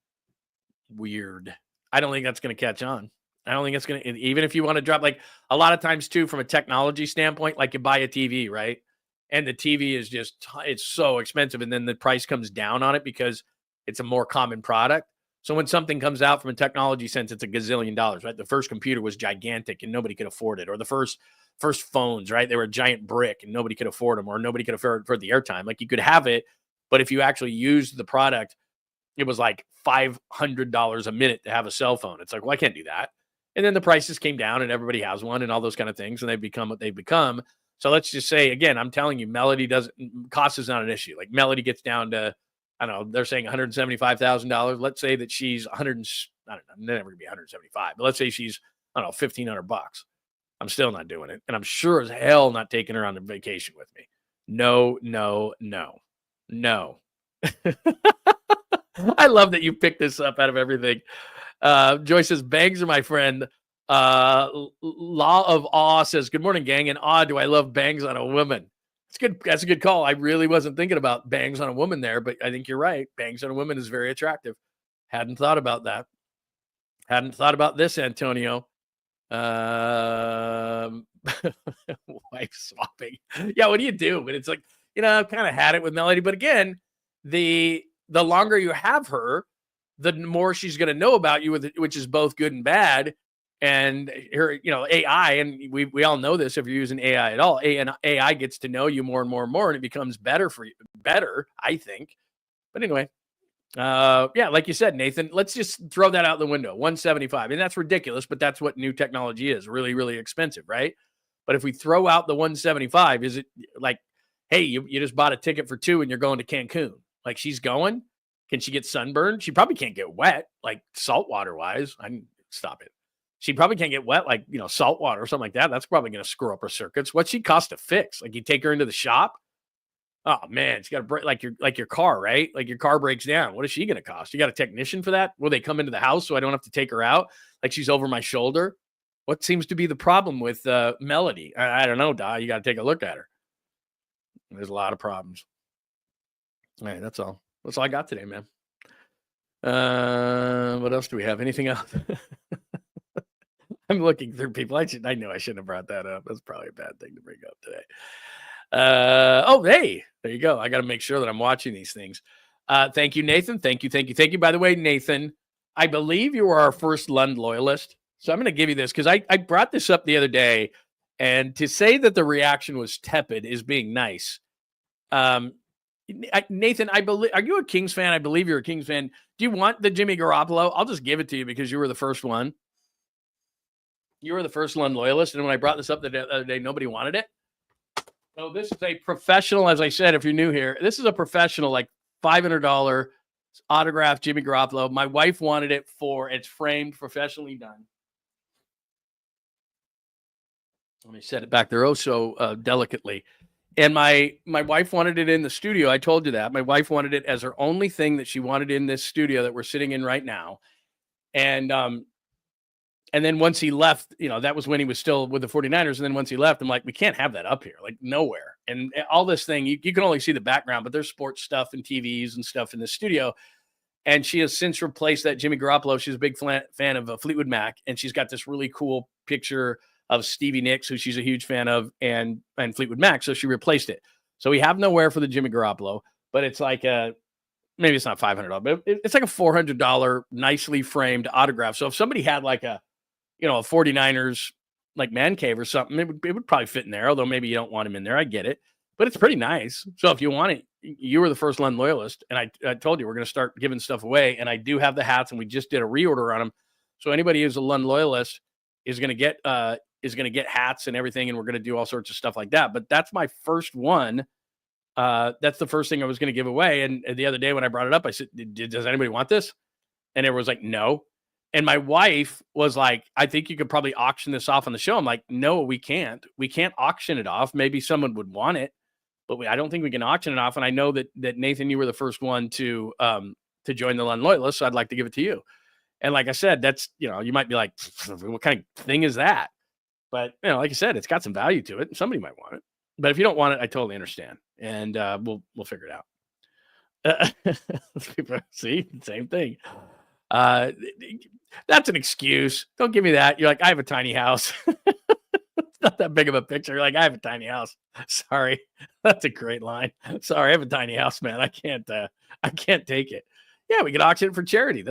Weird. I don't think that's going to catch on. I don't think it's going to, even if you want to drop, like, a lot of times too, from a technology standpoint, like, you buy a TV, right? And the TV is it's so expensive. And then the price comes down on it because it's a more common product. So when something comes out from a technology sense, it's $1 gazillion, right? The first computer was gigantic and nobody could afford it. Or the first phones, right? They were a giant brick and nobody could afford them, or nobody could afford the airtime. Like, you could have it, but if you actually used the product, it was like $500 a minute to have a cell phone. It's like, well, I can't do that. And then the prices came down and everybody has one and all those kind of things, and they've become what they've become. So let's just say, again, I'm telling you, cost is not an issue. Like, Melody gets down to, I don't know, they're saying $175,000. Let's say that she's I don't know, never gonna be 175, but let's say she's, I don't know, $1,500. I'm still not doing it. And I'm sure as hell not taking her on a vacation with me. No. I love that you picked this up out of everything. Joyce says, bangs are my friend. Law of Awe says, good morning, gang. And do I love bangs on a woman? It's good. That's a good call. I really wasn't thinking about bangs on a woman there, but I think you're right. Bangs on a woman is very attractive. Hadn't thought about that. Hadn't thought about this, Antonio. Wife swapping. Yeah, what do you do? But it's like, I've kind of had it with Melody. But again, the longer you have her, the more she's going to know about you, which is both good and bad. And her, AI, and we all know this if you're using AI at all. AI gets to know you more and more and more, and it becomes better for you. Better, I think. But anyway, yeah, like you said, Nathan, let's just throw that out the window. 175, and that's ridiculous, but that's what new technology is. Really, really expensive, right? But if we throw out the 175, is it like, hey, you just bought a ticket for 2 and you're going to Cancun? Like, she's going? Can she get sunburned? She probably can't get wet, like saltwater wise. Stop it. She probably can't get wet, like, salt water or something like that. That's probably going to screw up her circuits. What's she cost to fix? Like, you take her into the shop? Oh man, it's got to break like your car, right? Like your car breaks down. What is she going to cost? You got a technician for that? Will they come into the house so I don't have to take her out? Like she's over my shoulder? What seems to be the problem with Melody? I don't know, Di. You got to take a look at her. There's a lot of problems. All right, that's all. That's all I got today, man. What else do we have? Anything else? I'm looking through people. I know I shouldn't have brought that up. That's probably a bad thing to bring up today. Hey, there you go. I got to make sure that I'm watching these things. Thank you, Nathan. Thank you. By the way, Nathan, I believe you are our first Lund loyalist. So I'm going to give you this because I brought this up the other day, and to say that the reaction was tepid is being nice. Nathan, are you a Kings fan? I believe you're a Kings fan. Do you want the Jimmy Garoppolo? I'll just give it to you because you were the first one. You were the first Lund loyalist, and when I brought this up the other day, nobody wanted it. So this is a professional, as I said, if you're new here, this is a professional, like $500 autographed Jimmy Garoppolo. My wife wanted it it's framed, professionally done. Let me set it back there so delicately. And my wife wanted it in the studio. I told you that. My wife wanted it as her only thing that she wanted in this studio that we're sitting in right now. And then once he left, that was when he was still with the 49ers. And then once he left, I'm like, we can't have that up here, like nowhere. And all this thing, you can only see the background, but there's sports stuff and TVs and stuff in the studio. And she has since replaced that Jimmy Garoppolo. She's a big fan of Fleetwood Mac. And she's got this really cool picture of Stevie Nicks, who she's a huge fan of, and Fleetwood Mac. So she replaced it. So we have nowhere for the Jimmy Garoppolo, but it's like maybe it's not $500, but it's like a $400 nicely framed autograph. So if somebody had like a 49ers like man cave or something, it would probably fit in there, although maybe you don't want him in there. I get it, but it's pretty nice. So if you want it, you were the first Lund loyalist, and I told you we're going to start giving stuff away, and I do have the hats, and we just did a reorder on them. So anybody who's a Lund loyalist is going to get hats and everything, and we're going to do all sorts of stuff like that. But that's my first one. That's the first thing I was going to give away. And the other day when I brought it up, I said, does anybody want this? And everyone was like, no. And my wife was like, I think you could probably auction this off on the show. I'm like, no, we can't. We can't auction it off. Maybe someone would want it, but I don't think we can auction it off. And I know that Nathan, you were the first one to join the Lund Loyalists, so I'd like to give it to you. And like I said, that's, you might be like, what kind of thing is that? But, like I said, it's got some value to it. Somebody might want it. But if you don't want it, I totally understand. And we'll figure it out. See, same thing. That's an excuse. Don't give me that. You're like, I have a tiny house. It's not that big of a picture. You're like, I have a tiny house. Sorry. That's a great line. Sorry, I have a tiny house, man. I can't take it. Yeah, we could auction it for charity.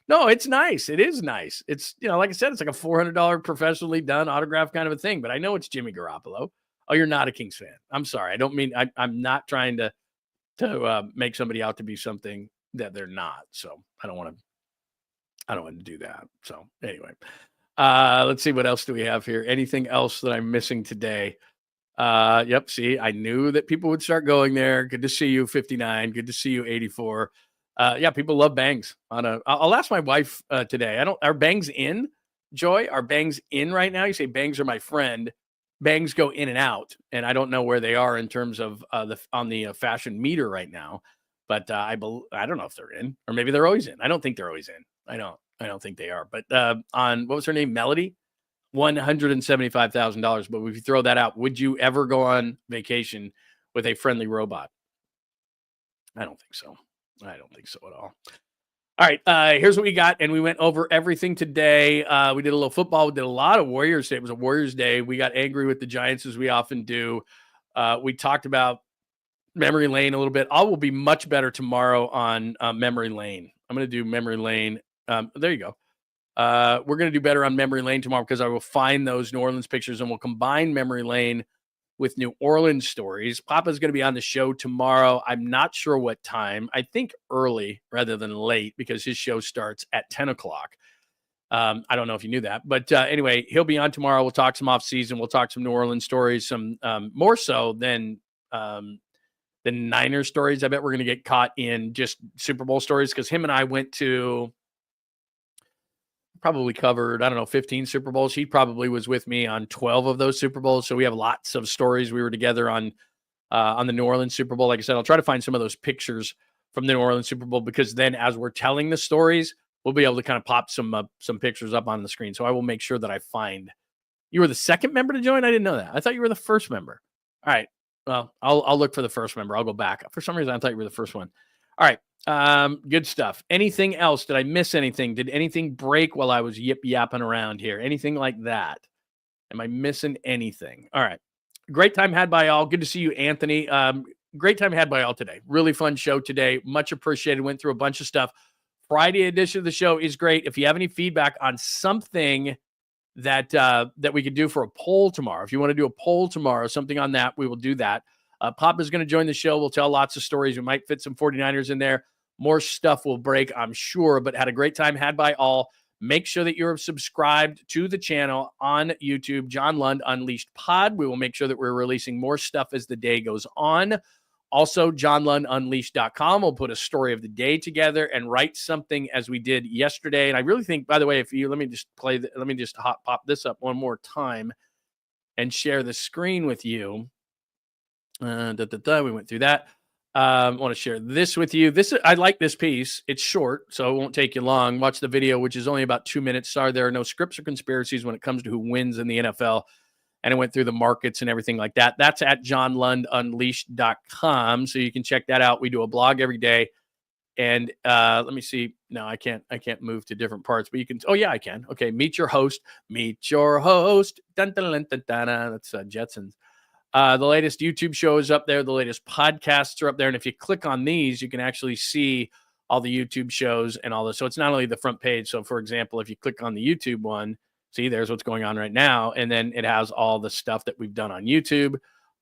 No, it's nice. It is nice. It's, like I said, it's like a $400 professionally done autograph kind of a thing, but I know it's Jimmy Garoppolo. Oh, you're not a Kings fan. I'm sorry. I don't mean, I'm not trying to make somebody out to be something that they're not. So I don't want to do that. So anyway, let's see, what else do we have here? Anything else that I'm missing today? Yep. See, I knew that people would start going there. Good to see you, 59. Good to see you, 84. Yeah, people love bangs. I'll ask my wife today. Are bangs in, Joy? Are bangs in right now? You say bangs are my friend. Bangs go in and out, and I don't know where they are in terms of on the fashion meter right now. But I don't know if they're in, or maybe they're always in. I don't think they're always in. I don't think they are. But on, what was her name? Melody, $175,000. But if you throw that out, would you ever go on vacation with a friendly robot? I don't think so. I don't think so at all. All right, here's what we got, and we went over everything today. We did a little football. We did a lot of Warriors Day. It was a Warriors Day. We got angry with the Giants, as we often do. We talked about memory lane a little bit. I will be much better tomorrow on memory lane. I'm going to do memory lane. There you go. We're going to do better on memory lane tomorrow because I will find those New Orleans pictures, and we'll combine memory lane with New Orleans stories. Papa's going to be on the show tomorrow. I'm not sure what time. I think early rather than late because his show starts at 10 o'clock. I don't know if you knew that, but anyway, he'll be on tomorrow. We'll talk some off season. We'll talk some New Orleans stories, some more so than the Niners stories. I bet we're going to get caught in just Super Bowl stories because him and I went to, probably covered, 15 Super Bowls. He probably was with me on 12 of those Super Bowls. So we have lots of stories. We were together on on the New Orleans Super Bowl. Like I said, I'll try to find some of those pictures from the New Orleans Super Bowl, because then as we're telling the stories, we'll be able to kind of pop some pictures up on the screen. So I will make sure that I find. You were the second member to join? I didn't know that. I thought you were the first member. All right. Well, I'll look for the first member. I'll go back. For some reason, I thought you were the first one. All right. Good stuff. Anything else? Did I miss anything? Did anything break while I was yip-yapping around here? Anything like that? Am I missing anything? All right. Great time had by all. Good to see you, Anthony. Great time had by all today. Really fun show today. Much appreciated. Went through a bunch of stuff. Friday edition of the show is great. If you have any feedback on something that we could do for a poll tomorrow, if you want to do a poll tomorrow, something on that, we will do that. Pop is going to join the show. We'll tell lots of stories. We might fit some 49ers in there. More stuff will break, I'm sure, but had a great time had by all. Make sure that you're subscribed to the channel on YouTube, John Lund Unleashed Pod. We will make sure that we're releasing more stuff as the day goes on. Also, johnlundunleashed.com. We'll put a story of the day together and write something as we did yesterday. And I really think, by the way, let me just pop this up one more time and share the screen with you. We went through that. I want to share this with you. I like this piece. It's short, so it won't take you long. Watch the video, which is only about 2 minutes. Sorry, there are no scripts or conspiracies when it comes to who wins in the NFL. And it went through the markets and everything like that. That's at johnlundunleashed.com. So you can check that out. We do a blog every day. And let me see. No, I can't move to different parts, but you can. Oh, yeah, I can. Okay. Meet your host. Meet your host. Dun, dun, dun, dun, dun, dun. That's Jetsons. The latest YouTube show is up there. The latest podcasts are up there. And if you click on these, you can actually see all the YouTube shows and all this. So it's not only the front page. So, for example, if you click on the YouTube one, see, there's what's going on right now. And then it has all the stuff that we've done on YouTube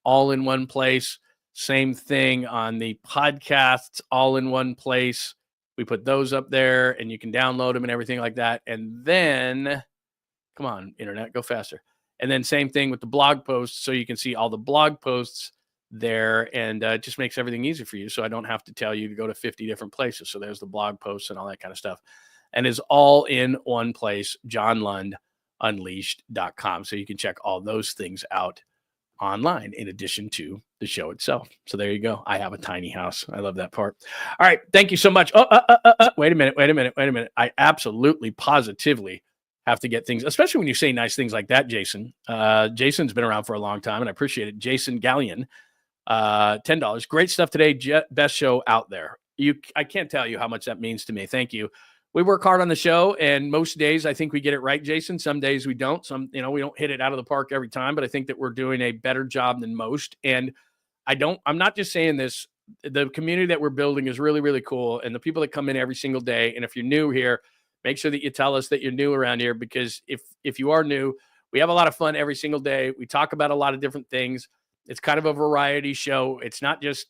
all in one place. Same thing on the podcasts, all in one place. We put those up there and you can download them and everything like that. And then, come on, internet, go faster. And then same thing with the blog posts. So you can see all the blog posts there, and it just makes everything easy for you. So I don't have to tell you to go to 50 different places. So there's the blog posts and all that kind of stuff. And is all in one place, johnlundunleashed.com. So you can check all those things out online in addition to the show itself. So there you go. I have a tiny house. I love that part. All right. Thank you so much. Wait a minute. I absolutely, positively have to get things, especially when you say nice things like that, Jason. Jason's been around for a long time, and I appreciate it. Jason Gallion, $10. Great stuff today. Best show out there. I can't tell you how much that means to me. Thank you. We work hard on the show, and most days I think we get it right, Jason. Some days we don't. We don't hit it out of the park every time, but I think that we're doing a better job than most. And I'm not just saying this. The community that we're building is really, really cool. And the people that come in every single day. And if you're new here, make sure that you tell us that you're new around here, because if you are new, we have a lot of fun every single day. We talk about a lot of different things. It's kind of a variety show. It's not just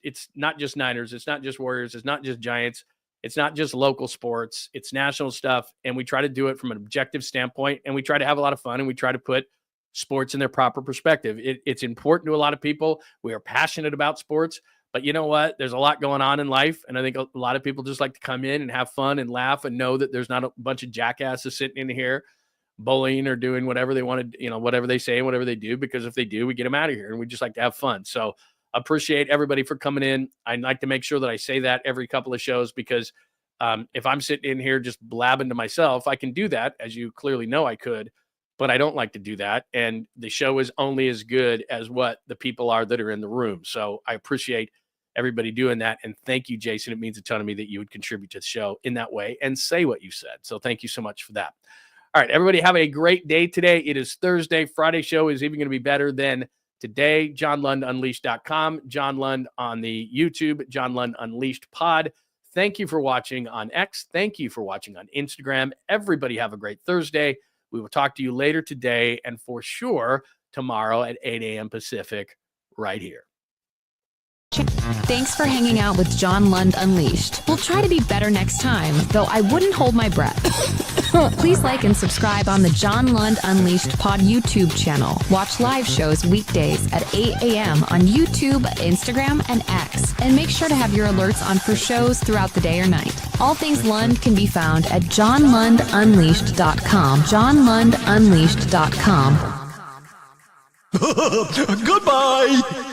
Niners. It's not just Warriors. It's not just Giants. It's not just local sports. It's national stuff. And we try to do it from an objective standpoint, and we try to have a lot of fun, and we try to put sports in their proper perspective. It's important to a lot of people. We are passionate about sports, but you know what? There's a lot going on in life. And I think a lot of people just like to come in and have fun and laugh and know that there's not a bunch of jackasses sitting in here bullying or doing whatever they want to, whatever they say and whatever they do, because if they do, we get them out of here, and we just like to have fun. So appreciate everybody for coming in. I like to make sure that I say that every couple of shows, because if I'm sitting in here just blabbing to myself, I can do that, as you clearly know I could, but I don't like to do that. And the show is only as good as what the people are that are in the room. So I appreciate everybody doing that. And thank you, Jason. It means a ton to me that you would contribute to the show in that way and say what you said. So thank you so much for that. All right, everybody have a great day today. It is Thursday. Friday show is even going to be better than today. JohnLundUnleashed.com. John Lund on the YouTube. John Lund Unleashed Pod. Thank you for watching on X. Thank you for watching on Instagram. Everybody have a great Thursday. We will talk to you later today, and for sure tomorrow at 8 a.m. Pacific right here. Thanks for hanging out with John Lund Unleashed. We'll try to be better next time, though I wouldn't hold my breath. Please like and subscribe on the John Lund Unleashed Pod YouTube channel. Watch live shows weekdays at 8 a.m. on YouTube, Instagram, and X. And make sure to have your alerts on for shows throughout the day or night. All things Lund can be found at johnlundunleashed.com. johnlundunleashed.com. Goodbye!